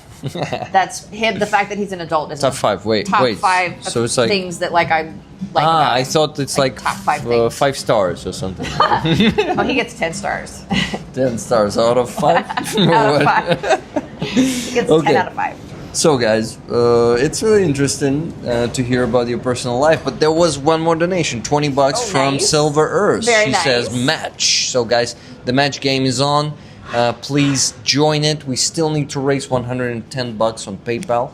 that's him. The fact that he's an adult is Top 5. Wait. top 5 So it's like things that like I like. about I him. thit's like top 5 things. 5 stars or something. Oh, he gets 10 stars 10 stars out of 5. out of 5. He gets 10 out of 5. So guys, it's really interesting to hear about your personal life, but there was one more donation, $20 from nice. Silver Earth. Very She nice. says match. So guys, the match game is on. Please join it. We still need to raise $110 on PayPal.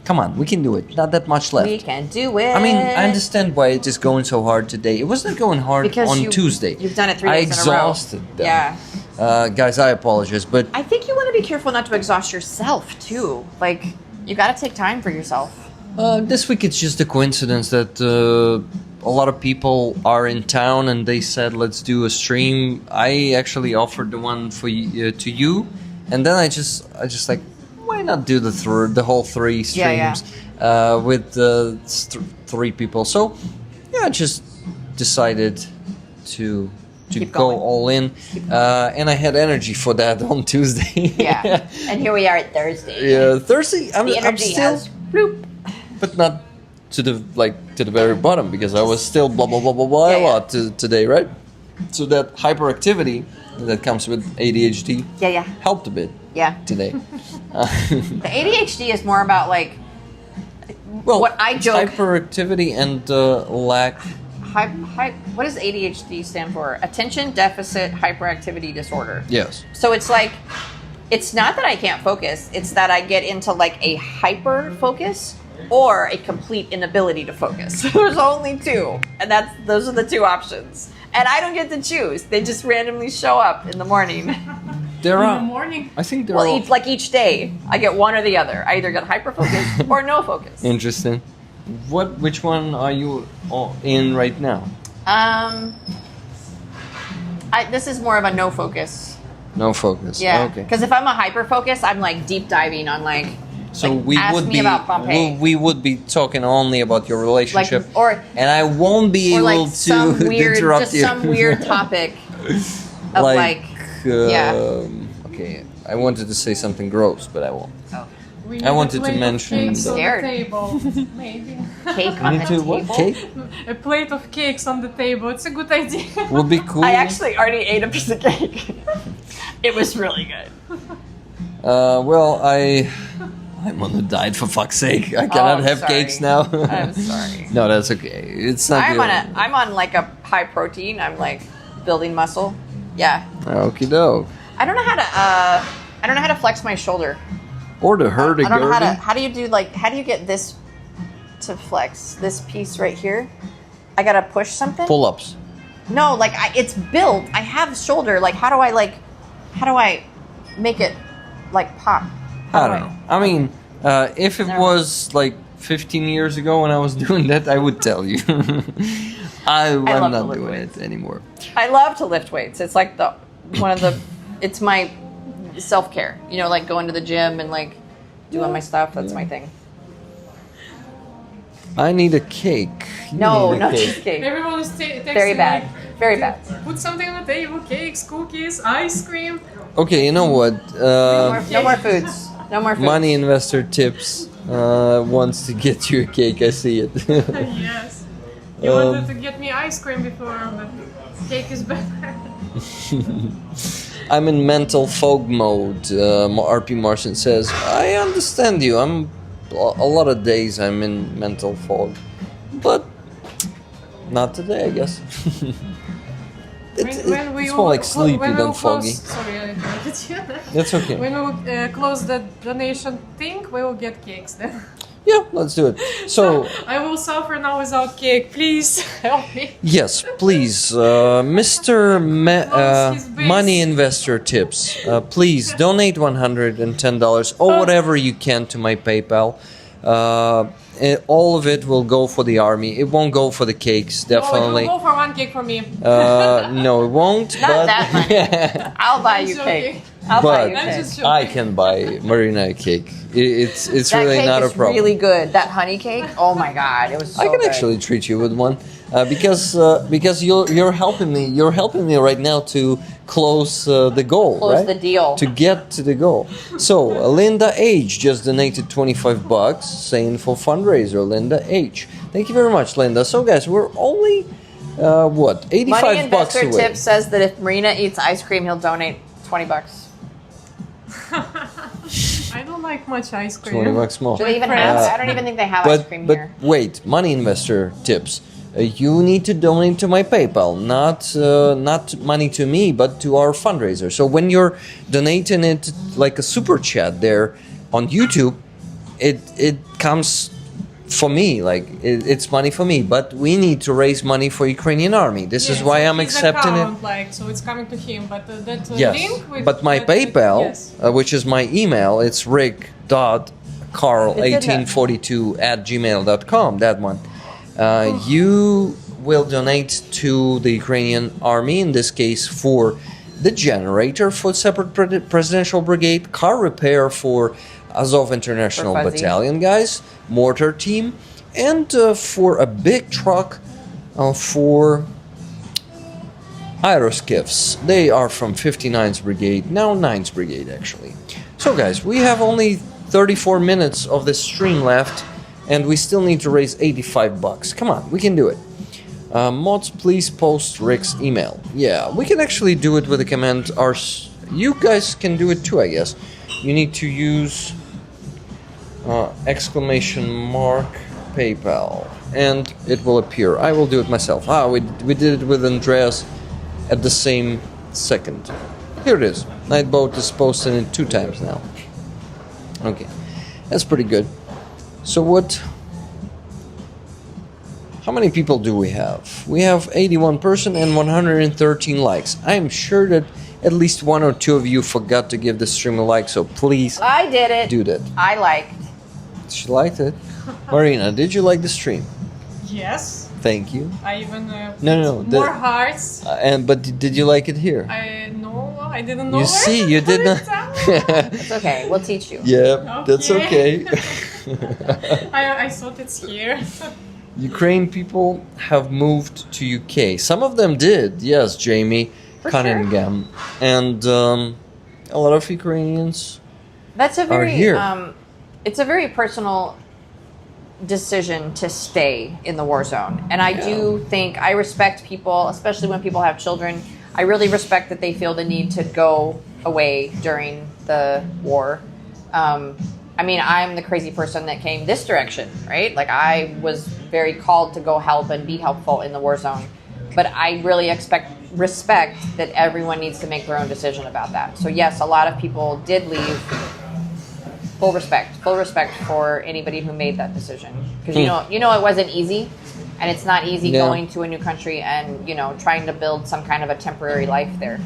Come on, we can do it. Not that much left. We can do it. I mean, I understand why it is going so hard today. It wasn't going hard Because on Tuesday. You've done it 3 days in a row. I exhausted them. Yeah. Guys, I apologize, but I think you want to be careful not to exhaust yourself too. Like you got to take time for yourself. this week it's just a coincidence that a lot of people are in town and they said let's do a stream. I actually offered the one for to you, and then I just like, why not do the whole 3 streams with three people? So yeah, I just decided to Keep go going. all in, and I had energy for that on Tuesday. Yeah. And here we are at Thursday. Yeah, Thursday. The I'm energy still, has bloop. but not to the very bottom, because I was still blah blah blah blah blah Yeah, a yeah. lot today, right? So that hyperactivity that comes with ADHD Yeah. helped a bit Yeah. today. The ADHD is more about like Well, what I it's joke. hyperactivity and lack. What does ADHD stand for? Attention Deficit Hyperactivity Disorder. Yes. So it's like, it's not that I can't focus, it's that I get into like a hyper focus or a complete inability to focus. There's only two, and those are the two options. And I don't get to choose. They just randomly show up in the morning. There In are. the morning. I think there Well, are. each day, I get one or the other. I either get hyper focus or no focus. Interesting. Which one are you in right now? This is more of a no focus. No focus. Yeah. Okay. Because if I'm a hyper focus, I'm like deep diving on like. So like, we ask would me be about Pompeii. we would be talking only about your relationship, or and I won't be or able like some to weird, interrupt just you. some weird topic of like. yeah. Okay, I wanted to say something gross, but I won't. We I need a wanted to plate of mention cakes the- on Scared. the table. Maybe. Cake I on need the to table. what? Cake A plate of cakes on the table. It's a good idea. would be cool. I actually already ate a piece of cake. It was really good. Well, I'm on a diet, for fuck's sake. I cannot I'm have sorry. cakes now. I'm sorry. No, that's okay. It's not. I'm on like a high protein. I'm like building muscle. Yeah. Okie doke. I don't know how to. I don't know how to flex my shoulder. Or the hurdy I don't know how to. gurdy. How do you do like? How do you get this to flex? This piece right here. I gotta push something. Pull-ups. No, like it's built. I have shoulder. Like how do I make it like pop? I don't know. I mean, if it Never was like 15 years ago when I was doing that, I would tell you. I'm love to not lift doing weights. it anymore. I love to lift weights. It's like it's my self-care. You know, like going to the gym and like doing my stuff. That's my thing. I need a cake. You No, need a no cake. cheesecake. Everyone is texting Very bad. like, Very bad. put something on the table: cakes, cookies, ice cream. Okay, you know what? No more foods. No more foods. Money Investor Tips wants to get you a cake. I see it. Yes. You wanted to get me ice cream before, but cake is better. I'm in mental fog mode. RP Martian says, I understand you. A lot of days I'm in mental fog, but not today, I guess. It's more like sleepy than foggy. Sorry, I interrupted you. That's okay. When we will close the donation thing, we will get cakes then. Yeah, let's do it. So, I will suffer now without cake. Please help me. yes, please, Mr. His base. Money Investor Tips, please donate $110 or whatever you can to my PayPal. All of it will go for the army. It won't go for the cakes, Oh, it definitely. will go for one cake for me. No, it won't. Not but that much. I'll buy you joking. cake. I'll buy But you I'm cake. just joking. I can buy Marina a cake. It's That really cake not a is problem. really good. That honey cake. Oh my god, it was so I can good. actually treat you with one because you're helping me. You're helping me right now to close the goal, Close right? the deal. To get to the goal. So Linda H just donated $25, saying for fundraiser. Linda H, thank you very much, Linda. So guys, we're only what Money $85 Investor away. Tip says that if Marina eats ice cream, he'll donate $20. I don't like much ice cream. $20 more. Do they even have? I don't even think they have ice cream But here. wait, Money Investor Tips. You need to donate to my PayPal, not money to me, but to our fundraiser. So when you're donating it like a super chat there on YouTube, it comes for me, like it's money for me. But we need to raise money for Ukrainian army. This is why I'm accepting it. Like, so it's coming to him, but that Yes, link with but my that- PayPal, yes. which is my email, it's rick.carl1842@gmail.com. That one. You will donate to the Ukrainian army, in this case for the generator for separate presidential brigade, car repair for Azov International For Fuzzy. Battalion guys, mortar team, and for a big truck for Aeroskifs. They are from 59th Brigade, now 9th Brigade actually. So guys, we have only 34 minutes of this stream left, and we still need to raise $85. Come on, we can do it. Mods, please post Rick's email. Yeah, we can actually do it with the command. You guys can do it too, I guess. You need to use exclamation mark PayPal, and it will appear. I will do it myself. We did it with Andreas at the same second. Here it is. Nightboat is posting it 2 times now. Okay, that's pretty good. So how many people do we have? We have 81 person and 113 likes. I'm sure that at least 1 or 2 of you forgot to give the stream a like, so please I did it. do that. I liked. She liked it. Marina, did you like the stream? Yes. Thank you. I even No, more hearts. But did you like it here? I didn't know. You see, you did not. It's okay. We'll teach you. Yeah, that's okay. I thought it's here. Ukraine people have moved to UK. Some of them did, yes, Jamie For Cunningham, and a lot of Ukrainians. That's a very here. It's a very personal decision to stay in the war zone, and I do think I respect people, especially when people have children. I really respect that they feel the need to go away during the war. I mean, I'm the crazy person that came this direction, right? Like, I was very called to go help and be helpful in the war zone. But I really respect that everyone needs to make their own decision about that. So yes, a lot of people did leave. Full respect for anybody who made that decision. Because you know it wasn't easy, and it's not easy going to a new country and trying to build some kind of a temporary life there.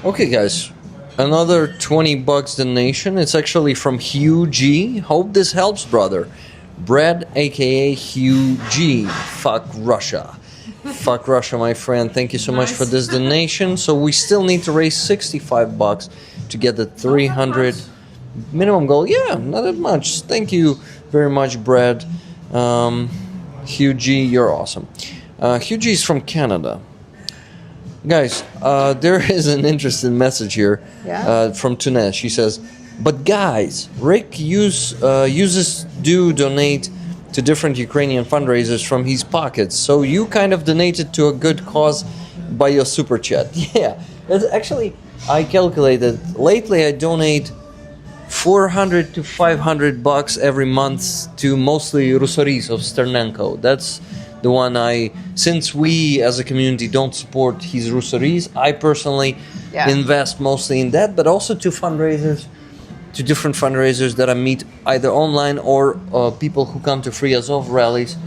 Okay, guys. Another $20 donation. It's actually from Hugh G. Hope this helps, brother. Brad, aka Hugh G. Fuck Russia. Fuck Russia, my friend. Thank you so much for this donation. So we still need to raise $65 to get the 300 minimum goal. Yeah, not that much. Thank you very much, Brad. Hugh G, you're awesome. Hugh G is from Canada. Guys, there is an interesting message here from Tunes. She says, but guys, Rick uses do donate to different Ukrainian fundraisers from his pockets, so you kind of donated to a good cause by your super chat. Yeah, that's actually, I calculated, lately I donate $400 to $500 every month to mostly Rusoris of Sternenko. That's the one since we as a community don't support his Rusoris, I personally invest mostly in that, but also to fundraisers, to different fundraisers that I meet either online or people who come to Free Azov rallies.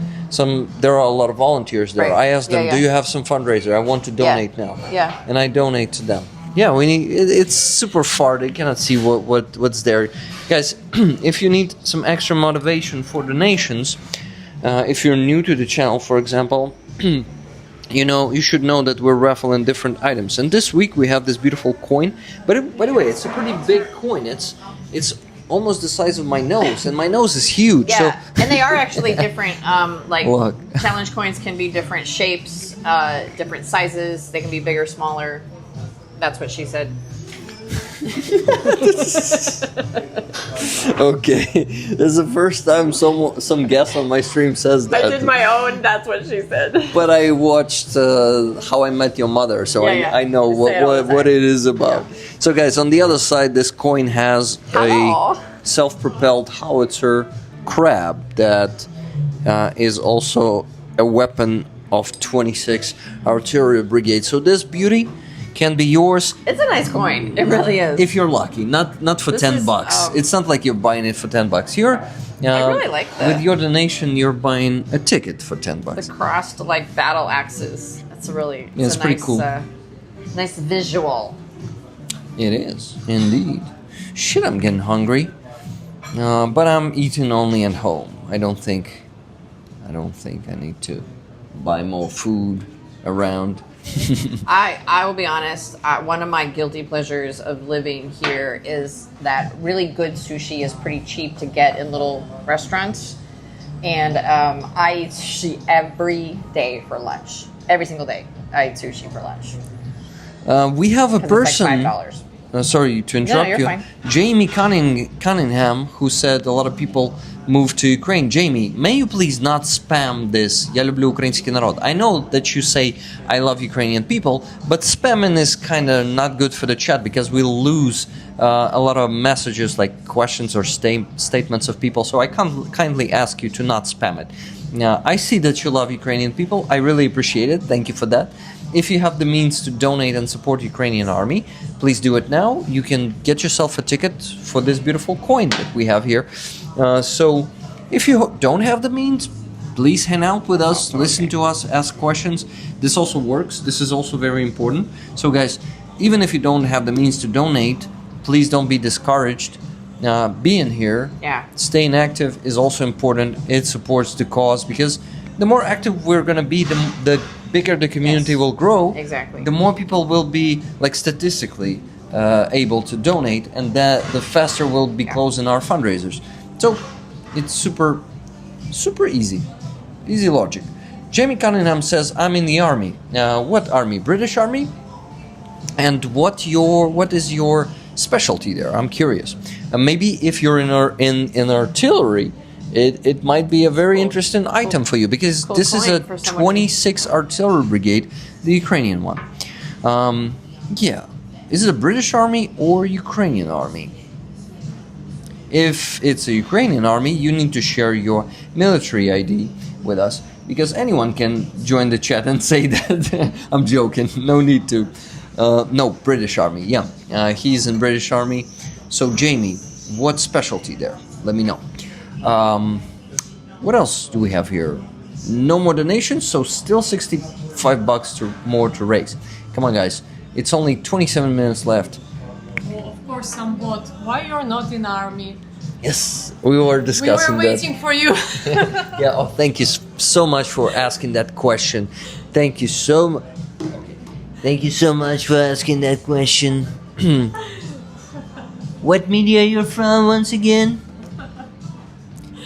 There are a lot of volunteers there. Right. I ask them, do you have some fundraiser? I want to donate now. Yeah. And I donate to them. Yeah, we need. It's super far. They cannot see what's there, guys. If you need some extra motivation for donations, if you're new to the channel, for example, you should know that we're raffling different items. And this week we have this beautiful coin. But by the way, it's a pretty big coin. It's almost the size of my nose, and my nose is huge. Yeah, so and they are actually different. Look. Challenge coins can be different shapes, different sizes. They can be bigger, smaller. That's what she said. Okay, this is the first time some guest on my stream says that. I did my own. That's what she said. But I watched How I Met Your Mother, so I know what it is about. Yeah. So guys, on the other side, this coin has a self-propelled howitzer crab that is also a weapon of 26 Artillery Brigade. So this beauty can be yours. It's a nice coin. It really is. If you're lucky, not for $10. It's not like you're buying it for $10. I really like that. With your donation, you're buying a ticket for $10. The crossed battle axes. That's really it's pretty cool. Nice visual. It is indeed. Shit, I'm getting hungry. But I'm eating only at home. I don't think I need to buy more food around. I will be honest. One of my guilty pleasures of living here is that really good sushi is pretty cheap to get in little restaurants, and I eat sushi every day for lunch. Every single day, I eat sushi for lunch. We have a person. It's like $5. Sorry to interrupt you're you. fine. Jamie Cunningham, who said a lot of people moved to Ukraine. Jamie, may you please not spam this "Я люблю украинский народ." I know that you say "I love Ukrainian people," but spamming is kind of not good for the chat because we'll lose a lot of messages like questions or statements of people. So I kindly ask you to not spam it. I see that you love Ukrainian people. I really appreciate it. Thank you for that. If you have the means to donate and support Ukrainian army, please do it now. You can get yourself a ticket for this beautiful coin that we have here. So if you don't have the means, please hang out with us, listen to us, ask questions. This also works. This is also very important. So guys, even if you don't have the means to donate, please don't be discouraged. Being here, staying active is also important. It supports the cause because the more active we're going to be, the bigger the community will grow. Exactly. The more people will be, like statistically, able to donate, and the faster we'll be closing our fundraisers. So it's super easy. Easy logic. Jamie Cunningham says, I'm in the army. What army? British Army? And what is your specialty there? I'm curious. Maybe if you're in artillery, it might be a very interesting item for you because this is a 26 artillery brigade, the Ukrainian one. Is it a British army or Ukrainian army? If it's a Ukrainian army, you need to share your military ID with us because anyone can join the chat and say that. I'm joking. No need to. No, British Army. He's in British Army. So Jamie, what specialty there? Let me know. What else do we have here? No more donations, so still $65 more to raise. Come on, guys. It's only 27 minutes left. Well, of course, some bot. Why you're not in army? Yes, we were discussing that. We were waiting for you. Thank you so much for asking that question. Thank you so much. Thank you so much for asking that question. What media you're from once again?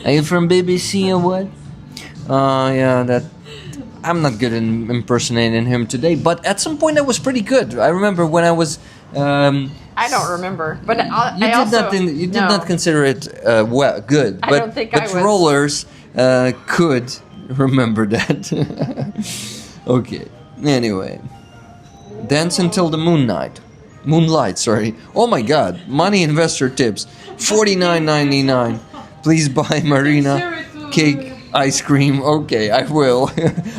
Are you from BBC or what? I'm not good in impersonating him today, but at some point I was pretty good. I remember when I was. I don't remember, but you did not consider it good. I don't think I was. Rollers could remember that. Okay. Anyway, dance until the moonlight. Sorry. Oh my God! Money investor tips, $49.99. Please buy Marina cake ice cream. Okay, I will.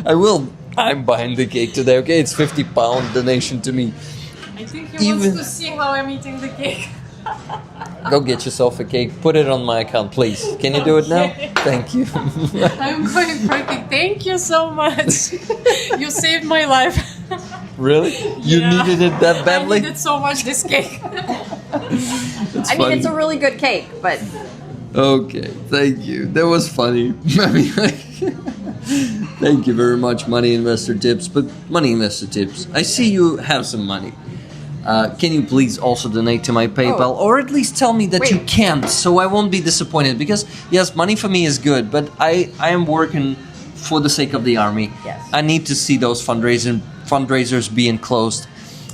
I will. I'm buying the cake today. Okay, it's £50 donation to me. I think he wants to see how I'm eating the cake. Go get yourself a cake. Put it on my account, please. Can you do it now? Thank you. I'm going for a cake. Thank you so much. You saved my life. Really? You needed it that badly? I needed so much this cake. It's a really good cake, but. Okay, thank you. That was funny. Thank you very much, Money Investor Tips. But Money Investor Tips, I see you have some money. Can you please also donate to my PayPal, or at least tell me that you can't, so I won't be disappointed? Because yes, money for me is good, but I am working for the sake of the army. Yes. I need to see those fundraisers being closed.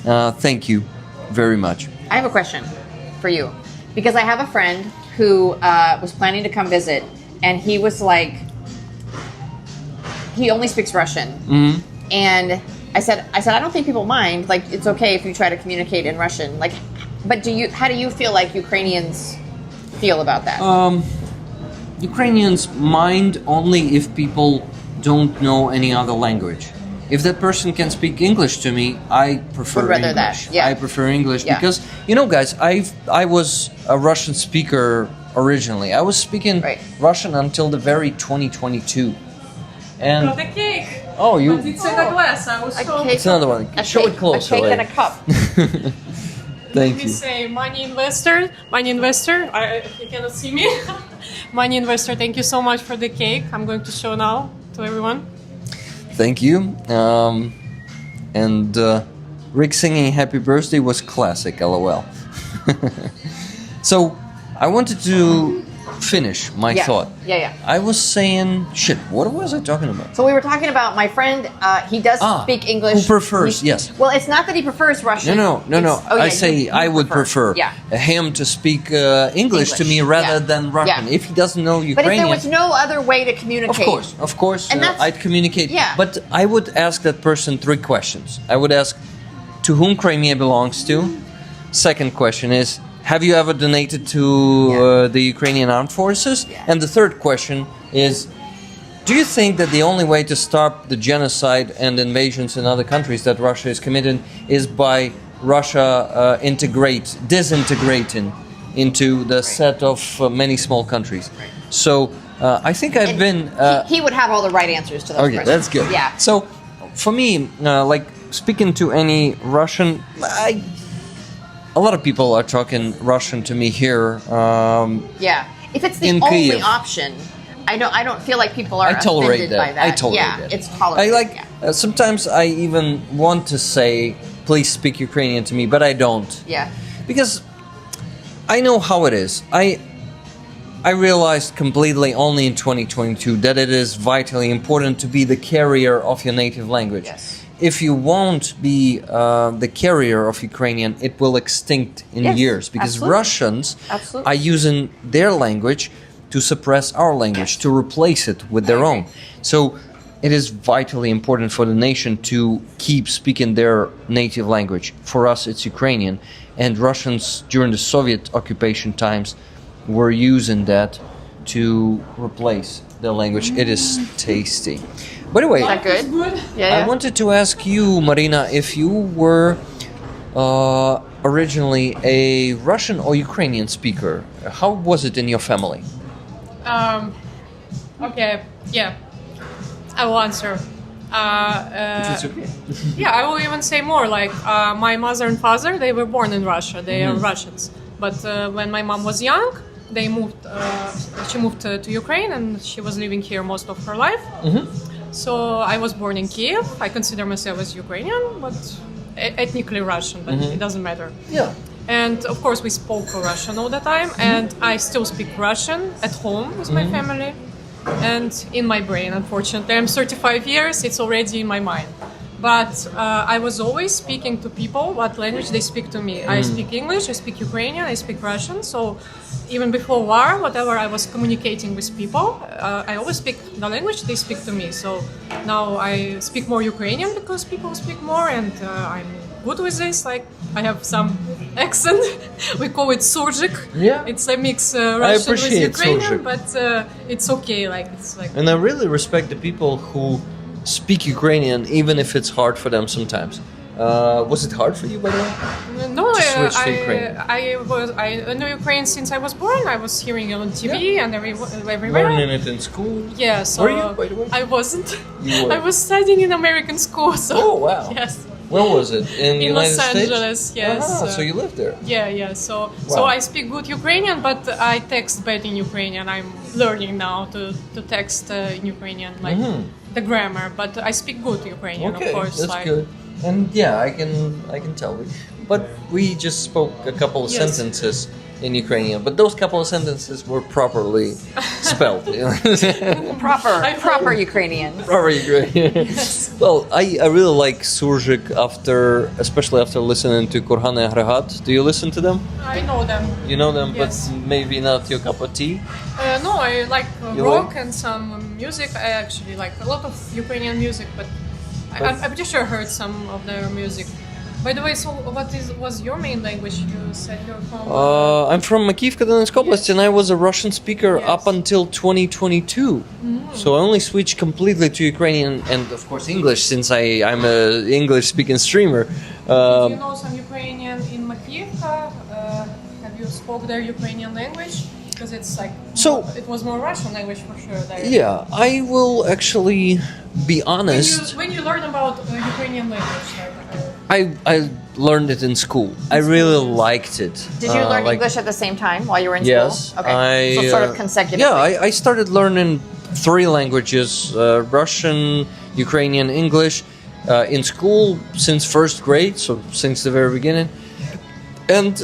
Thank you very much. I have a question for you, because I have a friend who was planning to come visit, and he was like, he only speaks Russian, and I said, I don't think people mind. Like, it's okay if you try to communicate in Russian. Like, but how do you feel like Ukrainians feel about that? Ukrainians mind only if people don't know any other language. If that person can speak English to me, I prefer English. I prefer English because, guys, I was a Russian speaker originally. I was speaking Russian until the very 2022. And got the cake. Oh, you. But it's in a glass. I was so. It's another one. Show it closer. A cake and a cup. Thank you. Let me say, money investor. You cannot see me. Money investor. Thank you so much for the cake. I'm going to show now to everyone. Thank you. And Rick singing "Happy Birthday" was classic. LOL. So I wanted to finish my thought. Yeah. I was saying, shit. What was I talking about? So we were talking about my friend. He does speak English. Who prefers? Yes. Well, it's not that he prefers Russian. No. I say you I would prefer him to speak English to me rather than Russian. If he doesn't know Ukrainian. But if there was no other way to communicate. Of course, and I'd communicate. Yeah. But I would ask that person 3 questions. I would ask, to whom Crimea belongs to? Second question is, have you ever donated to the Ukrainian armed forces? Yeah. And the third question is, do you think that the only way to stop the genocide and invasions in other countries that Russia is committing is by Russia disintegrating into the set of many small countries? Right. So I think I've been... he would have all the right answers to those questions. Okay, that's good. Yeah. So for me, like speaking to any Russian... A lot of people are talking Russian to me here. If it's the in only Kyiv. option, I don't feel like people are I tolerate offended that. by that. I tolerate that. It's tolerated. Sometimes I even want to say, please speak Ukrainian to me, but I don't. Yeah. Because I know how it is. I realized completely only in 2022 that it is vitally important to be the carrier of your native language. Yes. If you won't be the carrier of Ukrainian, it will extinct in years, because Russians are using their language to suppress our language, to replace it with their own. So it is vitally important for the nation to keep speaking their native language. For us, it's Ukrainian, and Russians during the Soviet occupation times were using that to replace their language. It is tasty. By the way, Is that good? Yeah. I wanted to ask you, Marina, if you were originally a Russian or Ukrainian speaker. How was it in your family? Okay, yeah. I will answer. It's okay. Yeah, I will even say more. Like my mother and father, they were born in Russia. They are Russians. But when my mom was young, they moved. She moved to Ukraine, and she was living here most of her life. So I was born in Kyiv. I consider myself as Ukrainian, but ethnically Russian. But it doesn't matter. Yeah. And of course, we spoke Russian all the time, and I still speak Russian at home with my family and in my brain. Unfortunately, I'm 35 years; it's already in my mind. But I was always speaking to people what language they speak to me. I speak English, I speak Ukrainian, I speak Russian. So even before war, whatever I was communicating with people, I always speak the language they speak to me. So now I speak more Ukrainian because people speak more, and I'm good with this. Like I have some accent. We call it surjik. Yeah. It's a mix Russian with Ukrainian, surjik. but it's okay. Like it's like. And I really respect the people who speak Ukrainian, even if it's hard for them sometimes. Was it hard for you, by the way? No, to switch to Ukraine? I know Ukraine since I was born. I was hearing it on TV and everywhere. Learning it in school? Yeah, so Were you, by the way? I wasn't. You were. I was studying in American school. So Oh, wow. Yes. Where was it? In the United Los States? Angeles, yes. So you lived there? Yeah. So Wow. I speak good Ukrainian, but I text bad in Ukrainian. I'm learning now to text in Ukrainian, like the grammar. But I speak good Ukrainian, Okay, of course. that's like, good. And yeah, I can tell. But we just spoke a couple of Yes. sentences in Ukrainian, but those couple of sentences were properly spelled. Proper Ukrainian. Proper Ukrainian. Well, I really like surjik especially after listening to Korhan and Agregat. Do you listen to them? I know them. You know them, Yes. but maybe not your cup of tea. No, I like You rock like? and some music. I actually like a lot of Ukrainian music, but I'm pretty sure I heard some of their music. By the way, so what was your main language? You said you're from... I'm from Kyiv-Katolinsk Oblast, and I was a Russian speaker up until 2022. So I only switched completely to Ukrainian and, of course, English, since I'm an English-speaking streamer. Do you know some Ukrainian in Makivka? Have you spoke their Ukrainian language? Because it's like... it was more Russian language for sure there. Yeah, I will actually be honest. When you learn about Ukrainian language, I learned it in school. I really liked it. Did you learn English at the same time while you were in Yes. school? Okay. So sort of consecutively. Yeah, I started learning 3 languages, Russian, Ukrainian, English, in school since first grade, so since the very beginning. And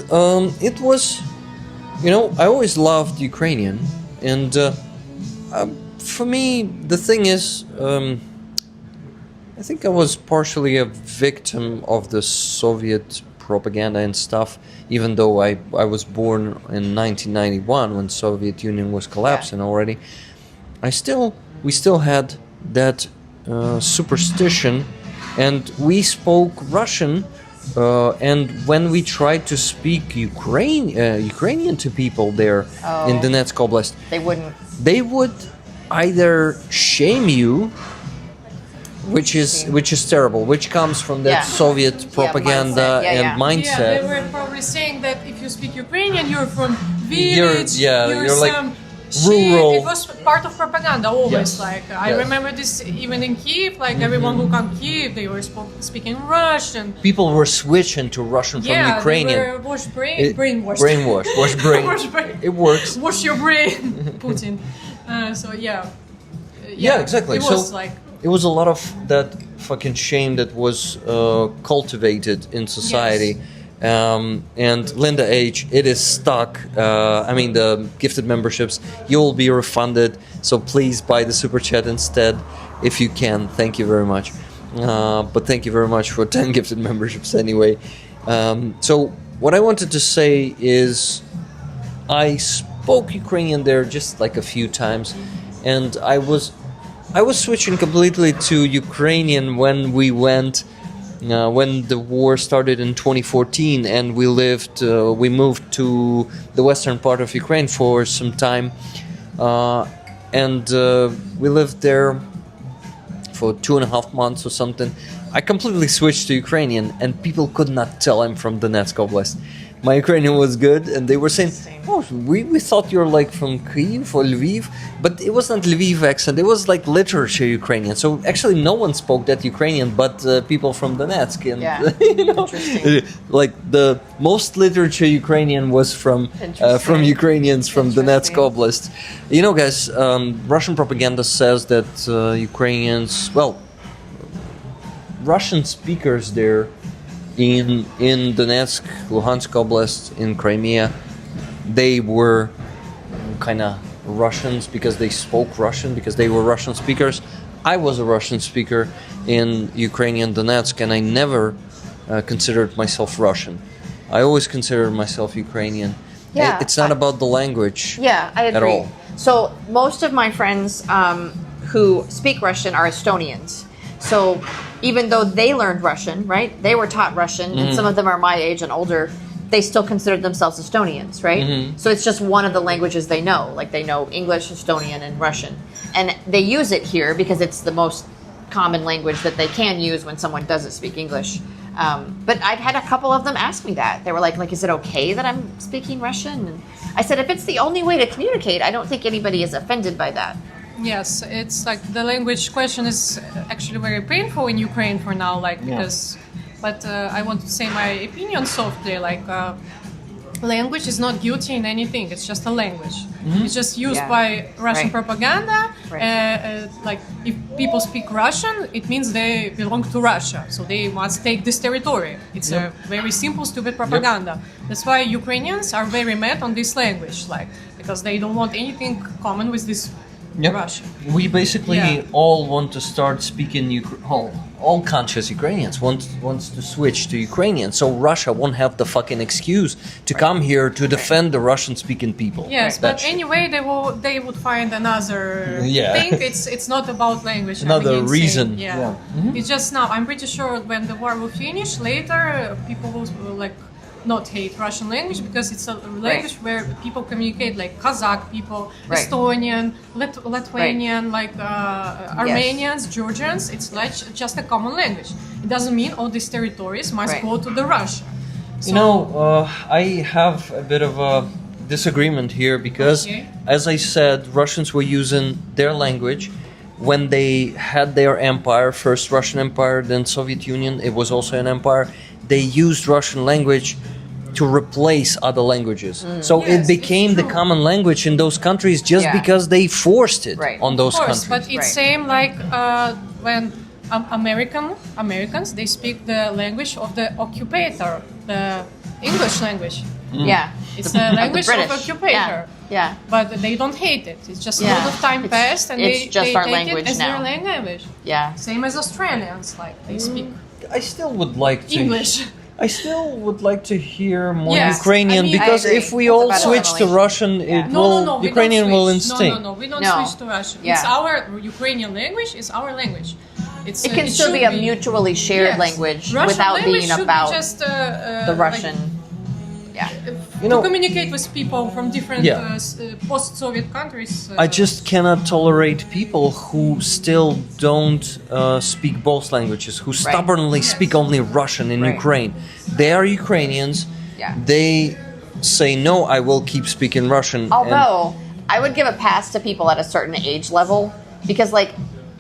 it was, I always loved Ukrainian. And for me, the thing is, I think I was partially a victim of the Soviet propaganda and stuff, even though I was born in 1991 when Soviet Union was collapsing already. We still had that superstition, and we spoke Russian, and when we tried to speak Ukrainian to people there in Donetsk Oblast, they would either shame you, which is terrible, which comes from that Soviet propaganda and mindset. Yeah, they were probably saying that if you speak Ukrainian, you're from village, you're like some rural. It was part of propaganda always. I remember this even in Kiev. Everyone who come Kiev, they were speaking Russian. People were switching to Russian from Ukrainian. They were brainwashed. Wash brain. It works. Wash your brain, Putin. Exactly. It was a lot of that fucking shame that was cultivated in society. And Linda H, it is stuck. The gifted memberships, you will be refunded. So please buy the super chat instead if you can. Thank you very much. But thank you very much for 10 gifted memberships anyway. So what I wanted to say is I spoke Ukrainian there just like a few times, and I was switching completely to Ukrainian when we went, when the war started in 2014, and we moved to the western part of Ukraine for some time, and we lived there for 2.5 months or something. I completely switched to Ukrainian, and people could not tell I'm from Donetsk Oblast. My Ukrainian was good, and they were saying, "Oh, we thought you're like from Kyiv or Lviv," but it wasn't Lviv accent. It was like literature Ukrainian. So actually, no one spoke that Ukrainian, but people from Donetsk. And like the most literature Ukrainian was from Ukrainians from Donetsk Oblast. Guys, Russian propaganda says that Russian speakers there in Donetsk, Luhansk Oblast, in Crimea, they were kind of Russians because they spoke Russian, because they were Russian speakers. I was a Russian speaker in Ukrainian Donetsk, and I never considered myself Russian. I always considered myself Ukrainian. Yeah, it's not about the language. Yeah, I agree. At all. So most of my friends who speak Russian are Estonians. So even though they learned Russian, right? They were taught Russian, and some of them are my age and older. They still consider themselves Estonians, right? So it's just one of the languages they know. Like they know English, Estonian, and Russian. And they use it here because it's the most common language that they can use when someone doesn't speak English. But I've had a couple of them ask me that. They were like, is it okay that I'm speaking Russian? And I said, if it's the only way to communicate, I don't think anybody is offended by that. Yes, it's like the language question is actually very painful in Ukraine for now, but I want to say my opinion softly, language is not guilty in anything, it's just a language. It's just used by Russian propaganda. If people speak Russian, it means they belong to Russia, so they must take this territory. It's a very simple, stupid propaganda. That's why Ukrainians are very mad on this language, because they don't want anything common with this Russia. We basically all want to start speaking all conscious Ukrainians wants to switch to Ukrainian, so Russia won't have the fucking excuse to come here to defend the Russian-speaking people. Yes, but anyway, they would find another thing. It's not about language. Another reason. It's just now. I'm pretty sure when the war will finish later, people will not hate Russian language because it's a language where people communicate, like Kazakh people, Estonian, Lithuanian, Armenians, Georgians. It's just a common language. It doesn't mean all these territories must go to the Russia. I have a bit of a disagreement here because, as I said, Russians were using their language when they had their empire, first Russian Empire, then Soviet Union. It was also an empire. They used Russian language to replace other languages. So it became the common language in those countries just because they forced it on those countries. But it's same like when Americans, they speak the language of the occupator, the English language. Yeah. It's the language of British. occupator. Yeah. But they don't hate it. It's just a Yeah. lot of time passed, and it's they just our take language it as now. their language. Yeah. Same as Australians, like they speak I still would like to English. I still would like to hear more Yes. Ukrainian I mean, because I agree. if we It's all about switch to assimilation. Russian, it No, will we Ukrainian don't will switch. instinct. No, we don't No. switch to Russian. Yeah. It's our Ukrainian language. It's our language. It's, It can it still should be a mutually shared Yes. language Russian without language being should about be just, the Russian. Yeah. You know- to communicate with people from different Yeah. post-Soviet countries. I just cannot tolerate people who still don't speak both languages, who stubbornly speak only Russian in Right. Ukraine. They are Ukrainians. Yeah. They say, no, I will keep speaking Russian. and- Although I would give a pass to people at a certain age level because, like,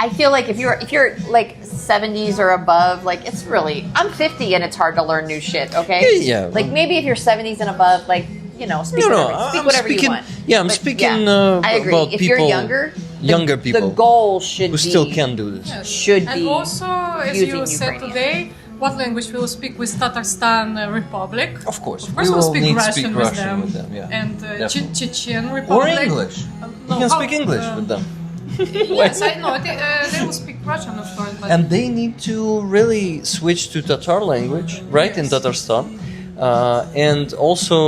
I feel like if you're like 70s or above, like it's really I'm 50 and it's hard to learn new shit. Okay. Yeah. Like maybe if you're 70s and above, like speak I'm whatever speaking, you want. Yeah, I'm But, speaking I agree. about If people, you're younger, younger the people goal should who be still can do this. should And be also, as using you said Ukrainian. today, what language we will speak with Tatarstan Republic? Of course, Of course, we we'll will speak need to Russian, speak Russian with them. Yeah, And definitely. Chechen Or Republic. English. No, You can how- speak English with them. Yes, I know. They will speak Russian, of course. But And they need to really switch to Tatar language, right, in Yes. Tatarstan, and also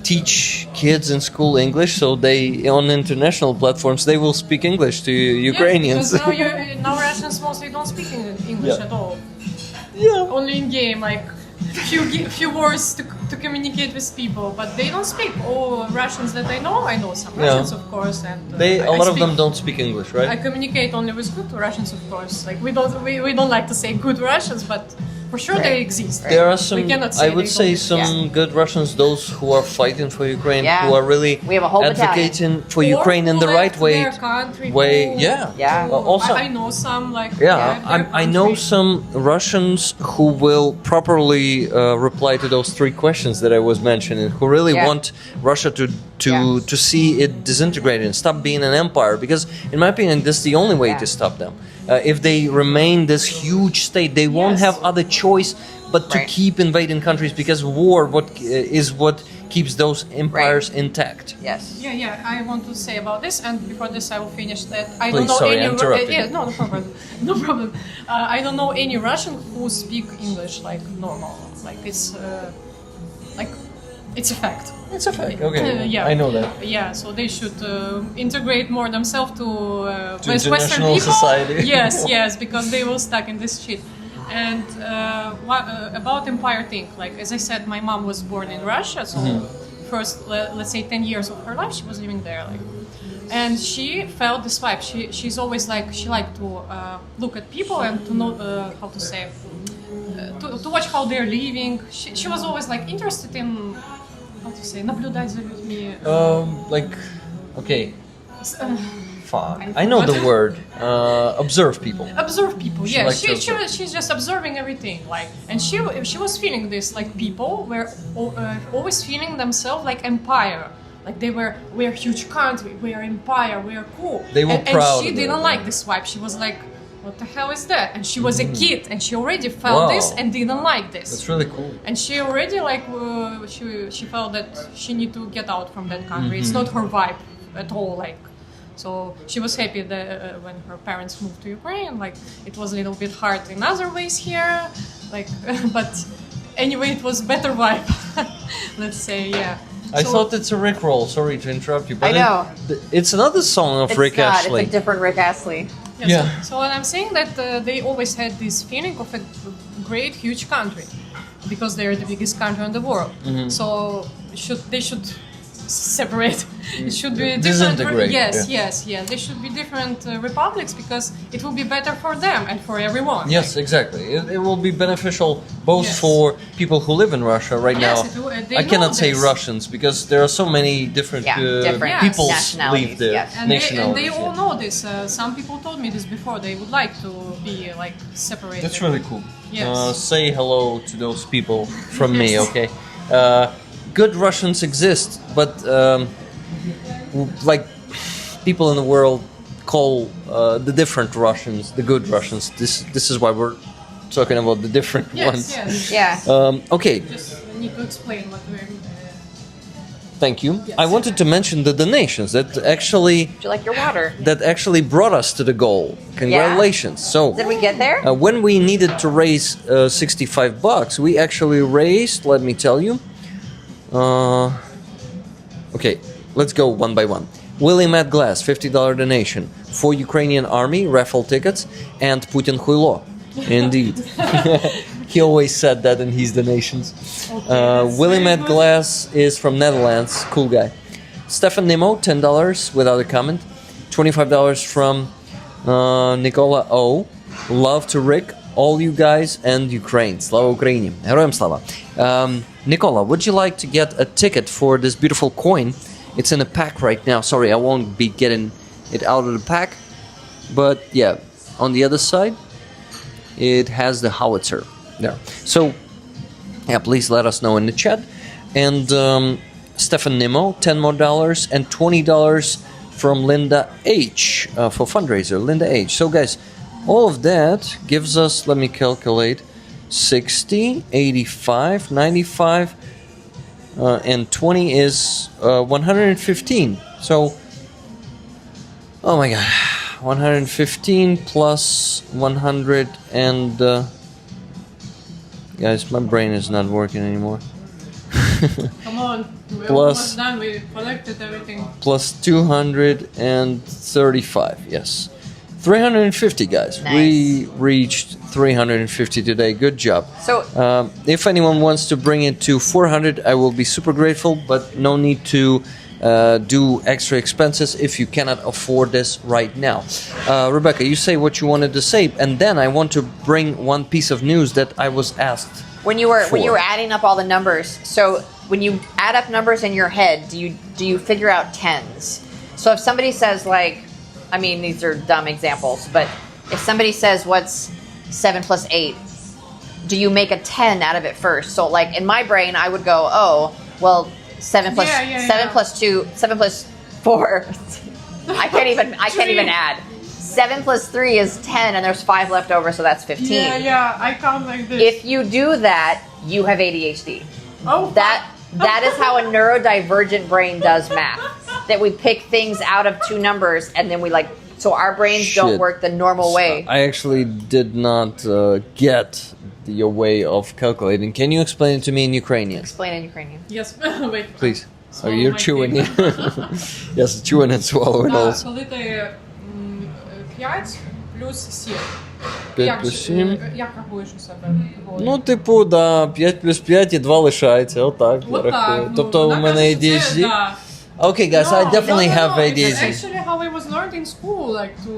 teach kids in school English, so they on international platforms they will speak English to Ukrainians. Yeah, because now Russians mostly don't speak English Yeah. at all. Yeah. Only in game, like few words to communicate with people, but they don't speak. All Russians that I know some Russians, of course, and They I a lot of speak- them don't speak English, right? I communicate only with good Russians, of course. Like we don't like to say good Russians, but for sure they exist. There are some, We cannot I say would they say, don't some Yeah. good Russians, those who are fighting for Ukraine, Yeah. who are really We have a whole advocating for Or Ukraine in who the left right way. their country, way, who- yeah. Yeah. Also, I know some like yeah, left their I know country. some Russians who will properly reply to those three questions that I was mentioning, who really Yeah. want Russia to see it disintegrating, stop being an empire. Because, in my opinion, this is the only way Yeah. to stop them. If they remain this huge state, they won't Yes. have other choice but to Right. keep invading countries. Because war, is what keeps those empires intact. Yes. Yeah, I want to say about this, and before this, I will finish that. I Please, don't know sorry, I any. interrupted you. Yeah, no problem. No problem. I don't know any Russian who speak English like normal. Like it's a fact. It's a fact. Okay, Yeah. I know that. Yeah, so they should integrate more themselves to To Western international people. society. Yes, because they will stuck in this shit. And about empire thing, like as I said, my mom was born in Russia, so first let's say 10 years of her life she was living there, like, and she felt this vibe. She's always like she liked to look at people and to know how to say to watch how they're living. She was always like interested in how to say наблюдать за людьми. Okay, Uh, fuck. I I know the forgot. word. Observe people. Observe people. She Yeah, likes to observe. she's just observing everything. Like, and she was feeling this. Like, people were always feeling themselves like empire. Like we're huge country, we're empire, we're cool. They were and proud she of didn't it. like this vibe. She was like, what the hell is that? And she was a kid, and she already felt Mm-hmm. Wow. this and didn't like this. That's really cool. And she already like she felt that she need to get out from that country. It's Mm-hmm. not her vibe at all. Like, so she was happy that when her parents moved to Ukraine. Like, it was a little bit hard in other ways here. Like, but anyway, it was better vibe. Let's say, yeah. I So- thought it's a Rick roll. Sorry to interrupt you, but I know. it's another song of It's Rick not. Astley. It's a different Rick Astley. Yes. Yeah. So what I'm saying that they always had this feeling of a great, huge country because they're the biggest country in the world. Mm-hmm. So they should separate. It should be different. Disintegrate, Yes, yeah. yes. They should be different republics because it will be better for them and for everyone. Yes, exactly. It will be beneficial both Yes. for people who live in Russia right Yes, now. it will, they I know cannot say this. Russians because there are so many different, different peoples nationalities, live there. yes. And they Nationalities. all yeah. know this. Some people told me this before. They would like to be like separated. That's really cool. Yes. Say hello to those people from me, Yes. okay? Good Russians exist, but like people in the world call the different Russians the good Russians. This is why we're talking about the different ones. Yes. Yeah. Okay. Just need to explain what we're. Thank you. Yes. I wanted to mention the donations that actually Would you like your water? brought us to the goal. Congratulations. So Did we get there? when we needed to raise $65, we actually raised, let me tell you. Okay, let's go one by one. Willie Matt Glass, $50 donation for Ukrainian Army, raffle tickets, and Putin Huilo. Indeed. He always said that in his donations. Willie Matt Glass is from Netherlands, cool guy. Stefan Nemo, $10 without a comment. $25 from Nicola O. Love to Rick, all you guys, and Ukraine. Slava Ukraini. Героям слава. Nicola, would you like to get a ticket for this beautiful coin? It's in a pack right now. Sorry, I won't be getting it out of the pack. But yeah, on the other side, it has the howitzer there. So, yeah, please let us know in the chat. And Stefan Nemo, $10 more, and $20 from Linda H for Fundraiser. Linda H. So, guys, all of that gives us, let me calculate, 60, 85, 95, and 20 is 115. So, oh my god, 115 plus 100 and guys, my brain is not working anymore. Come on, we're Plus- almost done. We collected everything. Plus 235, yes. 350, guys. Nice. We reached 350 today. Good job. So If anyone wants to bring it to 400, I will be super grateful, but no need to do extra expenses if you cannot afford this right now. Rebecca, you say what you wanted to say, and then I want to bring one piece of news that I was asked. when you were adding up all the numbers, so when you add up numbers in your head, do you figure out tens? So if somebody says like, I mean, these are dumb examples, but if somebody says what's 7 plus 8, do you make a 10 out of it first? So like in my brain, I would go, oh, well, 7 plus 7 plus 2, 7 plus 4. I can't even add. 7 plus 3 is 10, and there's 5 left over, so that's 15. Yeah, I count like this. If you do that, you have ADHD. Oh, That is how a neurodivergent brain does math. That we pick things out of two numbers, and then we so our brains don't Shit. work the normal way. I actually did not get your way of calculating. Can you explain it to me in Ukrainian? Explain in Ukrainian. Yes, wait. Please. Swallow You're my chewing. cake. Yes, chewing and swallowing Так, also. коли ти 5 плюс 7. 5 плюс 7. Як рахуєш у себе? Ну, типу, да, 5 плюс 5 і 2 лишається. Отак я рахую. Тобто у мене ADHD. Да. Okay, guys, I definitely have It's ADHD. actually how I was learned in school, like to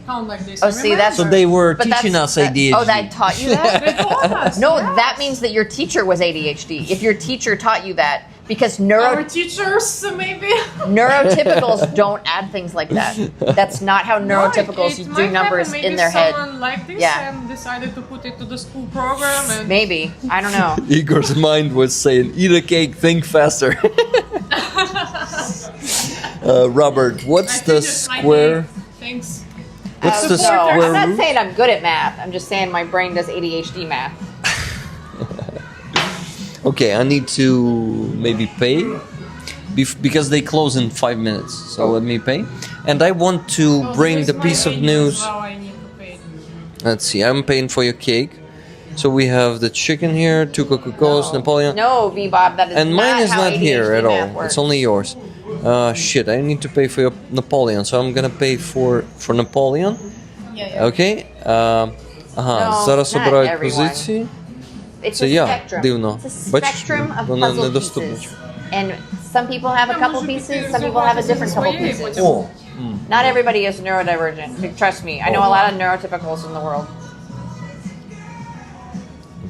count like this. Oh, I see, that's- So remember. they were But teaching us that's- ADHD. Oh, that taught you that? They taught us. No, yes. that means that your teacher was ADHD. If your teacher taught you that, because Our teachers, maybe. neurotypicals don't add things like that. That's not how neurotypicals It do might numbers happen. in their head. Maybe someone liked this Yeah. and decided to put it to the school program. And Maybe. I don't know. Igor's mind was saying, eat a cake, think faster. Robert, what's I the think it's my square? name. Thanks. What's the No, square I'm not root? saying I'm good at math. I'm just saying my brain does ADHD math. Okay, I need to maybe pay because they close in 5 minutes. So let me pay. And I want to Oh, bring this the is piece my of age news. as well, I need to pay. Let's see, I'm paying for your cake. So we have the chicken here, 2 Coca-Colas, Napoleon. No, V-Bob, that is And mine is how not here ADHD at all. math works. It's only yours. Shit, I need to pay for your Napoleon. So I'm gonna pay for Napoleon. Yeah. Окей. Ага, No, зараз not обирають everyone. позиції. It's Це a я. spectrum. Дивно. It's a Бачиш, spectrum of воно puzzle недоступно. pieces. And some people have a couple pieces, some people have a different couple pieces. О, Not everybody is neurodivergent. Trust me, I know a lot of neurotypicals in the world.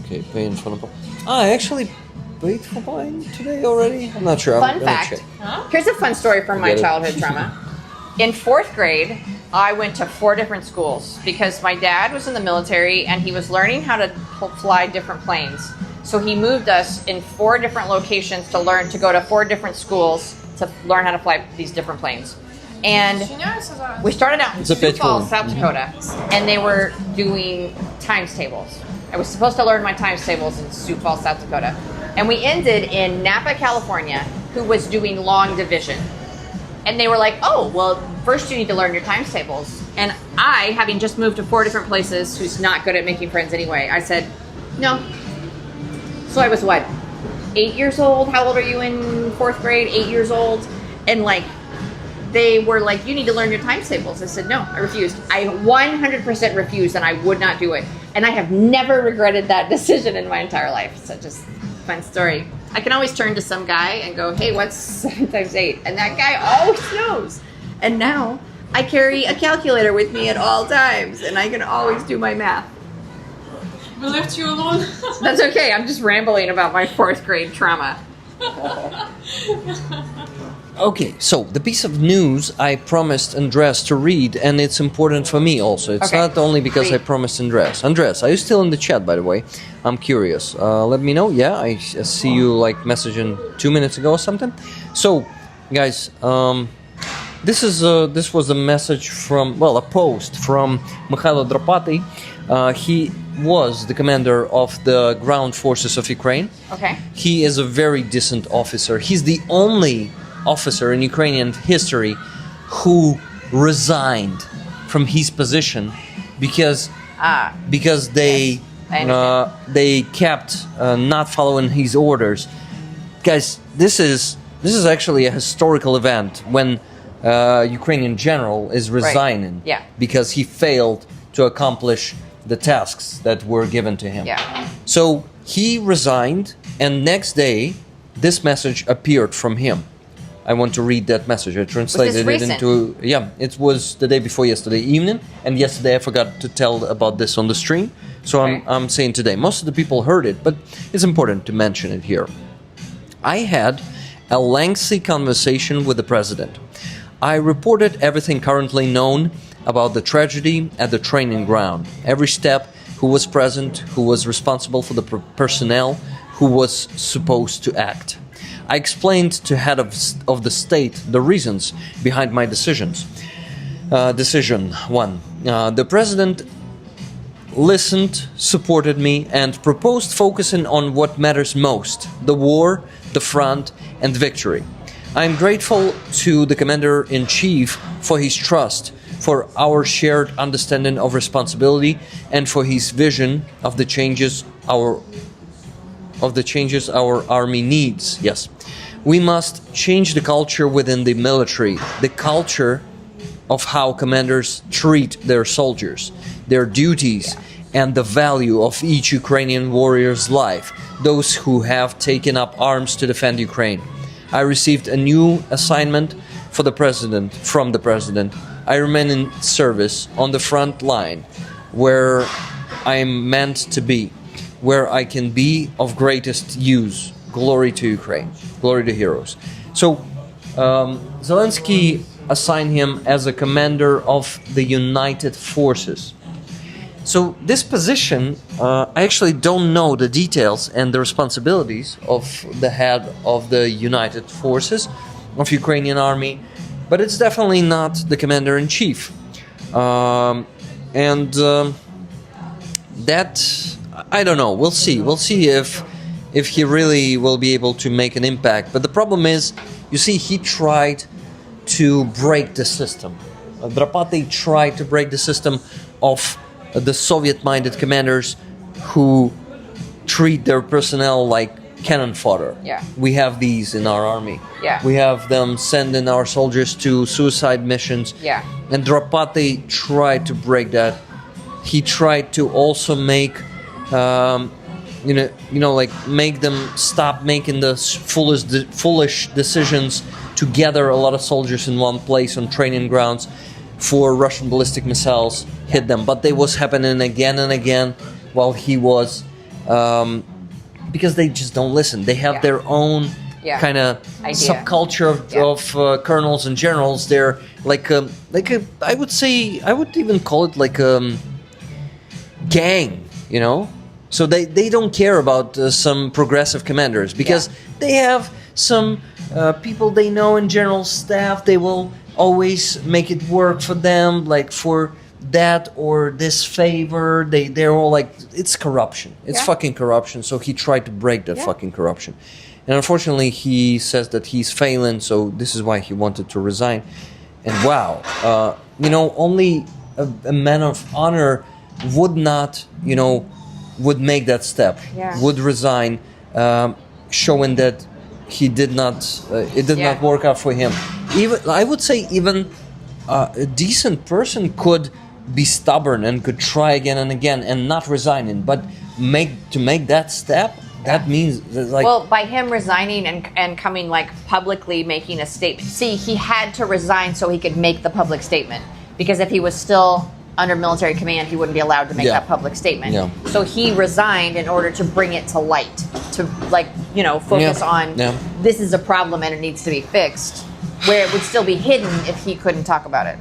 okay, paying for Napoleon. I actually paid for mine today already. I'm not sure. I'm Fun gonna fact. check. Here's a fun story from my Get it. childhood trauma. In 4th grade, I went to 4 different schools because my dad was in the military and he was learning how to fly different planes. So he moved us in 4 different locations to go to 4 different schools to learn how to fly these different planes. And we started out in It's a Sioux bit Falls, cool. South Dakota, and they were doing times tables. I was supposed to learn my times tables in Sioux Falls, South Dakota. And we ended in Napa, California, who was doing long division. And they were like, oh, well, first you need to learn your times tables. And I, having just moved to 4 different places, who's not good at making friends anyway, I said, no. So I was, what, 8 years old? How old are you in 4th grade? 8 years old? And like, they were like, you need to learn your times tables. I said, no, I refused. I 100% refused, and I would not do it. And I have never regretted that decision in my entire life. So just fun story. I can always turn to some guy and go, hey, what's 7 times 8? And that guy always knows. And now I carry a calculator with me at all times, and I can always do my math. We left you alone. That's okay. I'm just rambling about my 4th grade trauma. Okay, so the piece of news I promised Andres to read, and it's important for me also. It's Okay. not only because I Read. promised Andres. Andres, are you still in the chat, by the way? I'm curious. Let me know. Yeah, I see you like messaging 2 minutes ago or something. So, guys, this was a message from, well, a post from Mikhailo Dropati. He was the commander of the ground forces of Ukraine. Okay. He is a very decent officer. He's the only officer in Ukrainian history who resigned from his position because they I understand. they kept not following his orders. Guys, this is actually a historical event when Ukrainian general is resigning Yeah. because he failed to accomplish the tasks that were given to him. Yeah. So he resigned, and next day, this message appeared from him. I want to read that message. I translated it recent? into, it was the day before yesterday evening, and yesterday I forgot to tell about this on the stream, so Okay. I'm saying today. Most of the people heard it, but it's important to mention it here. I had a lengthy conversation with the president. I reported everything currently known about the tragedy at the training ground, every step, who was present, who was responsible for the personnel, who was supposed to act. I explained to head of the state the reasons behind my decisions. Decision 1. The president listened, supported me, and proposed focusing on what matters most: the war, the front, and victory. I am grateful to the Commander-in-Chief for his trust, for our shared understanding of responsibility, and for his vision of the changes our army needs. Yes, we must change the culture within the military, the culture of how commanders treat their soldiers, their duties, and the value of each Ukrainian warrior's life, those who have taken up arms to defend Ukraine. I received a new assignment from the president. I remain in service on the front line, where I am meant to be, where I can be of greatest use. Glory to Ukraine. Glory to heroes. So, Zelensky assigned him as a commander of the United Forces. So this position, I actually don't know the details and the responsibilities of the head of the United Forces of Ukrainian army, but it's definitely not the commander-in-chief. That, I don't know. We'll see. We'll see if he really will be able to make an impact. But the problem is, you see, he tried to break the system. Dropati tried to break the system of the Soviet-minded commanders who treat their personnel like cannon fodder. Yeah. We have these in our army. Yeah. We have them sending our soldiers to suicide missions. Yeah. And Dropati tried to break that. He tried to also make, make them stop making the foolish decisions to gather a lot of soldiers in one place on training grounds for Russian ballistic missiles, hit them. But they was happening again and again while he was, because they just don't listen. They have their own kind of subculture of colonels and generals. They're I would even call it like a gang, you know? So they don't care about some progressive commanders because they have some people they know in general staff. They will always make it work for them, like for that or this favor. They're all like, it's corruption. It's fucking corruption. So he tried to break that fucking corruption. And unfortunately, he says that he's failing, so this is why he wanted to resign. And wow, only a man of honor would not, would make that step, would resign, showing that he did not, it did not work out for him. Even I would say even a decent person could be stubborn and could try again and again and not resigning, but to make that step. That means like, well, by him resigning and coming like publicly making a statement. See, he had to resign so he could make the public statement, because if he was still under military command, he wouldn't be allowed to make that public statement. Yeah. So he resigned in order to bring it to light, to focus on this is a problem and it needs to be fixed, where it would still be hidden if he couldn't talk about it.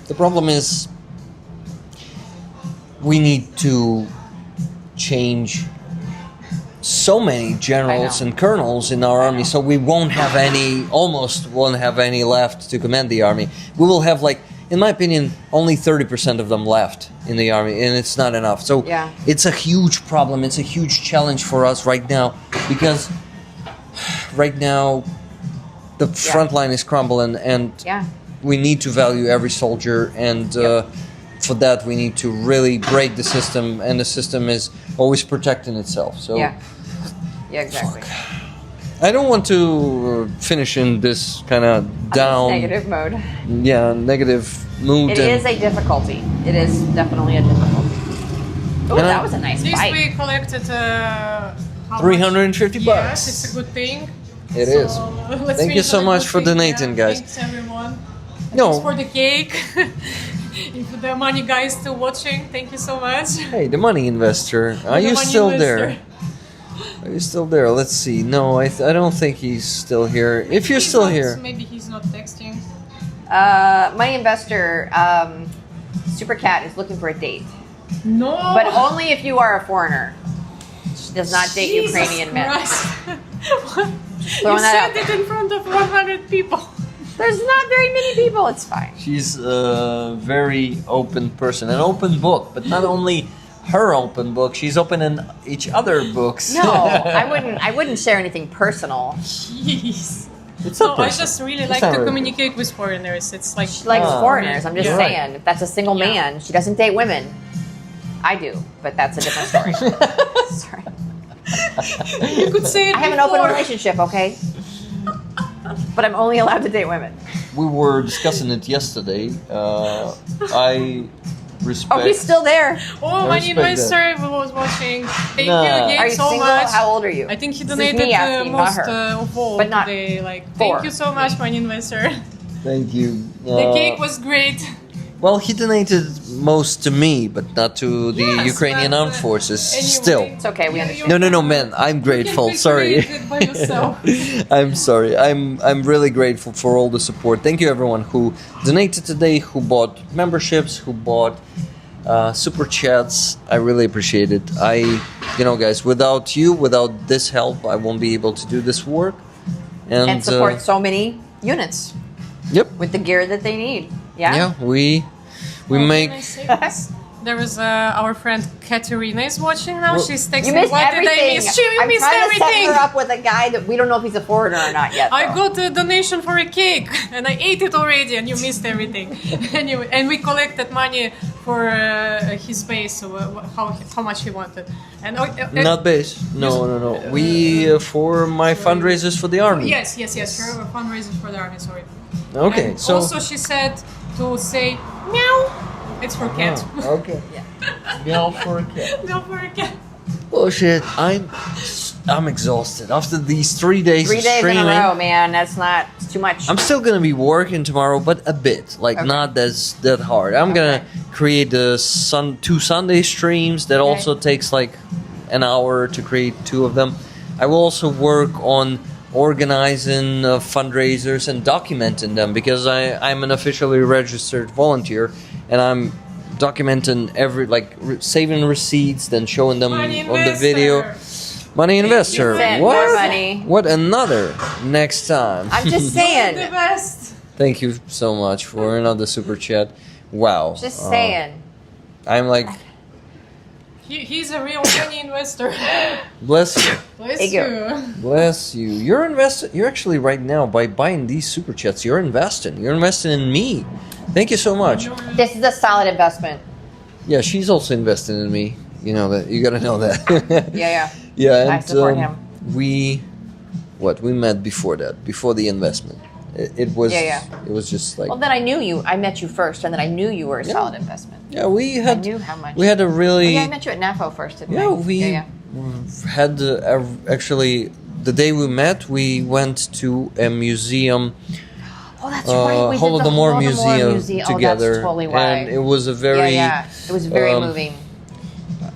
The problem is we need to change so many generals and colonels in our army, so we almost won't have any left to command the army. We will have, like, in my opinion, only 30% of them left in the army, and it's not enough. So it's a huge problem. It's a huge challenge for us right now, because right now the front line is crumbling, and we need to value every soldier, and for that we need to really break the system, and the system is always protecting itself. So exactly. I don't want to finish in this kind of down negative mode. Negative mood. It is a difficulty. It is definitely a difficulty. Oh, that was a nice fight. We collected $350. Yes, it's a good thing. It is. Thank you so much for donating, guys. Thanks, everyone. Thanks for the cake. If the money guy is still watching, thank you so much. Hey, the money investor. Are you still there? Are you still there? Let's see. No, I don't think he's still here. Maybe if you're still here. Maybe he's not texting. Money investor, Super Cat is looking for a date. No! But only if you are a foreigner. She does not date Ukrainian men. You said it in front of 100 people. There's not very many people, it's fine. She's a very open person, an open book, but not only her open book, she's opening each other books. No, I wouldn't share anything personal. Jeez. It's not I just really like to communicate with foreigners. It's like she likes foreigners. I'm just saying, if that's a single man, she doesn't date women. I do, but that's a different story. Sorry. You could say it I have an open relationship, okay? But I'm only allowed to date women. We were discussing it yesterday. I respect... Oh, he's still there. Oh, my investor was watching. Thank you again are you so single? much. How old are you? I think he donated the most of all but not today. Thank you so much, my investor. Thank you. The cake was great. Well, he donated most to me, but not to the Ukrainian armed forces. Anyway, Still. It's okay, we understand. No, man. I'm grateful. Sorry. By yourself. I'm sorry. I'm really grateful for all the support. Thank you, everyone who donated today, who bought memberships, who bought super chats. I really appreciate it. Guys, without you, without this help, I won't be able to do this work. And support so many units. Yep. With the gear that they need. Yeah, we make. There was our friend Katerina is watching now. Well, She's texting. You missed What everything. did I miss? You missed I'm trying everything. to set her up with a guy that we don't know if he's a foreigner or not yet. I got a donation for a cake and I ate it already, and you missed everything. Anyway, and we collected money for his base, so how much he wanted. And not base. No. We for my fundraisers for the army. Yes. For fundraisers for the army. Sorry. Okay. And so also she said to say meow. It's for cat. Oh, okay. Meow for a cat. Meow for a cat. Bullshit. I'm exhausted after these 3 days. 3 days streaming, in a row, man. That's it's too much. I'm still gonna be working tomorrow, but a bit, not that hard. I'm gonna create the 2 Sunday streams. That also takes an hour to create 2 of them. I will also work on organizing fundraisers and documenting them, because I'm an officially registered volunteer, and I'm documenting saving receipts, then showing them on the video. Money investor. More money. What another next time? I'm just saying. The best. Thank you so much for another super chat. Wow. Just saying. I'm like, He's a real money investor. bless you. Bless Thank you. you. Bless you. You're actually right now, by buying these super chats, you're investing. You're investing in me. Thank you so much. This is a solid investment. Yeah, she's also investing in me. You know that. You gotta know that. Yeah. Yeah, and I support him. we met before that, before the investment. It was it was just like Well, then I knew you. I met you first, and then I knew you were a solid investment. yeah, we had I knew how much. we had a really Yeah, I met you at NAFO first, didn't I? yeah, we had actually the day we met, we went to a museum, Oh, that's right. We did the Holodomor Museum together, Oh, that's totally why. and it was a very It was very moving.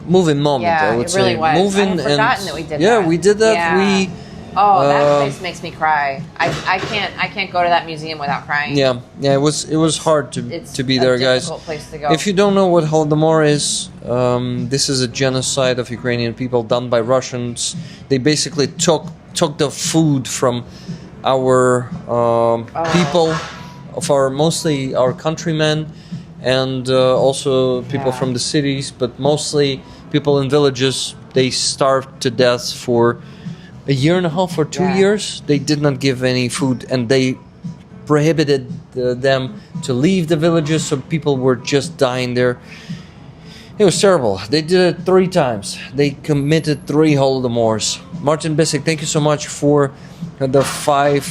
moving moment. Yeah, I would it really say was. moving I had forgotten that we did yeah, that. we did that. Yeah. We That place makes me cry. I can't go to that museum without crying. yeah, it was hard It's to be there, guys. difficult place to go. If you don't know what Holodomor is, this is a genocide of Ukrainian people done by Russians. They basically took the food from our people, of our mostly our countrymen, and also people from the cities, but mostly people in villages. They starved to death for a year and a half or 2 years. They did not give any food, and they prohibited them to leave the villages, so people were just dying there. It was terrible. They did it 3 times. They committed 3 Holodomors. Martin Bisick, thank you so much for the 5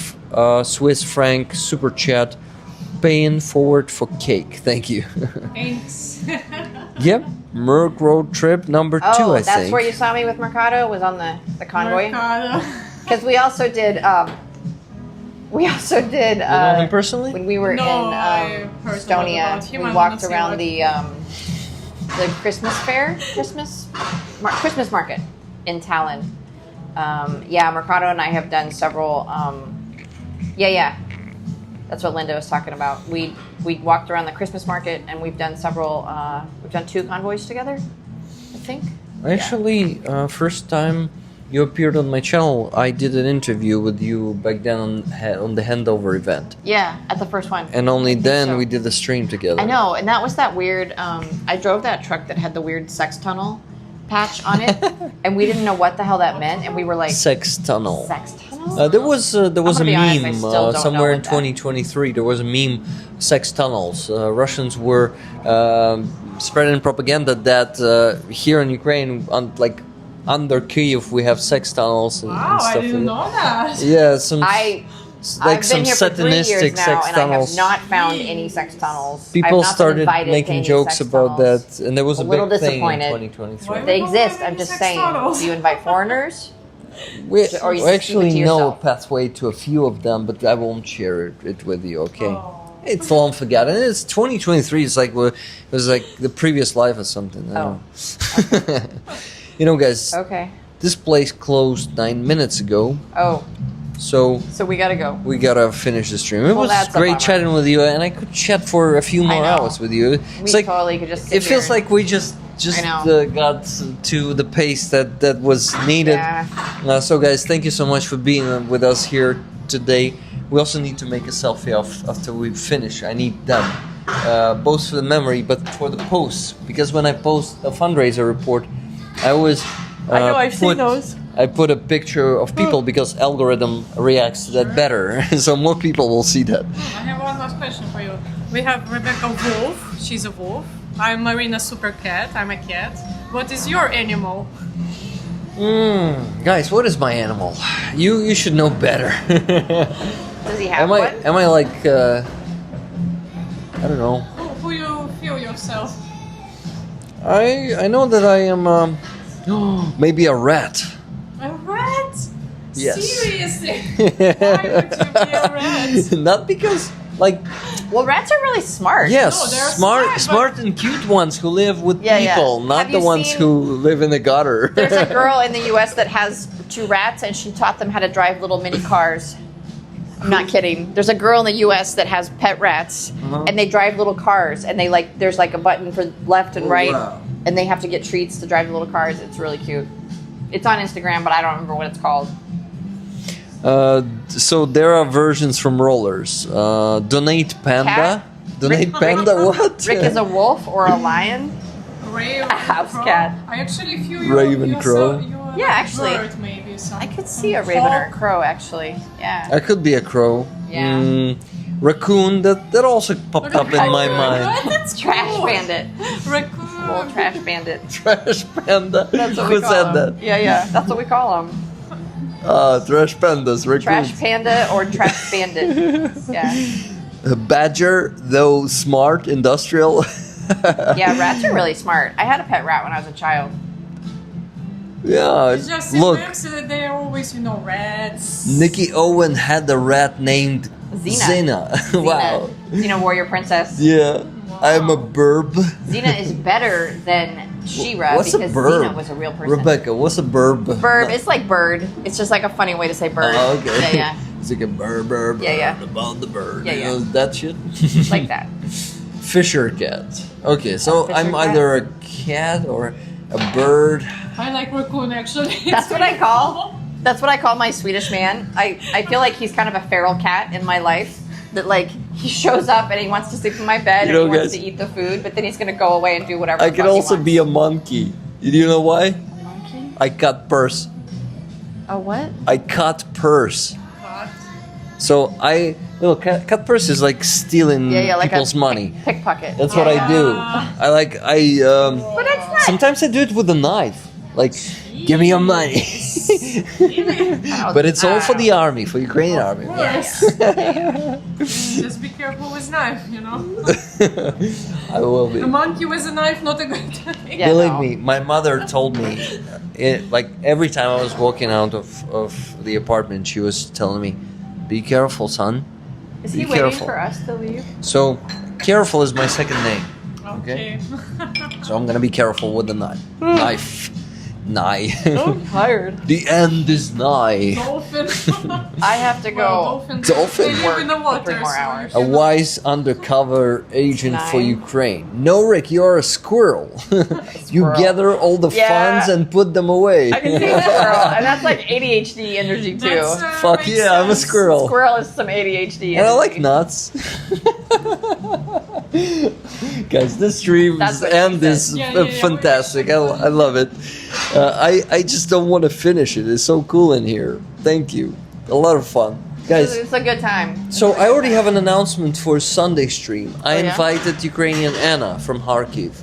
Swiss franc super chat. Paying forward for cake. Thank you. Thanks. Yep. Merc Road Trip number 2, I think. That's where you saw me with Mercado, was on the convoy. Because we also did You know him personally? when we were No, I in heard a lot Estonia. about him. We I'm walked not around saying the Christmas fair, Christmas market in Tallinn. Mercado and I have done several. That's what Linda was talking about. We walked around the Christmas market, and we've done several. We've done 2 convoys together, I think. Actually, first time you appeared on my channel, I did an interview with you back then on the handover event. Yeah, at the first one. And only then so. we did the stream together. I know, and that was that weird. I drove that truck that had the weird sex tunnel patch on it, and we didn't know what the hell that meant, and we were like, Sex tunnel. sex tunnel? There was a gonna be honest, I meme still don't know somewhere in what that- 2023. There was a meme, sex tunnels. Russians were spreading propaganda that here in Ukraine, under Kyiv, we have sex tunnels and, Wow, and stuff I didn't like know that. that. Yeah, some I've some been here for 3 years satanistic now, sex and tunnels. I have not found any sex tunnels. I've People not been started invited to making any jokes sex about tunnels. that, and there was a little big thing in disappointed. 2023. Why They don't exist. have I'm any just sex saying. tunnels? Do you invite foreigners? We Or you we keep actually it to know a yourself? pathway to a few of them, but I won't share it with you. Okay, Oh. it's long forgotten. It's 2023. It's like it was like the previous life or something. I don't know. You know, guys, Okay. this place closed 9 minutes ago, Oh, so so we gotta go. we gotta finish the stream. It Well, was that's a great bummer. chatting with you, and I could chat for a few more know. hours with you. We It's like totally could just sit it feels here like we just I know. got to the pace that was needed. Yeah. So guys, thank you so much for being with us here today. We also need to make a selfie after we finish. I need them, both for the memory, but for the posts, because when I post a fundraiser report, I always I know, I've seen those. I put a picture of people because algorithm reacts to that better, so more people will see that. I have one last question for you. We have Rebecca Wolf. She's a wolf. I'm Marina Super Cat. I'm a cat. What is your animal? Guys, what is my animal? You should know better. Does he have am one? I like I don't know. Who you feel yourself? I know that I am maybe a rat. A rat? Yes. Seriously? Why would you be a rat? Not because like Well, rats are really smart. yes, No, they're smart smart, and cute ones who live with Yeah, yeah. people, not Have the you ones seen- who live in the gutter. There's a girl in the U.S. that has 2 rats, and she taught them how to drive little mini cars. I'm not kidding. There's a girl in the U.S. that has pet rats, and they drive little cars, and there's like a button for left and right, wow. and they have to get treats to drive the little cars. It's really cute. It's on Instagram, but I don't remember what it's called. So there are versions from rollers. Donate Panda. Cat? Donate Panda. What? Rick is a wolf or a lion? Raven A house crow. cat. I actually feel Raven crow. You're Yeah, actually. Bird, maybe, I could see a raven or a crow, actually. Yeah. I could be a crow. Yeah. Raccoon. That also popped up in my mind. That's Trash cool. bandit. Raccoon. Little trash bandit. Trash Panda. That's what Who we call said him. that? Yeah. That's what we call them. Trash pandas. Raccoons. Trash panda or trash bandit. Yeah. A badger, though smart, industrial. Yeah, rats are really smart. I had a pet rat when I was a child. Yeah, It's just look. that they are always, rats. Nikki Owen had a rat named Xena. Xena. Wow. Xena, warrior princess. Yeah. I'm a burb. Xena is better than She-Ra What's a because burb? Xena was a real person. Rebecca, what's a burb? Burb, it's like bird. It's just like a funny way to say bird. Oh, okay. Yeah, It's like a burb, Yeah. about the bird. Yeah, You yeah. know, that shit. like that. Fisher cat. Okay, so Fisher I'm cat. either a cat or a bird. I like raccoon, actually. That's what I call. That's what I call my Swedish man. I feel like he's kind of a feral cat in my life. That like he shows up and he wants to sleep in my bed You know, and he wants guys- to eat the food, but then he's gonna go away and do whatever. I the can fuck he also wants. be a monkey. Do you know why? monkey. I cut purse. A what? I cut purse. So cut purse is like stealing Yeah, like people's a money. pickpocket. That's what I do. Ah. But it's not. Sometimes I do it with a knife. Like, give me your money. But it's all for the army, for Ukrainian army. Just be careful with knife, I will be. A monkey with a knife, not a good thing. Yeah, Believe no. me, my mother told me, like every time I was walking out of the apartment, she was telling me, "Be careful, son." Is Be he waiting careful. for us to leave? So, careful is my second name. Okay. So I'm gonna be careful with the knife. Knife. Nigh. I'm tired. The end is nigh. Dolphin. I have to go. Dolphins. Dolphin? They live in the Work water. for 3 more so hours. you A can- wise undercover agent for Nine. Ukraine. No, Rick, you're a squirrel. You Squirrel. gather all the Yeah. funds and put them away. I can see a squirrel, and that's like ADHD energy too. That's, Fuck makes yeah, I'm a sense. squirrel. Squirrel is some ADHD. And I like energy. nuts. Guys, this stream That's what she end said. is Yeah, fantastic. I love it. I just don't want to finish it. It's so cool in here. Thank you. A lot of fun. Guys, It's a good time. so I already have an announcement for Sunday stream. I yeah? invited Ukrainian Anna from Kharkiv.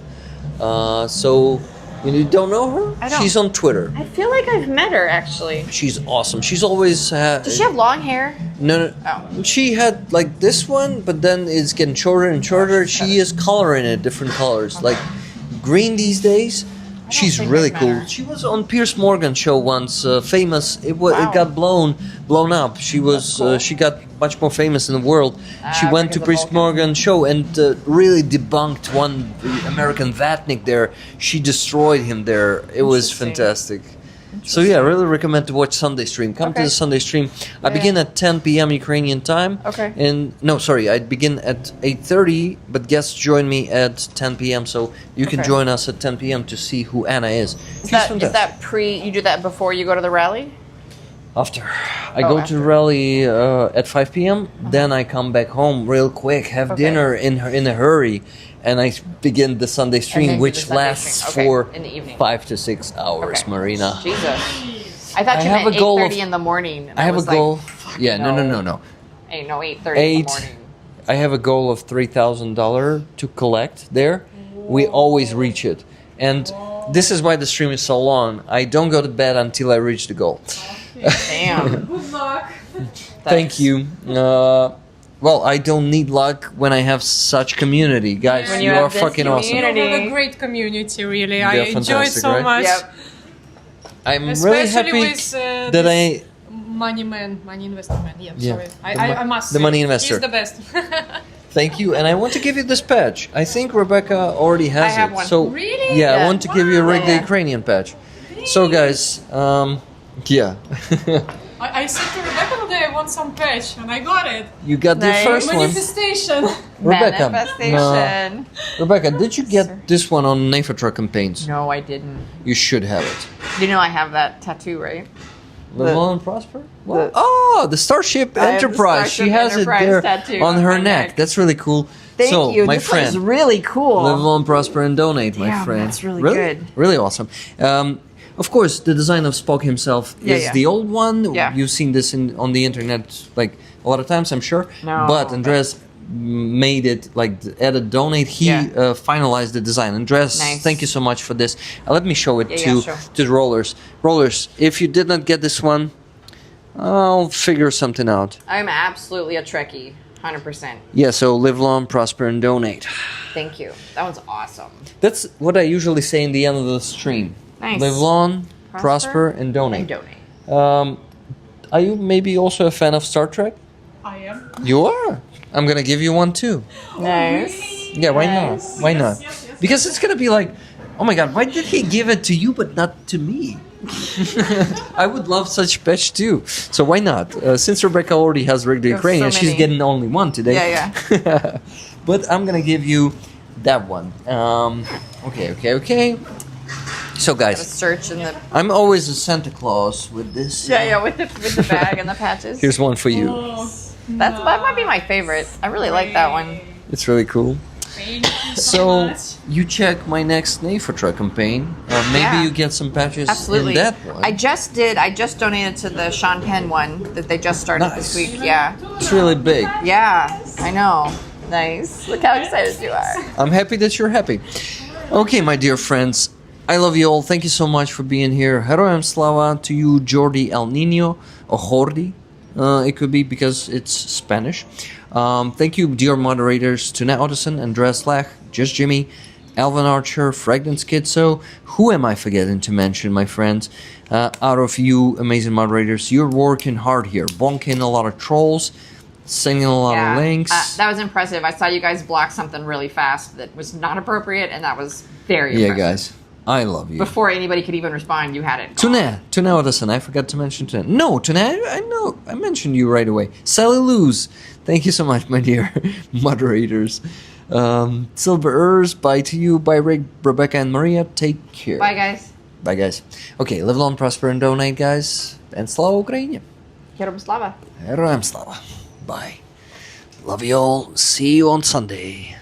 So you don't know her? I don't. She's on Twitter. I feel like I've met her actually. She's awesome. She's always Does she have long hair? no. Oh. She had like this one, but then it's getting shorter and shorter. She is coloring it different colors, like green these days. She's think really I've met cool. her. She was on Piers Morgan show once, famous. It Wow. it got blown up. She was cool. she got much more famous in the world. She went to because of Piers Vulcan. Morgan show and really debunked one American Vatnik there. She destroyed him there. It was Interesting. fantastic. So yeah, I really recommend to watch Sunday stream. Come to Okay. the Sunday stream. I Yeah. begin at 10 p.m. Ukrainian time. Okay. And no, sorry, I begin at 8:30, but guests join me at 10 p.m. So you can Okay. join us at 10 p.m. to see who Anna is. Is that pre? You do that before you go to the rally? After I Oh, go to after. the rally at 5 p.m., then I come back home real quick, have Okay. dinner in a hurry, and I begin the Sunday then stream, do which the Sunday lasts stream. Okay, for in the evening. 5 to 6 hours, Okay. Marina. Jesus. I thought I you have meant a goal of- 8:30 in the morning. And I have a was like, goal. fuck Yeah, no. Ain't no 8:30 in the 8. morning. I have a goal of $3,000 to collect there. We always reach it. And this is why the stream is so long. I don't go to bed until I reach the goal. Damn. Good luck. Thank you. Well, I don't need luck when I have such community. Guys, When you you are have this fucking awesome. You have a Community. great community, really. I They're enjoyed fantastic, so right? much. Yep. I'm really Especially happy with that this I... money investor man. Yeah, Yeah. sorry. The I must the say, money investor. He's the best. Thank you, and I want to give you this patch. I think Rebecca already has I have it. one. So Really? yeah, I Yeah. want to give you a Wow. Rick the Yeah. Ukrainian patch. So guys, yeah, I said to Rebecca today I want some patch, and I got it. you got the Nice. first one. Manifestation. Rebecca, Manifestation. Rebecca, did you get Sir. this one on Nefatra campaigns? No, I didn't. You should have it. You know I have that tattoo, right? Live long and prosper? What? Oh, the Starship I have the Enterprise. She Starship has Enterprise it there tattoo on on her my neck. neck. That's really cool. Thank so, you. my This friend, one's really cool. live long, prosper, and donate, my Damn, friend. that's really good. Really awesome. Of course, the design of Spock himself is yeah. the old one. Yeah. You've seen this on the internet like a lot of times, I'm sure. No, but Andreas made it like added donate. He finalized the design. Andreas, Nice. thank you so much for this. Let me show it Yeah, sure. to the rollers. Rollers, if you did not get this one, I'll figure something out. I'm absolutely a Trekkie, 100%. Yeah, so live long, prosper, and donate. Thank you. That one's awesome. That's what I usually say in the end of the stream. Nice. Live long, prosper, and donate. And donate. Are you maybe also a fan of Star Trek? I am. You are. I'm gonna give you one too. Nice. Yeah, why not? Why not? Because it's gonna be like, oh my god, why did he give it to you but not to me? I would love such patch too. So why not? Since Rebecca already has regular There's Ukrainian, so she's many. getting only one today. Yeah. But I'm gonna give you that one. Okay. So Gotta guys, search in the I'm always a Santa Claus with this. with the bag and the patches. Here's one for you. That might be my favorite. I really like that one. It's really cool. Thank you So much. you check my next for Truck campaign. Maybe Yeah. you get some patches Absolutely. in that one. I just donated to the Sean Penn one that they just started this Nice. week. Yeah. It's really big. Yeah, I know. Nice. Look how excited you are. I'm happy that you're happy. Okay, my dear friends, I love you all. Thank you so much for being here. Heroям slava to you, Jordi El Nino, or Jordi. It could be because it's Spanish. Thank you, dear moderators, Tuna Ottoson, Andreas Lach, Just Jimmy, Alvin Archer, Fragrant Schizo. Who am I forgetting to mention, my friends? Out of you amazing moderators, you're working hard here, bonking a lot of trolls, sending a lot of links. That was impressive. I saw you guys block something really fast that was not appropriate, and that was very Yeah, impressive. guys, I love you. Before anybody could even respond, you had it. gone. Tuna Ottoson, I forgot to mention Tuna. No, Tuna, I know, I mentioned you right away. Sally Luz, thank you so much, my dear moderators. Silver Urs, bye to you, bye Rick, Rebecca, and Maria. Take care. Bye, guys. Bye, guys. Okay, live long, prosper, and donate, guys. And slava Ukraine. Heroям slava. Heroям slava. Bye. Love you all. See you on Sunday.